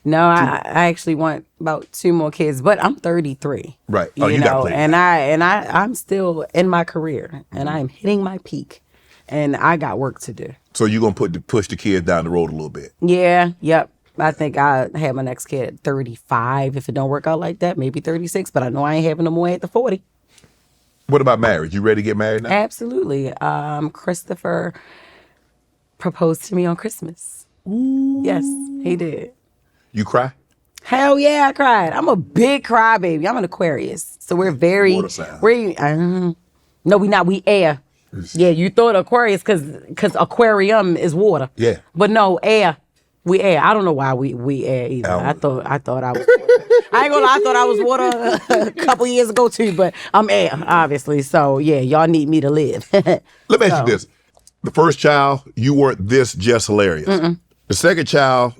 No, I actually want about 2 more kids, but I'm 33. Right. Oh, you got plenty. And I'm still in my career, and I'm hitting my peak, and I got work to do. So you're going to push the kids down the road a little bit? Yeah, yep. I think I have my next kid at 35. If it don't work out like that, maybe 36, but I know I ain't having no more at the 40. What about marriage? You ready to get married now? Absolutely. Christopher proposed to me on Christmas. Ooh. Yes, he did. You cry? Hell yeah, I cried. I'm a big crybaby. I'm an Aquarius, so we're very. Water sign. No, we not. We air. Yeah, you thought Aquarius because aquarium is water. Yeah. But no, air. We air. I don't know why we air either. I thought I was. I ain't gonna lie. I thought I was water a couple years ago too, but I'm air, obviously. So yeah, y'all need me to live. Let me ask you this: the first child, you weren't this Jess Hilarious. The second child,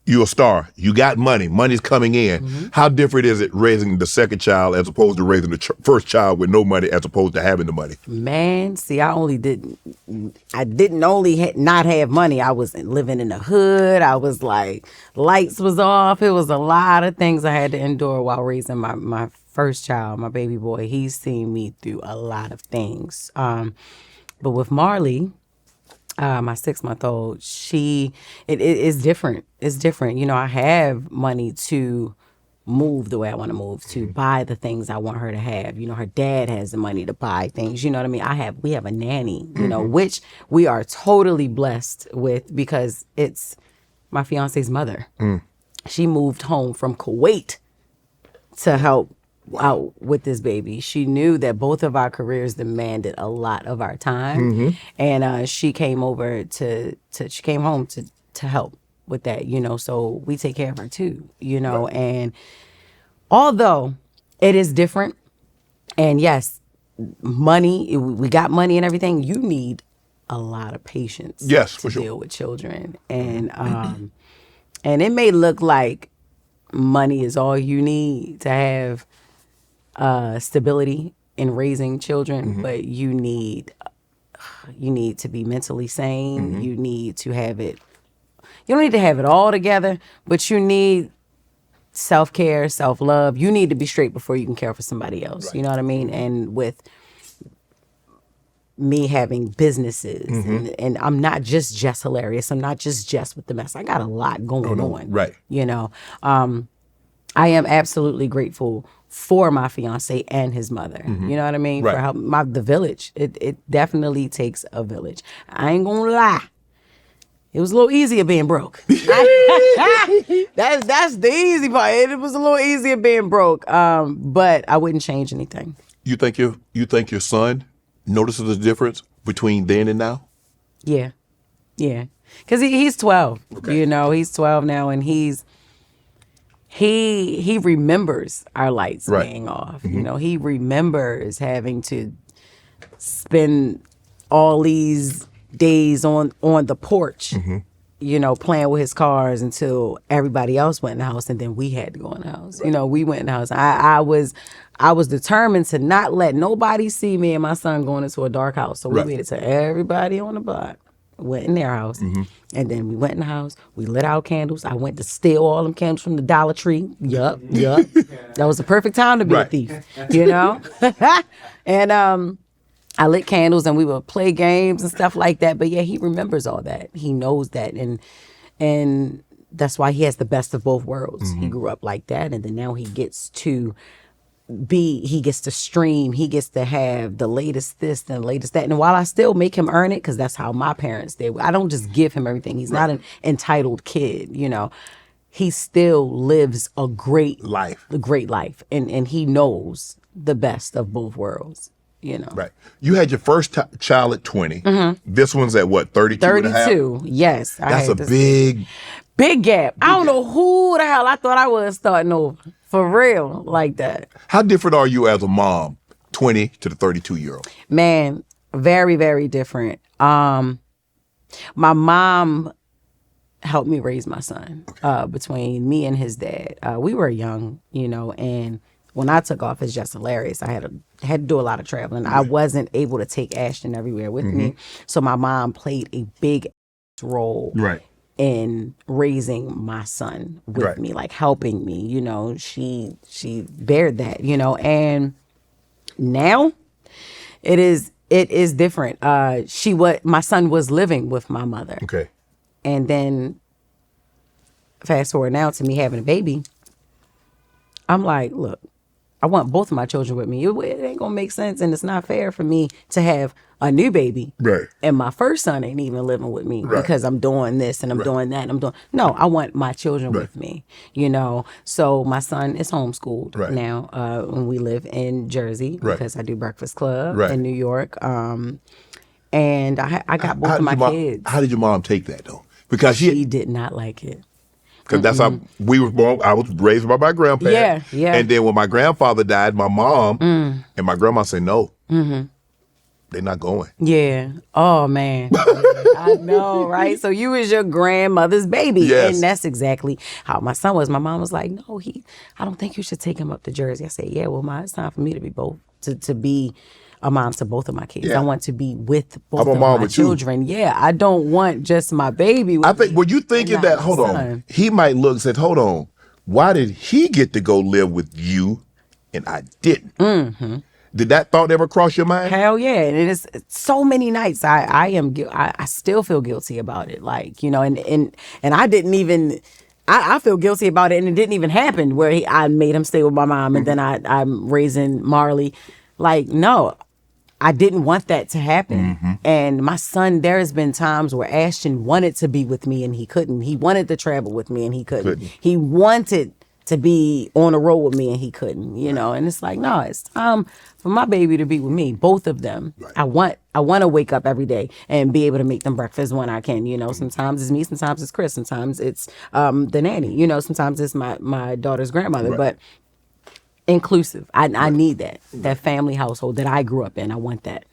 you're a star. You got money. Money's coming in. How different is it raising the second child as opposed to raising the first child with no money as opposed to having the money? Man, see, I didn't only not have money. I was living in the hood. I was like, lights was off. It was a lot of things I had to endure while raising my first child, my baby boy. He's seen me through a lot of things. But with Marley, my 6-month-old, it is different. It's different. I have money to move the way I want to move, to buy the things I want her to have. Her dad has the money to buy things. You know what I mean? We have a nanny, which we are totally blessed with because it's my fiance's mother. She moved home from Kuwait to help out with this baby. She knew that both of our careers demanded a lot of our time, and she came over she came home to help with that. So we take care of her too. Right. And although it is different, and yes, money, we got money and everything. You need a lot of patience. Yes, to for sure. deal with children, and and it may look like money is all you need to have stability in raising children, but you need to be mentally sane. You need to have it. You don't need to have it all together, but you need self-care, self-love. You need to be straight before you can care for somebody else. Right. You know what I mean? And with me having businesses, and I'm not just Jess Hilarious. I'm not just Jess with the mess. I got a lot going on. Right. You know, I am absolutely grateful for my fiance and his mother. You know what I mean? Right. For help the village. It definitely takes a village. I ain't gonna lie. It was a little easier being broke. That's the easy part. It was a little easier being broke. But I wouldn't change anything. You think your son notices the difference between then and now? Yeah. Because he's 12. Okay. You know, he's 12 now, and he remembers our lights being off. You know, he remembers having to spend all these days on the porch, you know, playing with his cars until everybody else went in the house, and then we had to go in the house. Right. You know, we went in the house. I was determined to not let nobody see me and my son going into a dark house. So we waited till everybody on the block went in their house, and then we went in the house. We lit our candles. I went to steal all them candles from the Dollar Tree. Yup. That was the perfect time to be a thief, you know. And I lit candles, and we would play games and stuff like that. But yeah, he remembers all that. He knows that, and that's why he has the best of both worlds. He grew up like that, and then now he gets to stream. He gets to have the latest this and the latest that. And while I still make him earn it, because that's how my parents did, I don't just give him everything. He's not an entitled kid, you know. He still lives a great life, and he knows the best of both worlds. You know. Right. You had your first child at 20. This one's at what, 32 and a half? 32, yes. That's a big gap. I don't know who the hell I thought I was starting over. For real, like that. How different are you as a mom, 20 to the 32-year-old? Man, very, very different. My mom helped me raise my son. Between me and his dad. We were young, you know, and when I took off as Jess Hilarious, I had to do a lot of traveling. I wasn't able to take Ashton everywhere with me. So my mom played a big role in raising my son with me, like helping me, you know. She bared that, you know. And now it is different. My son was living with my mother. Okay. And then fast forward now to me having a baby. I'm like, look, I want both of my children with me. It ain't gonna make sense, and it's not fair for me to have a new baby, and my first son ain't even living with me because I'm doing this and I'm doing that. And no, I want my children with me, you know. So my son is homeschooled now, and we live in Jersey because I do Breakfast Club in New York. And I got both of my kids. How did your mom take that though? Because she did not like it. Because that's how we were born. I was raised by my grandparents. Yeah. And then when my grandfather died, my mom and my grandma said no. They're not going. Yeah. Oh, man. I know, right? So you was your grandmother's baby. Yes. And that's exactly how my son was. My mom was like, no, I don't think you should take him up to Jersey. I said, yeah, well, it's time for me to be both, to be a mom to both of my kids. I want to be with both of my children. Yeah, I don't want just my baby with I think, were you thinking that, hold on, he might look and say, hold on, why did he get to go live with you and I didn't? Did that thought ever cross your mind? Hell yeah. And it is so many nights I still feel guilty about it. Like, you know, and I didn't even, I feel guilty about it, and it didn't even happen where I made him stay with my mom and then I'm raising Marley. Like, no, I didn't want that to happen. And my son, there has been times where Ashton wanted to be with me and he couldn't. He wanted to travel with me and he couldn't. He wanted to be on the road with me and he couldn't, you know. And it's like, no, it's time for my baby to be with me, both of them. I want to wake up every day and be able to make them breakfast when I can, you know. Sometimes it's me, sometimes it's Chris, sometimes it's the nanny, you know, sometimes it's my daughter's grandmother, but inclusive. I need that family household that I grew up in. I want that.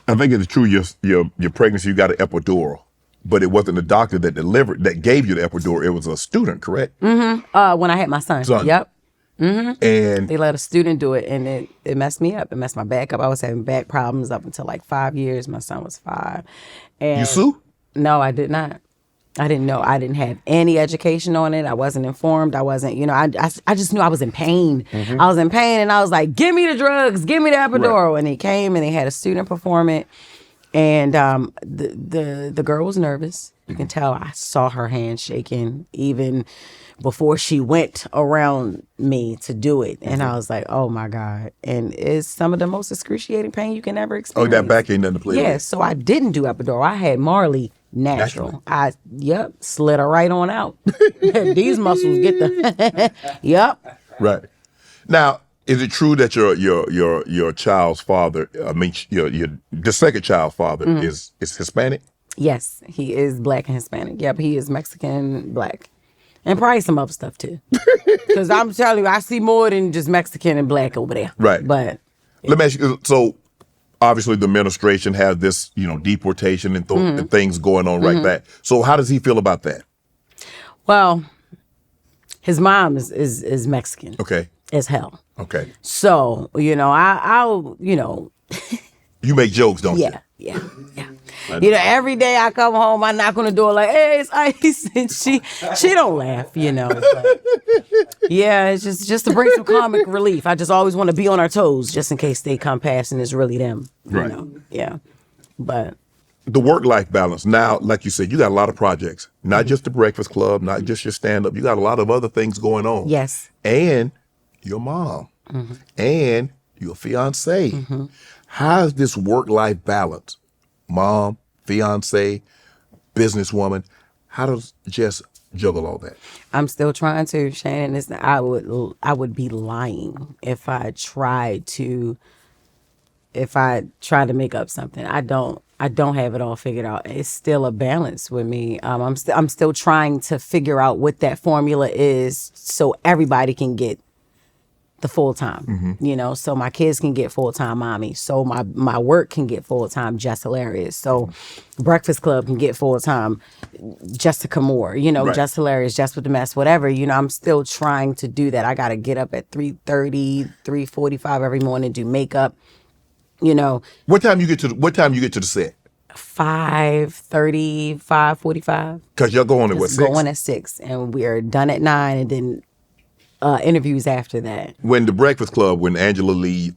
I think it's true, your pregnancy, you got an epidural. But it wasn't the doctor that gave you the epidural. It was a student, correct? When I had my son. Yep. And They let a student do it, and it messed me up. It messed my back up. I was having back problems up until like 5 years. My son was 5. And you sue? No, I did not. I didn't know. I didn't have any education on it. I wasn't informed. I wasn't, I just knew I was in pain. I was in pain, and I was like, give me the drugs, give me the epidural. Right. And he came, and they had a student perform it. And the girl was nervous. You can tell. I saw her hand shaking even before she went around me to do it. And I was like, oh my God. And it's some of the most excruciating pain you can ever experience. Oh, that back ain't nothing to play with. Yeah, so I didn't do epidural. I had Marley natural. Slid her right on out. These muscles get the Right. Now, is it true that your child's father, the second child's father is Hispanic? Yes, he is Black and Hispanic. Yep, he is Mexican, Black. And probably some other stuff too. Because I'm telling you, I see more than just Mexican and Black over there. Right. But let me ask you, so obviously the administration has this, deportation and things going on right back. So how does he feel about that? Well, his mom is Mexican. Okay. As hell. Okay. So, I'll. You make jokes, don't you? Yeah. Every day I come home, I knock on the door like, hey, it's Ice. And she don't laugh, But, yeah, it's just to bring some comic relief. I just always want to be on our toes just in case they come past and it's really them. Right. Yeah. But the work-life balance. Now, like you said, you got a lot of projects. Not just the Breakfast Club, not just your stand-up. You got a lot of other things going on. Yes. And your mom. And your fiance. How's this work-life balance? Mom, fiance, businesswoman. How does Jess juggle all that? I'm still trying to, Shannon. I would be lying if I tried to make up something. I don't have it all figured out. It's still a balance with me. I'm still trying to figure out what that formula is so everybody can get the full time, so my kids can get full time mommy, so my work can get full time Jess Hilarious, so Breakfast Club can get full time Jessica Moore, right. Jess Hilarious, Jess with the Mess, whatever. I'm still trying to do that. I got to get up at 3:30, 3:45 every morning, do makeup. What time you get to the set? 5:30, 5:45. Because you're going at what, 6? Going at 6, and we're done at 9, and then interviews after that. When the Breakfast Club, when Angela Yee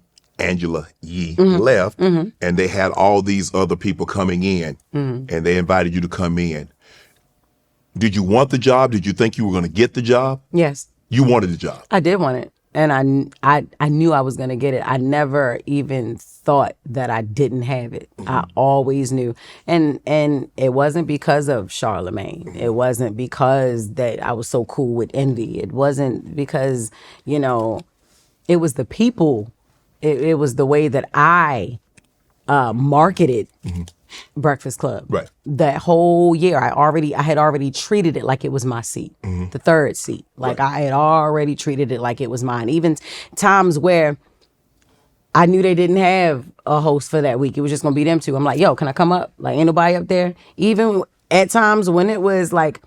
left, and they had all these other people coming in, and they invited you to come in, did you want the job? Did you think you were going to get the job? Yes. You wanted the job? I did want it. And I knew I was going to get it. I never even thought that I didn't have it. I always knew. And it wasn't because of Charlemagne. It wasn't because that I was so cool with Envy. It wasn't because, it was the people. It was the way that I marketed Breakfast Club. Right. That whole year, I had already treated it like it was my seat, the third seat. Like I had already treated it like it was mine. Even times where I knew they didn't have a host for that week. It was just gonna be them two. I'm like, yo, can I come up? Like, ain't nobody up there. Even at times when it was like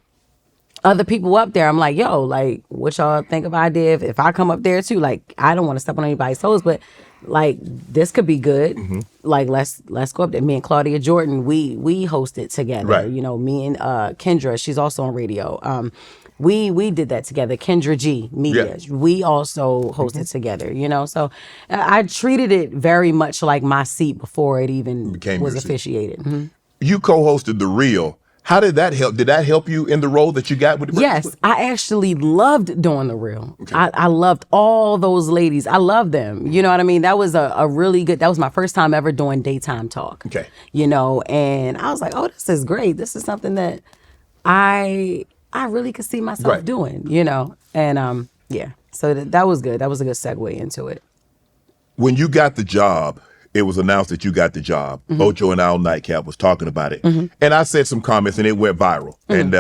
other people up there, I'm like, yo, like, what y'all think of idea if I come up there too? Like, I don't want to step on anybody's toes, but like, this could be good. Like, let's go up there. Me and Claudia Jordan, we hosted together. Right. Me and Kendra, she's also on radio. We did that together. Kendra G Media, we also hosted together. So I treated it very much like my seat before it even was officiated. You co-hosted The Real. How did that help? Did that help you in the role that you got with the Yes, I actually loved doing The Real. Okay. I loved all those ladies. I loved them. You know what I mean? That was a really good, that was my first time ever doing daytime talk. Okay. And I was like, oh, this is great. This is something that I really could see myself doing, And so that was good. That was a good segue into it. When you got the job, it was announced that you got the job. Ocho and Al Nightcap was talking about it. And I said some comments and it went viral. And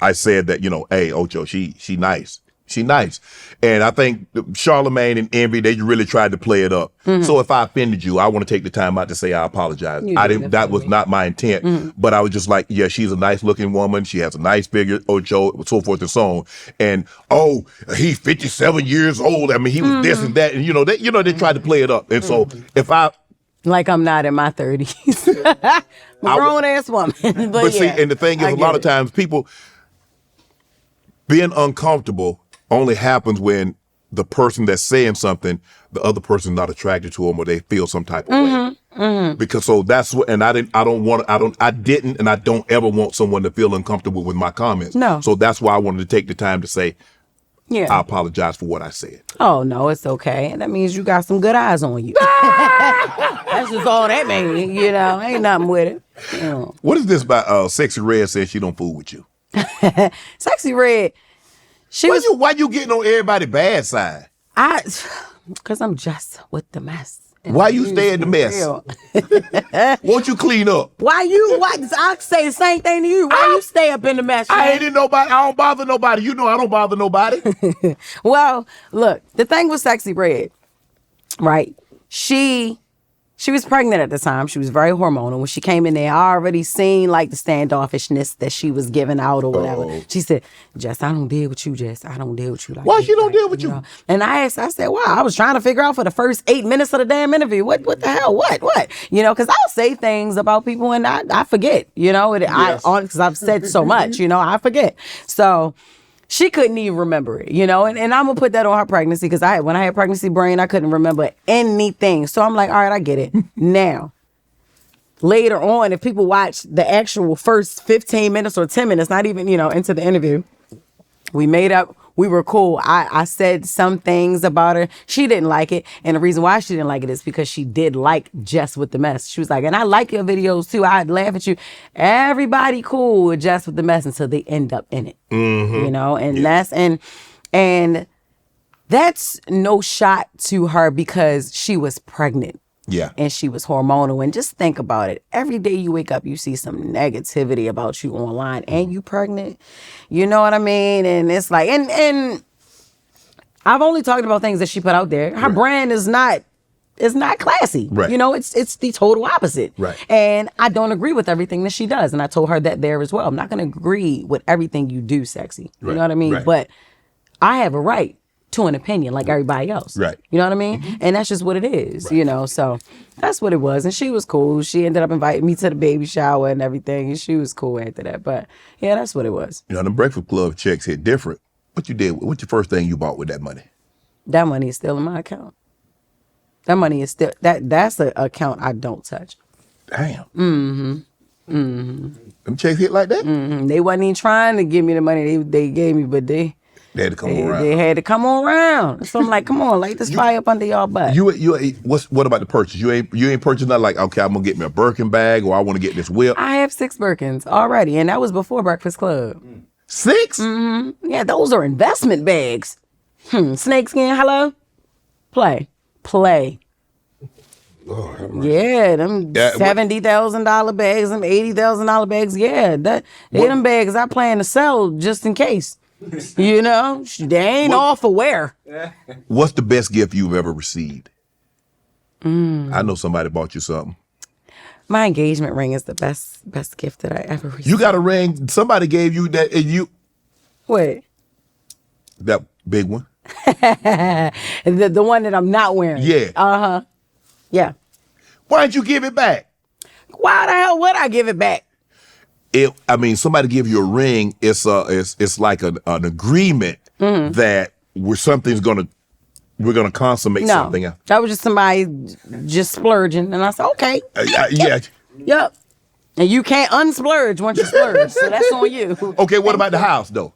I said that, hey, Ocho, she nice. She nice. And I think Charlamagne and Envy, they really tried to play it up. So if I offended you, I want to take the time out to say I apologize. That was not my intent. But I was just like, yeah, she's a nice looking woman. She has a nice figure, so forth and so on. And he's 57 years old. I mean, he was this and that. And they tried to play it up. And so if I like I'm not in my 30s. I'm a grown ass woman. but see, and the thing is, a lot of times people being uncomfortable only happens when the person that's saying something, the other person's not attracted to them or they feel some type of way. Because so that's what, and I didn't and I don't ever want someone to feel uncomfortable with my comments. No. So that's why I wanted to take the time to say, I apologize for what I said. Oh, no, it's okay. That means you got some good eyes on you. That's just all that means, ain't nothing with it. What is this about Sexy Red saying she don't fool with you? Sexy Red, why you getting on everybody's bad side? Because I'm just with the mess. Why you stay in the mess? Won't you clean up? I say the same thing to you. Why you stay up in the mess? I ain't in nobody. I don't bother nobody. You know I don't bother nobody. Well, look, the thing with Sexy Red, right? She was pregnant at the time. She was very hormonal. When she came in there, I already seen like the standoffishness that she was giving out or whatever. She said, Jess, I don't deal with you, Jess. I don't deal with you like Why this. she don't deal with you? And I said, wow, I was trying to figure out for the first 8 minutes of the damn interview. What the hell? What? Because I'll say things about people and I forget, because I've said so much, I forget. So she couldn't even remember it, and I'm going to put that on her pregnancy because when I had pregnancy brain, I couldn't remember anything. So I'm like, all right, I get it. Now, later on, if people watch the actual first 15 minutes or 10 minutes, not even, into the interview, we made up. We were cool. I said some things about her. She didn't like it. And the reason why she didn't like it is because she did like Jess with the Mess. She was like, and I like your videos too. I'd laugh at you. Everybody cool with Jess with the Mess until they end up in it. And that's no shot to her because she was pregnant. Yeah. And she was hormonal. And just think about it. Every day you wake up, you see some negativity about you online and you pregnant. You know what I mean? And it's like, and I've only talked about things that she put out there. Her brand is not classy. Right. It's the total opposite. Right. And I don't agree with everything that she does. And I told her that there as well. I'm not going to agree with everything you do, Sexy. You know what I mean? Right. But I have a right to an opinion like everybody else. Right. You know what I mean? And that's just what it is, so that's what it was. And she was cool. She ended up inviting me to the baby shower and everything. And she was cool after that. But yeah, that's what it was. The Breakfast Club checks hit different. What you did? What's your first thing you bought with that money? That money is still in my account. That money is still, that's an account I don't touch. Damn. Them checks hit like that? They wasn't even trying to give me the money they gave me, but they had to come around. They had to come around. So I'm like, come on, light this fire up under y'all butt. What about the purchase? You ain't purchased nothing like, okay, I'm gonna get me a Birkin bag or I want to get this whip. I have 6 Birkins already, and that was before Breakfast Club. 6? Mm-hmm. Yeah, those are investment bags. Snakeskin, hello? Play. Lord, yeah, them $70,000 bags, them $80,000 bags. Yeah, them bags I plan to sell just in case. They ain't all for wear. What's the best gift you've ever received? I know somebody bought you something. My engagement ring is the best gift that I ever received. You got a ring. Somebody gave you that, and you. What? That big one. the one that I'm not wearing. Yeah. Yeah. Why didn't you give it back? Why the hell would I give it back? Somebody give you a ring. It's like an agreement that we're gonna consummate something. No, that was just somebody just splurging, and I said, okay. Yep. And you can't unsplurge once you splurge, so that's on you. Okay, what about the house though?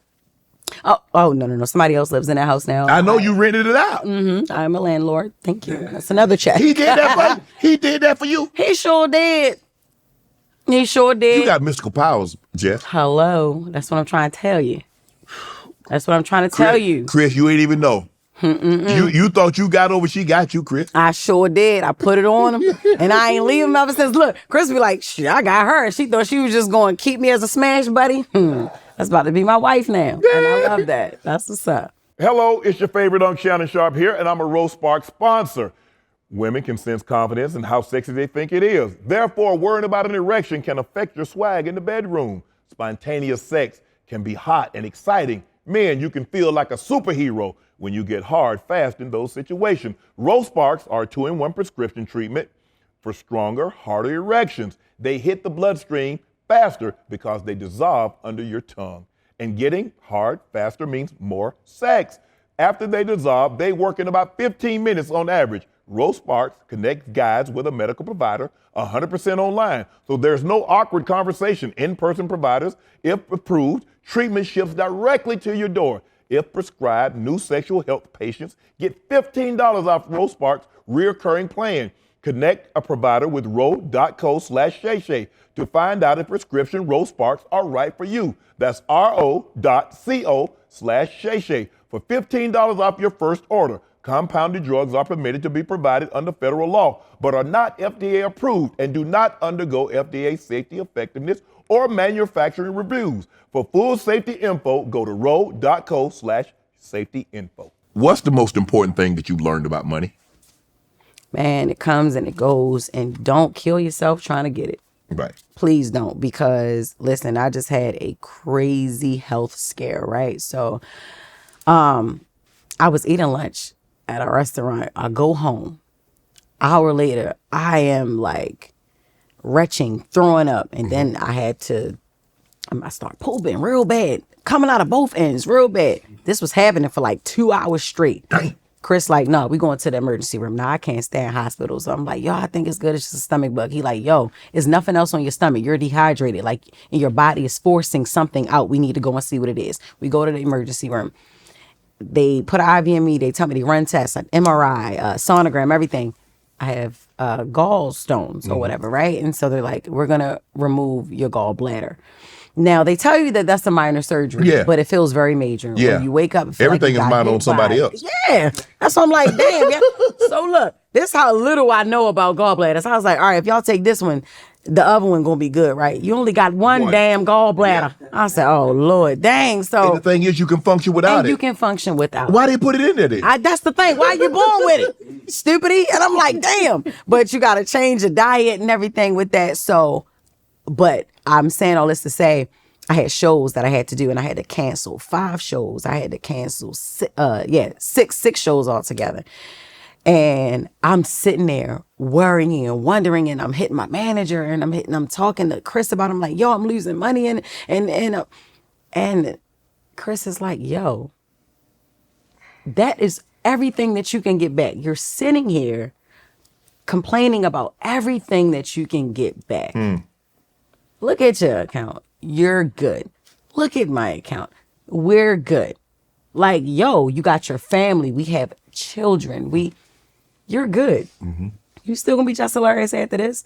Oh no! Somebody else lives in that house now. I know you rented it out. I'm a landlord. Thank you. That's another check. He did that for you. He did that for you. He sure did. You got mystical powers, Jess. Hello. That's what I'm trying to tell you. Chris, you ain't even know. You thought you got over, she got you, Chris. I sure did. I put it on him, and I ain't leave him ever since. Look, Chris be like, shit, I got her. She thought she was just going to keep me as a smash buddy. That's about to be my wife now, and I love that. That's what's up. Hello, it's your favorite Shannon Sharpe here, and I'm a Rose Sparks sponsor. Women can sense confidence in how sexy they think it is. Therefore, worrying about an erection can affect your swag in the bedroom. Spontaneous sex can be hot and exciting. Men, you can feel like a superhero when you get hard fast in those situations. Rose Sparks are a 2-in-1 prescription treatment for stronger, harder erections. They hit the bloodstream faster because they dissolve under your tongue. And getting hard faster means more sex. After they dissolve, they work in about 15 minutes on average. Rose Sparks connects guys with a medical provider 100% online. So there's no awkward conversation. In-person providers, if approved, treatment ships directly to your door. If prescribed, new sexual health patients get $15 off Rose Sparks' reoccurring plan. Connect a provider with ro.co/Shay to find out if prescription Rose Sparks are right for you. That's ro.co/Shay for $15 off your first order. Compounded drugs are permitted to be provided under federal law, but are not FDA approved and do not undergo FDA safety effectiveness or manufacturing reviews. For full safety info, go to ro.co/safety info. What's the most important thing that you've learned about money? Man, it comes and it goes, and don't kill yourself trying to get it. Right. Please don't, because listen, I just had a crazy health scare, right? So I was eating lunch at a restaurant. I go home. Hour later, I am like retching, throwing up, and then I start pooping real bad, coming out of both ends real bad. This was happening for like 2 hours straight. Dang. Chris like, no, we going to the emergency room. Now I can't stay in hospitals. So I'm like, yo, I think it's good. It's just a stomach bug. He like, yo, there's nothing else on your stomach. You're dehydrated. Like, and your body is forcing something out. We need to go and see what it is. We go to the emergency room. They put an IV in me. They tell me to run tests, like MRI, sonogram, everything. I have gallstones or whatever, right? And so they're like, we're going to remove your gallbladder. Now, they tell you that that's a minor surgery, but it feels very major. Yeah. When you wake up, everything is mine on somebody else. Yeah. That's what I'm like, damn. Yeah. So look, this is how little I know about gallbladders. I was like, all right, if y'all take this one, the other one gonna be good, right? You only got one damn gallbladder. Yeah. I said, oh Lord, dang. So and the thing is, you can function without it. You can function without. Why they put it in there then? That's the thing. Why you born with it, stupidity? And I'm like, damn. But you got to change your diet and everything with that. So, but I'm saying all this to say, I had shows that I had to do, and I had to cancel 5 shows. I had to cancel six shows altogether. And I'm sitting there worrying and wondering, and I'm hitting my manager, and I'm talking to Chris about it. I'm like, yo, I'm losing money, and Chris is like, yo, that is everything that you can get back. You're sitting here complaining about everything that you can get back. Look at your account. You're good. Look at my account. We're good. Like, yo, you got your family. We have children. You're good. You still gonna be Jess Hilarious after this?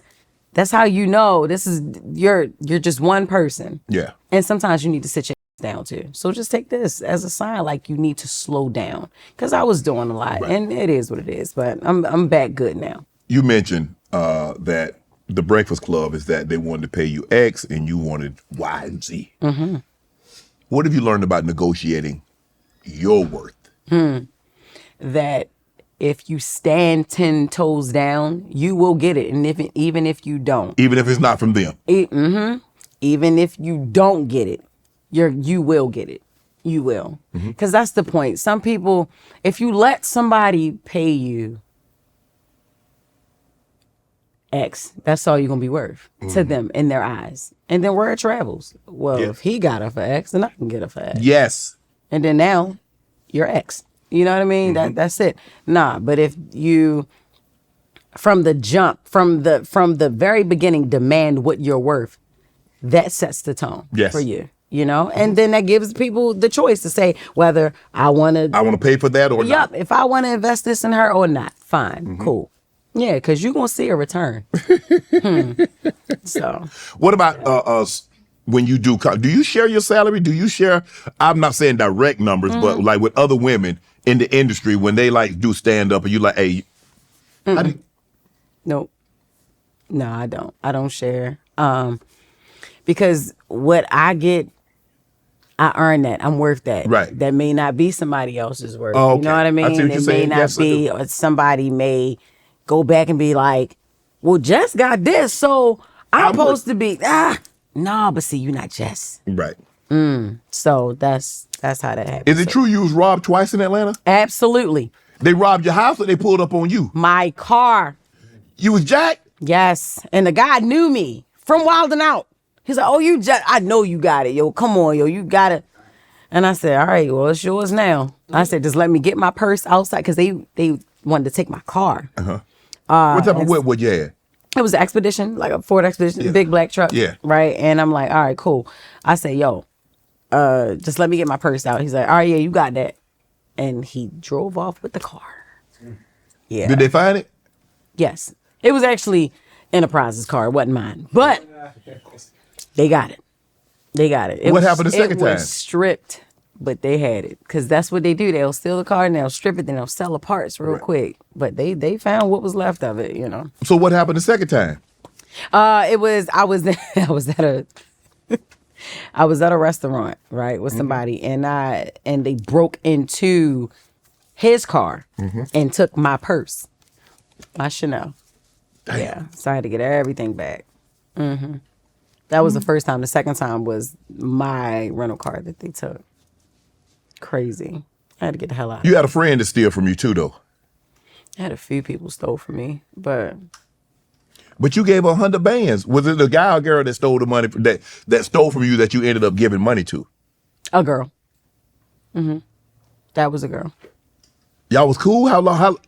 That's how you know you're just one person. Yeah. And sometimes you need to sit your down too. So just take this as a sign, like you need to slow down. Because I was doing a lot, and it is what it is. But I'm back good now. You mentioned that the Breakfast Club is that they wanted to pay you X and you wanted Y and Z. What have you learned about negotiating your worth? That if you stand 10 toes down, you will get it. And even if you don't. Even if it's not from them. Even if you don't get it, you will get it. You will. Because that's the point. Some people, if you let somebody pay you X, that's all you're going to be worth to them in their eyes. And then where it travels. Well, if he got her for X, then I can get her for X. Yes. And then now you're X. You know what I mean? That's it. Nah, but if you from the jump, from the very beginning, demand what you're worth, that sets the tone for you. You know, and then that gives people the choice to say whether I want to pay for that or not. If I want to invest this in her or not, fine, cool. Yeah, because you're going to see a return. So. What about us when you do you share your salary? Do you share, I'm not saying direct numbers, but like with other women in the industry when they like do stand up and you like, hey. Nope. No, I don't. I don't share. Because what I get, I earned that. I'm worth that. Right. That may not be somebody else's worth. Oh, You know okay. what I I mean? see what you're It may saying. not Yes, I be, do. or somebody may go back and be like, well, Jess got this, so I'm supposed to be, no, but see, you're not Jess. Right. So that's how that happened. Is it true you was robbed twice in Atlanta? Absolutely. They robbed your house or they pulled up on you? My car. You was jacked? Yes. And the guy knew me from Wild 'N Out. He's like, oh, I know you got it, yo. Come on, yo, you got it. And I said, all right, well, it's yours now. I said, just let me get my purse outside, because they wanted to take my car. What type of whip would you have? It was an Expedition, like a Ford Expedition, big black truck. Yeah. Right? And I'm like, all right, cool. I said, yo, just let me get my purse out. He's like, all right, yeah, you got that. And he drove off with the car. Yeah. Did they find it? Yes. It was actually Enterprise's car. It wasn't mine. But they got it. They got it. What happened the second It was time? stripped, but they had it. Because that's what they do. They'll steal the car and they'll strip it, then they'll sell the parts real quick. But they found what was left of it, you know. So what happened the second time? I was at a restaurant, right, with somebody, and they broke into his car and took my purse, my Chanel. Damn. Yeah, so I had to get everything back. That was the first time. The second time was my rental car that they took. Crazy. I had to get the hell out. You had a friend that steal from you too, though. I had a few people stole from me, but you gave her 100 bands. Was it the guy or girl that stole the money that stole from you that you ended up giving money to? a girl. That was a girl. Y'all was cool? How long?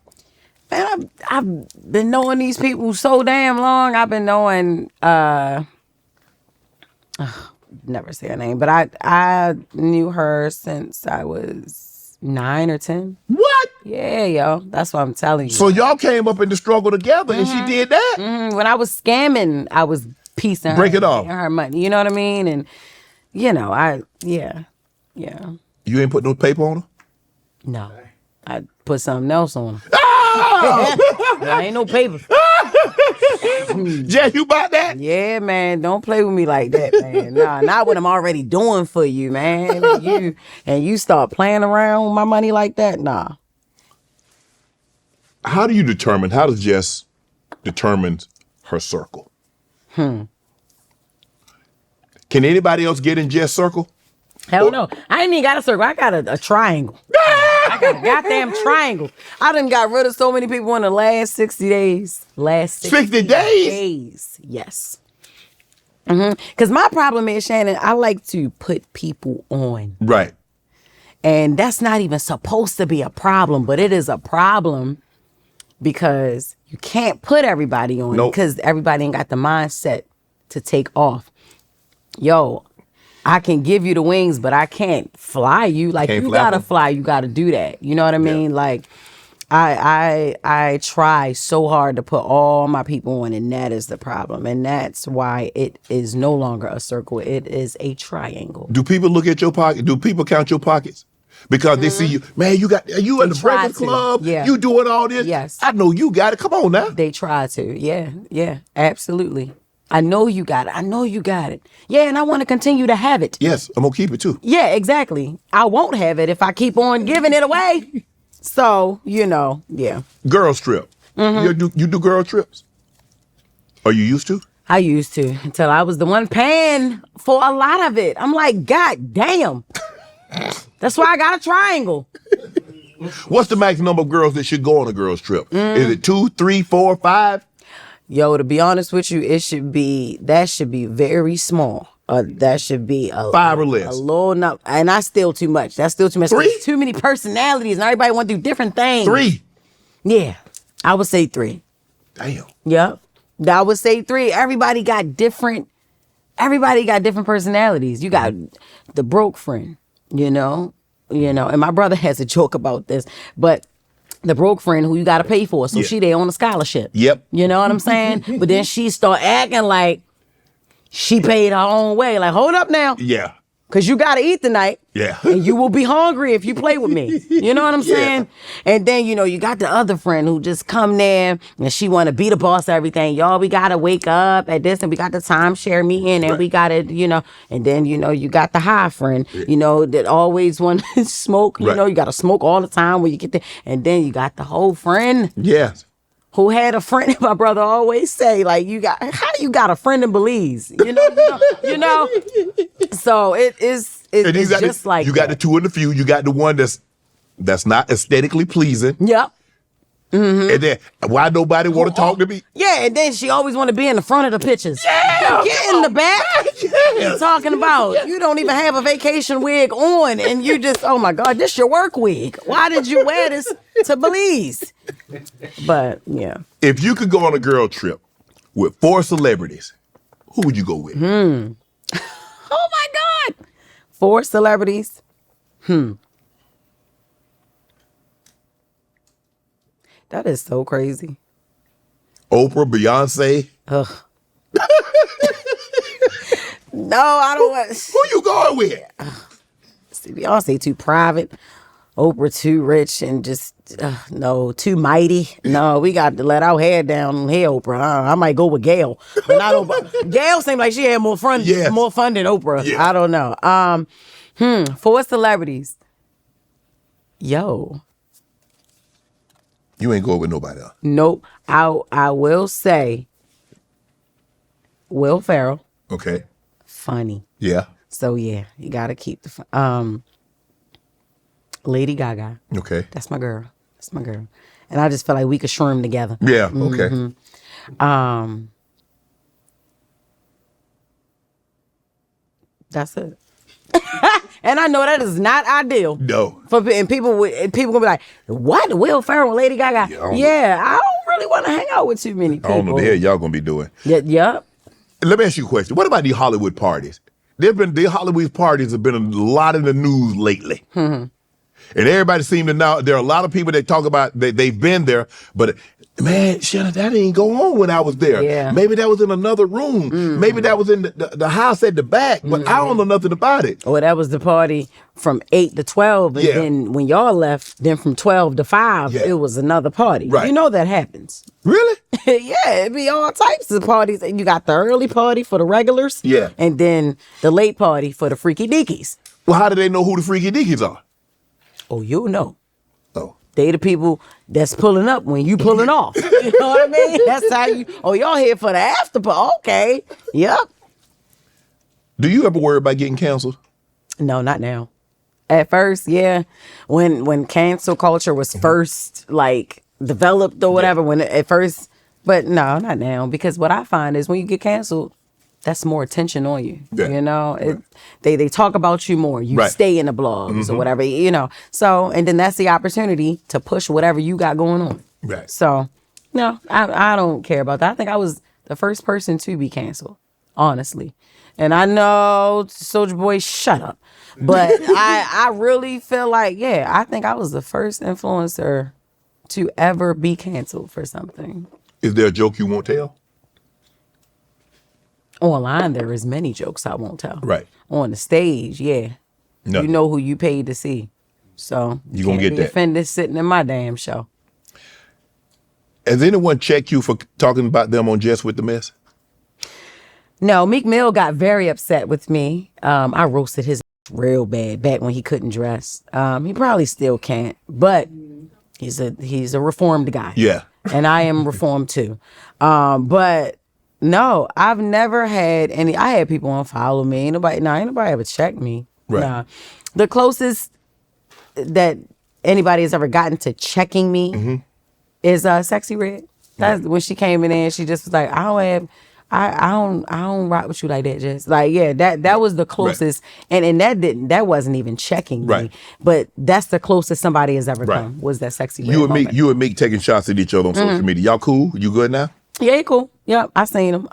Man, I've been knowing these people so damn long. I've been knowing, never say her name, but I knew her since I was 9 or 10. What? Yeah, yo, that's what I'm telling you. So y'all came up in the struggle together and she did that? When I was scamming, I was piecing Break her, it off. her money. You know what I mean? And you know, yeah. You ain't put no paper on her? No, I put something else on her. Oh! There ain't no paper. Jess, you bought that? Yeah, man, don't play with me like that, man. Nah, not what I'm already doing for you, man. And you start playing around with my money like that, nah. How does Jess determine her circle? Can anybody else get in Jess' circle? Hell no. I ain't even got a circle. I got a triangle. I got a goddamn triangle. I done got rid of so many people in the last 60 days. 60 days? Yes. Because my problem is, Shannon, I like to put people on. Right. And that's not even supposed to be a problem, but it is a problem because you can't put everybody on because everybody ain't got the mindset to take off. Yo, I can give you the wings, but I can't fly you. Like, you gotta fly, you gotta do that. You know what I mean? Like, I try so hard to put all my people on, and that is the problem. And that's why it is no longer a circle. It is a triangle. Do people look at your pocket? Do people count your pockets? Because they see you, man, you at the Breakfast Club, you doing all this. Yes. I know you got it. Come on now. They try to. Yeah, absolutely. I know you got it. Yeah, and I want to continue to have it. Yes, I'm going to keep it too. Yeah, exactly. I won't have it if I keep on giving it away. So, yeah. Girls trip. You do girl trips? Are you used to? I used to until I was the one paying for a lot of it. I'm like, God damn. That's why I got a triangle. What's the max number of girls that should go on a girls trip? Is it 2, 3, 4, 5? Yo, to be honest with you, that should be very small. That should be 5 or less. A little number, and that's still too much. 3? Too many personalities, and everybody want to do different things. 3. Yeah, I would say 3. Damn. Yep, I would say 3. Everybody got different personalities. You got the broke friend, you know, and my brother has a joke about this, but the broke friend who you got to pay for, so she there on a scholarship. Yep. You know what I'm saying? But then she start acting like she paid her own way. Like, hold up now. Yeah. Because you got to eat tonight. Yeah. And you will be hungry if you play with me. You know what I'm saying? And then, you got the other friend who just come there and she want to be the boss of everything. Y'all, we got to wake up at this and we got the timeshare meeting and we got to, and then, you got the high friend, that always want to smoke. You got to smoke all the time when you get there. And then you got the whole friend. Yes. Who had a friend, my brother always say, like, how you got a friend in Belize? So it's just like you got the two in the few. You got the one that's not aesthetically pleasing. Yep. Mm-hmm. And then why nobody want to talk to me? Yeah, and then she always want to be in the front of the pictures. Yeah, get in the back. What you talking about? You don't even have a vacation wig on, and you just, oh my God, this your work wig. Why did you wear this to Belize? But yeah, if you could go on a girl trip with 4 celebrities, who would you go with? Oh my God, 4 celebrities. That is so crazy. Oprah, Beyonce. Ugh. No, I don't want. Who you going with? See, Beyonce too private. Oprah too rich and just no, too mighty. No, we got to let our hair down here, Oprah. I might go with Gail, but not Oprah. Gail seemed like she had more fun than Oprah. Yeah. I don't know. 4 celebrities. Yo. You ain't going with nobody else. Nope. I will say Will Ferrell. Okay. Funny. Yeah. So yeah, you gotta keep the fun. Lady Gaga. Okay. That's my girl. And I just feel like we could shroom together. Yeah, okay. That's it. And I know that is not ideal. No. And people gonna be like, what? Will Ferrell and Lady Gaga? Yeah, I don't really want to hang out with too many people. I don't know the hell y'all gonna be doing. Yep. Let me ask you a question. What about the Hollywood parties? The Hollywood parties have been a lot in the news lately. Mm-hmm. And everybody seems to know, there are a lot of people that talk about they've been there, but man, Shannon, that didn't go on when I was there. Yeah. Maybe that was in another room. Mm-hmm. Maybe that was in the house at the back, but I don't know nothing about it. Well, that was the party from 8 to 12, and then when y'all left, then from 12 to 5, it was another party. Right. You know that happens. Really? Yeah, it'd be all types of parties. And you got the early party for the regulars. Yeah. And then the late party for the freaky deakies. Well, how do they know who the freaky deakies are? Oh, you'll know. Oh. They the people that's pulling up when you pulling off. You know what I mean? That's how you, y'all here for the after party. Okay. Yep. Do you ever worry about getting canceled? No, not now. At first, yeah. When cancel culture was first like developed or whatever, when at first, but no, not now. Because what I find is when you get canceled, that's more attention on you. Yeah. You know, they talk about you more. You stay in the blogs or whatever, you know. So, and then that's the opportunity to push whatever you got going on. Right. So, no, I don't care about that. I think I was the first person to be canceled, honestly. And I know, Soulja Boy, shut up. But I really feel like, I think I was the first influencer to ever be canceled for something. Is there a joke you won't tell? Online, there is many jokes I won't tell. Right. On the stage, You know who you paid to see. So you gonna get that. Offended sitting in my damn show. Has anyone checked you for talking about them on Just with the Mess? No, Meek Mill got very upset with me. I roasted his real bad back when he couldn't dress. He probably still can't, but he's a reformed guy. Yeah. And I am reformed too. But no, I've never had any. I had people unfollow me. Ain't nobody ever checked me. Right. Nah. The closest that anybody has ever gotten to checking me is Sexy Red. That's when she came in there and she just was like, I don't rock with you like that, Jess. Like, that was the closest, and that wasn't even checking me. But that's the closest somebody has ever come. Was that Sexy Red? You and Meek taking shots at each other on social media. Y'all cool? You good now? Yeah, he cool. Yep, I seen him.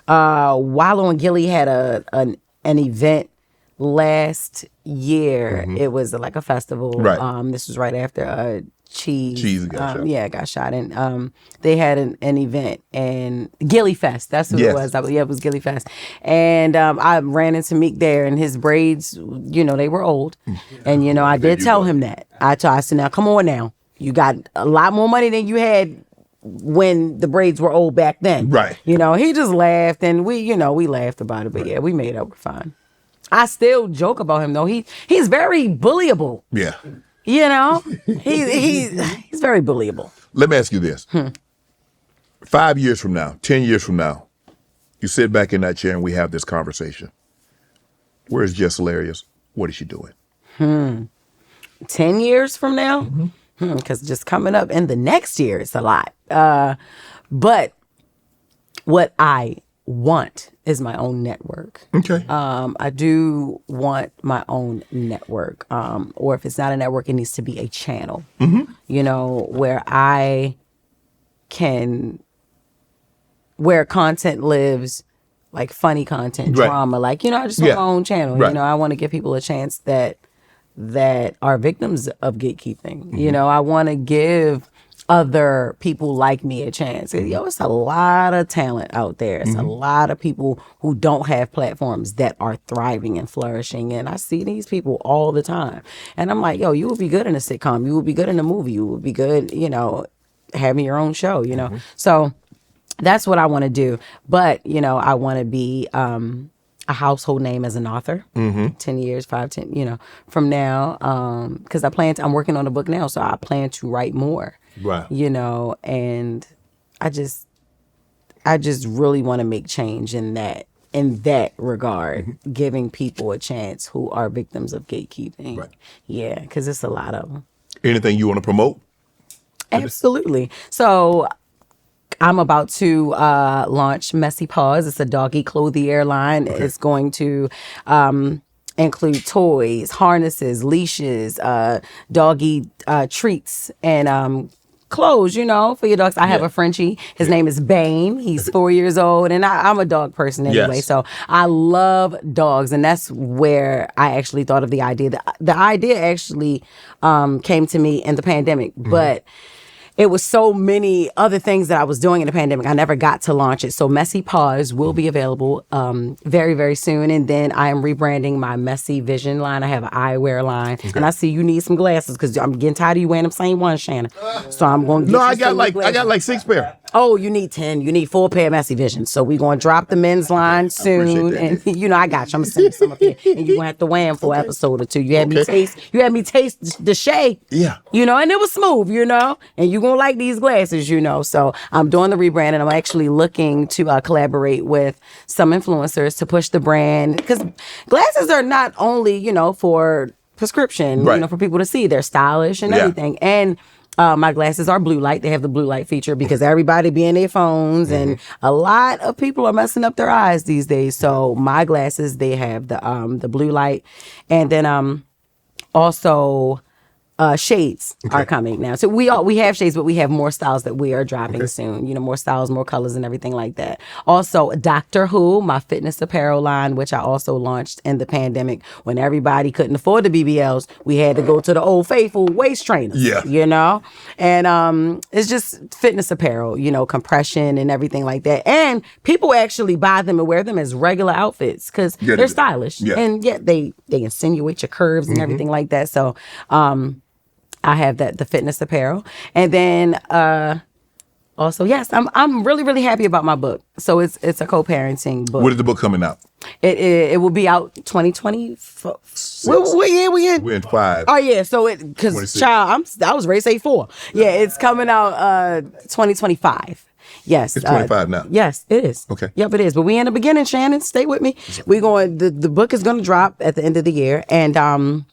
Wallow and Gilly had an event last year. It was like a festival. Right. This was right after Cheese. Cheese got shot. Yeah, got shot. And they had an event, and Gilly Fest. That's who Yes. it was. It was Gilly Fest. And I ran into Meek there, and his braids, they were old. And, I did tell him that. I said, now, come on now. You got a lot more money than you had when the braids were old back then. Right. He just laughed, and we laughed about it. But yeah, we made up. We're fine. I still joke about him though. He's very bullyable. Yeah. He's very bullyable. Let me ask you this. 5 years from now, 10 years from now, you sit back in that chair and we have this conversation. Where's Jess Hilarious? What is she doing? 10 years from now? Because just coming up in the next year, it's a lot. But what I want is my own network. Okay. I do want my own network. Or if it's not a network, it needs to be a channel. Where where content lives, like funny content, Right. drama. Like, I just want my own channel. Right. I want to give people a chance that are victims of gatekeeping. I want to give other people like me a chance. It's a lot of talent out there. It's a lot of people who don't have platforms that are thriving and flourishing. And I see these people all the time. And I'm like, you would be good in a sitcom. You would be good in a movie. You would be good, having your own show, So that's what I want to do. But, I want to be a household name as an author 10 years, 10 from now. Because I'm working on a book now, so I plan to write more. Right. And I just really want to make change in that regard, giving people a chance who are victims of gatekeeping. Right. Yeah, because it's a lot of them. Anything you want to promote? Absolutely. So I'm about to launch Messy Paws. It's a doggy clothier line. Okay. It's going to include toys, harnesses, leashes, doggy treats, and clothes, for your dogs. I have a Frenchie. His name is Bane. He's 4 years old, and I'm a dog person anyway. Yes. So I love dogs, and that's where I actually thought of the idea. The idea actually came to me in the pandemic, but it was so many other things that I was doing in the pandemic. I never got to launch it. So Messy Paws will be available very, very soon. And then I am rebranding my Messy Vision line. I have an eyewear line. Okay. And I see you need some glasses because I'm getting tired of you wearing them same ones, Shannon. So I'm going to get I got like 6 pair. Oh, you need 10. You need 4 pair of Messy Vision. So we're going to drop the men's line soon. And I got you. I'm going to send you some up here. And you're going to have to wear them for an episode or two. You had me taste the Shay. Yeah. And it was smooth, and you're going to like these glasses, So I'm doing the rebrand, and I'm actually looking to collaborate with some influencers to push the brand. Because glasses are not only, for prescription, right. For people to see. They're stylish and everything. And my glasses are blue light. They have the blue light feature because everybody be in their phones, and a lot of people are messing up their eyes these days. So my glasses, they have the blue light, and then also shades are coming now. So we have shades, but we have more styles that we are dropping soon. More styles, more colors, and everything like that. Also, Doctor Who, my fitness apparel line, which I also launched in the pandemic when everybody couldn't afford the BBLs. We had to go to the old faithful waist trainers. Yeah. And it's just fitness apparel, compression and everything like that. And people actually buy them and wear them as regular outfits because they're stylish. Yeah. And yet they insinuate your curves and everything like that. So I have the fitness apparel. And then also, yes, I'm really, really happy about my book. So it's a co-parenting book. When is the book coming out? It will be out 2024. What year we in? We're in 5. Oh yeah, so because child, I was ready to say 4. Yeah, it's coming out 2025. Yes. It's 25 now. Yes, it is. Okay. Yep, it is. But we in the beginning, Shannon. Stay with me. We're going. The book is going to drop at the end of the year, and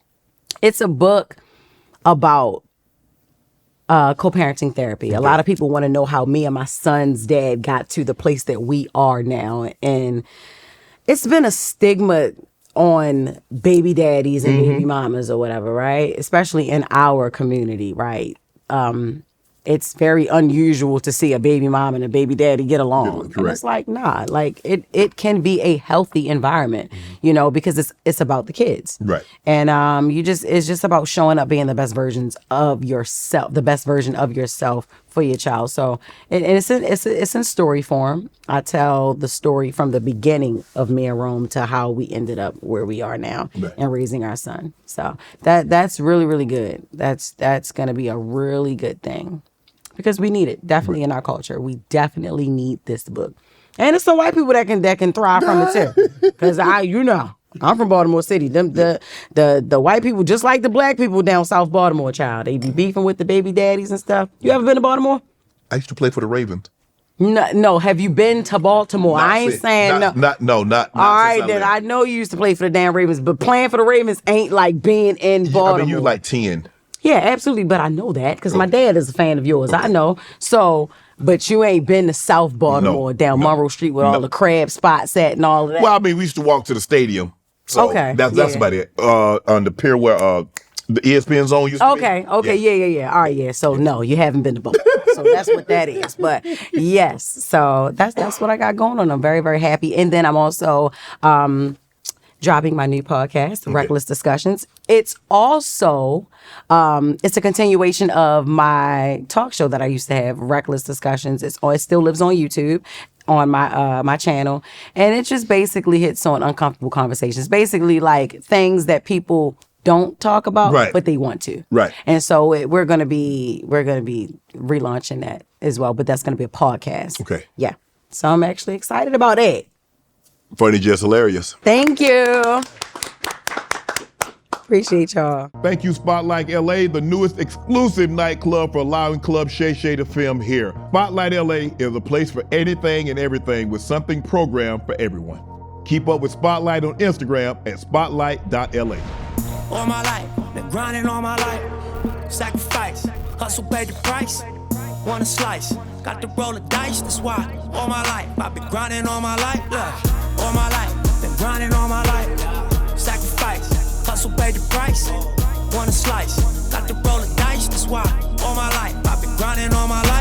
it's a book about co-parenting therapy. A lot of people want to know how me and my son's dad got to the place that we are now, and it's been a stigma on baby daddies and baby mamas or whatever, right? Especially in our community, right? it's very unusual to see a baby mom and a baby daddy get along. Yeah, and it's like, nah, like it can be a healthy environment, you know, because it's about the kids. Right. And it's just about showing up being the best versions of yourself, the best version of yourself for your child. So it's in story form. I tell the story from the beginning of me and Rome to how we ended up where we are now and raising our son. So that's really, really good. That's going to be a really good thing. Because we need it, definitely in our culture. We definitely need this book, and it's the white people that can thrive from it too. Because I'm from Baltimore City. The white people, just like the black people down South Baltimore, child, they be beefing with the baby daddies and stuff. You ever been to Baltimore? I used to play for the Ravens. No. Have you been to Baltimore? I ain't saying no. Not. All right, then I know you used to play for the damn Ravens, but playing for the Ravens ain't like being in Baltimore. I mean, you like 10. Yeah, absolutely. But I know that because my dad is a fan of yours. I know. So, but you ain't been to South Baltimore down Monroe Street with all the crab spots at and all of that. Well, I mean, we used to walk to the stadium. So that's about it. On the pier where the ESPN zone used to be. Okay. Yeah. All right, yeah. So no, you haven't been to Baltimore. So that's what that is. But yes, so that's what I got going on. I'm very, very happy. And then I'm also dropping my new podcast, Reckless Discussions. It's also, it's a continuation of my talk show that I used to have, Reckless Discussions. It still lives on YouTube on my channel. And it just basically hits on uncomfortable conversations. Basically like things that people don't talk about, but they want to. Right. And so we're gonna be relaunching that as well, but that's gonna be a podcast. Okay. Yeah. So I'm actually excited about it. Funny, Jess Hilarious. Thank you. Appreciate y'all. Thank you, Spotlight LA, the newest exclusive nightclub for allowing Club Shay Shay to film here. Spotlight LA is a place for anything and everything with something programmed for everyone. Keep up with Spotlight on Instagram at spotlight.la. All my life, been grinding all my life. Sacrifice, hustle paid the price. Want a slice, got to roll the dice, that's why. All my life, I've been grinding all my life. Look, all my life, been grinding all my life. Sacrifice, hustle paid the price. Want a slice, got to roll the dice, that's why. All my life, I've been grinding all my life.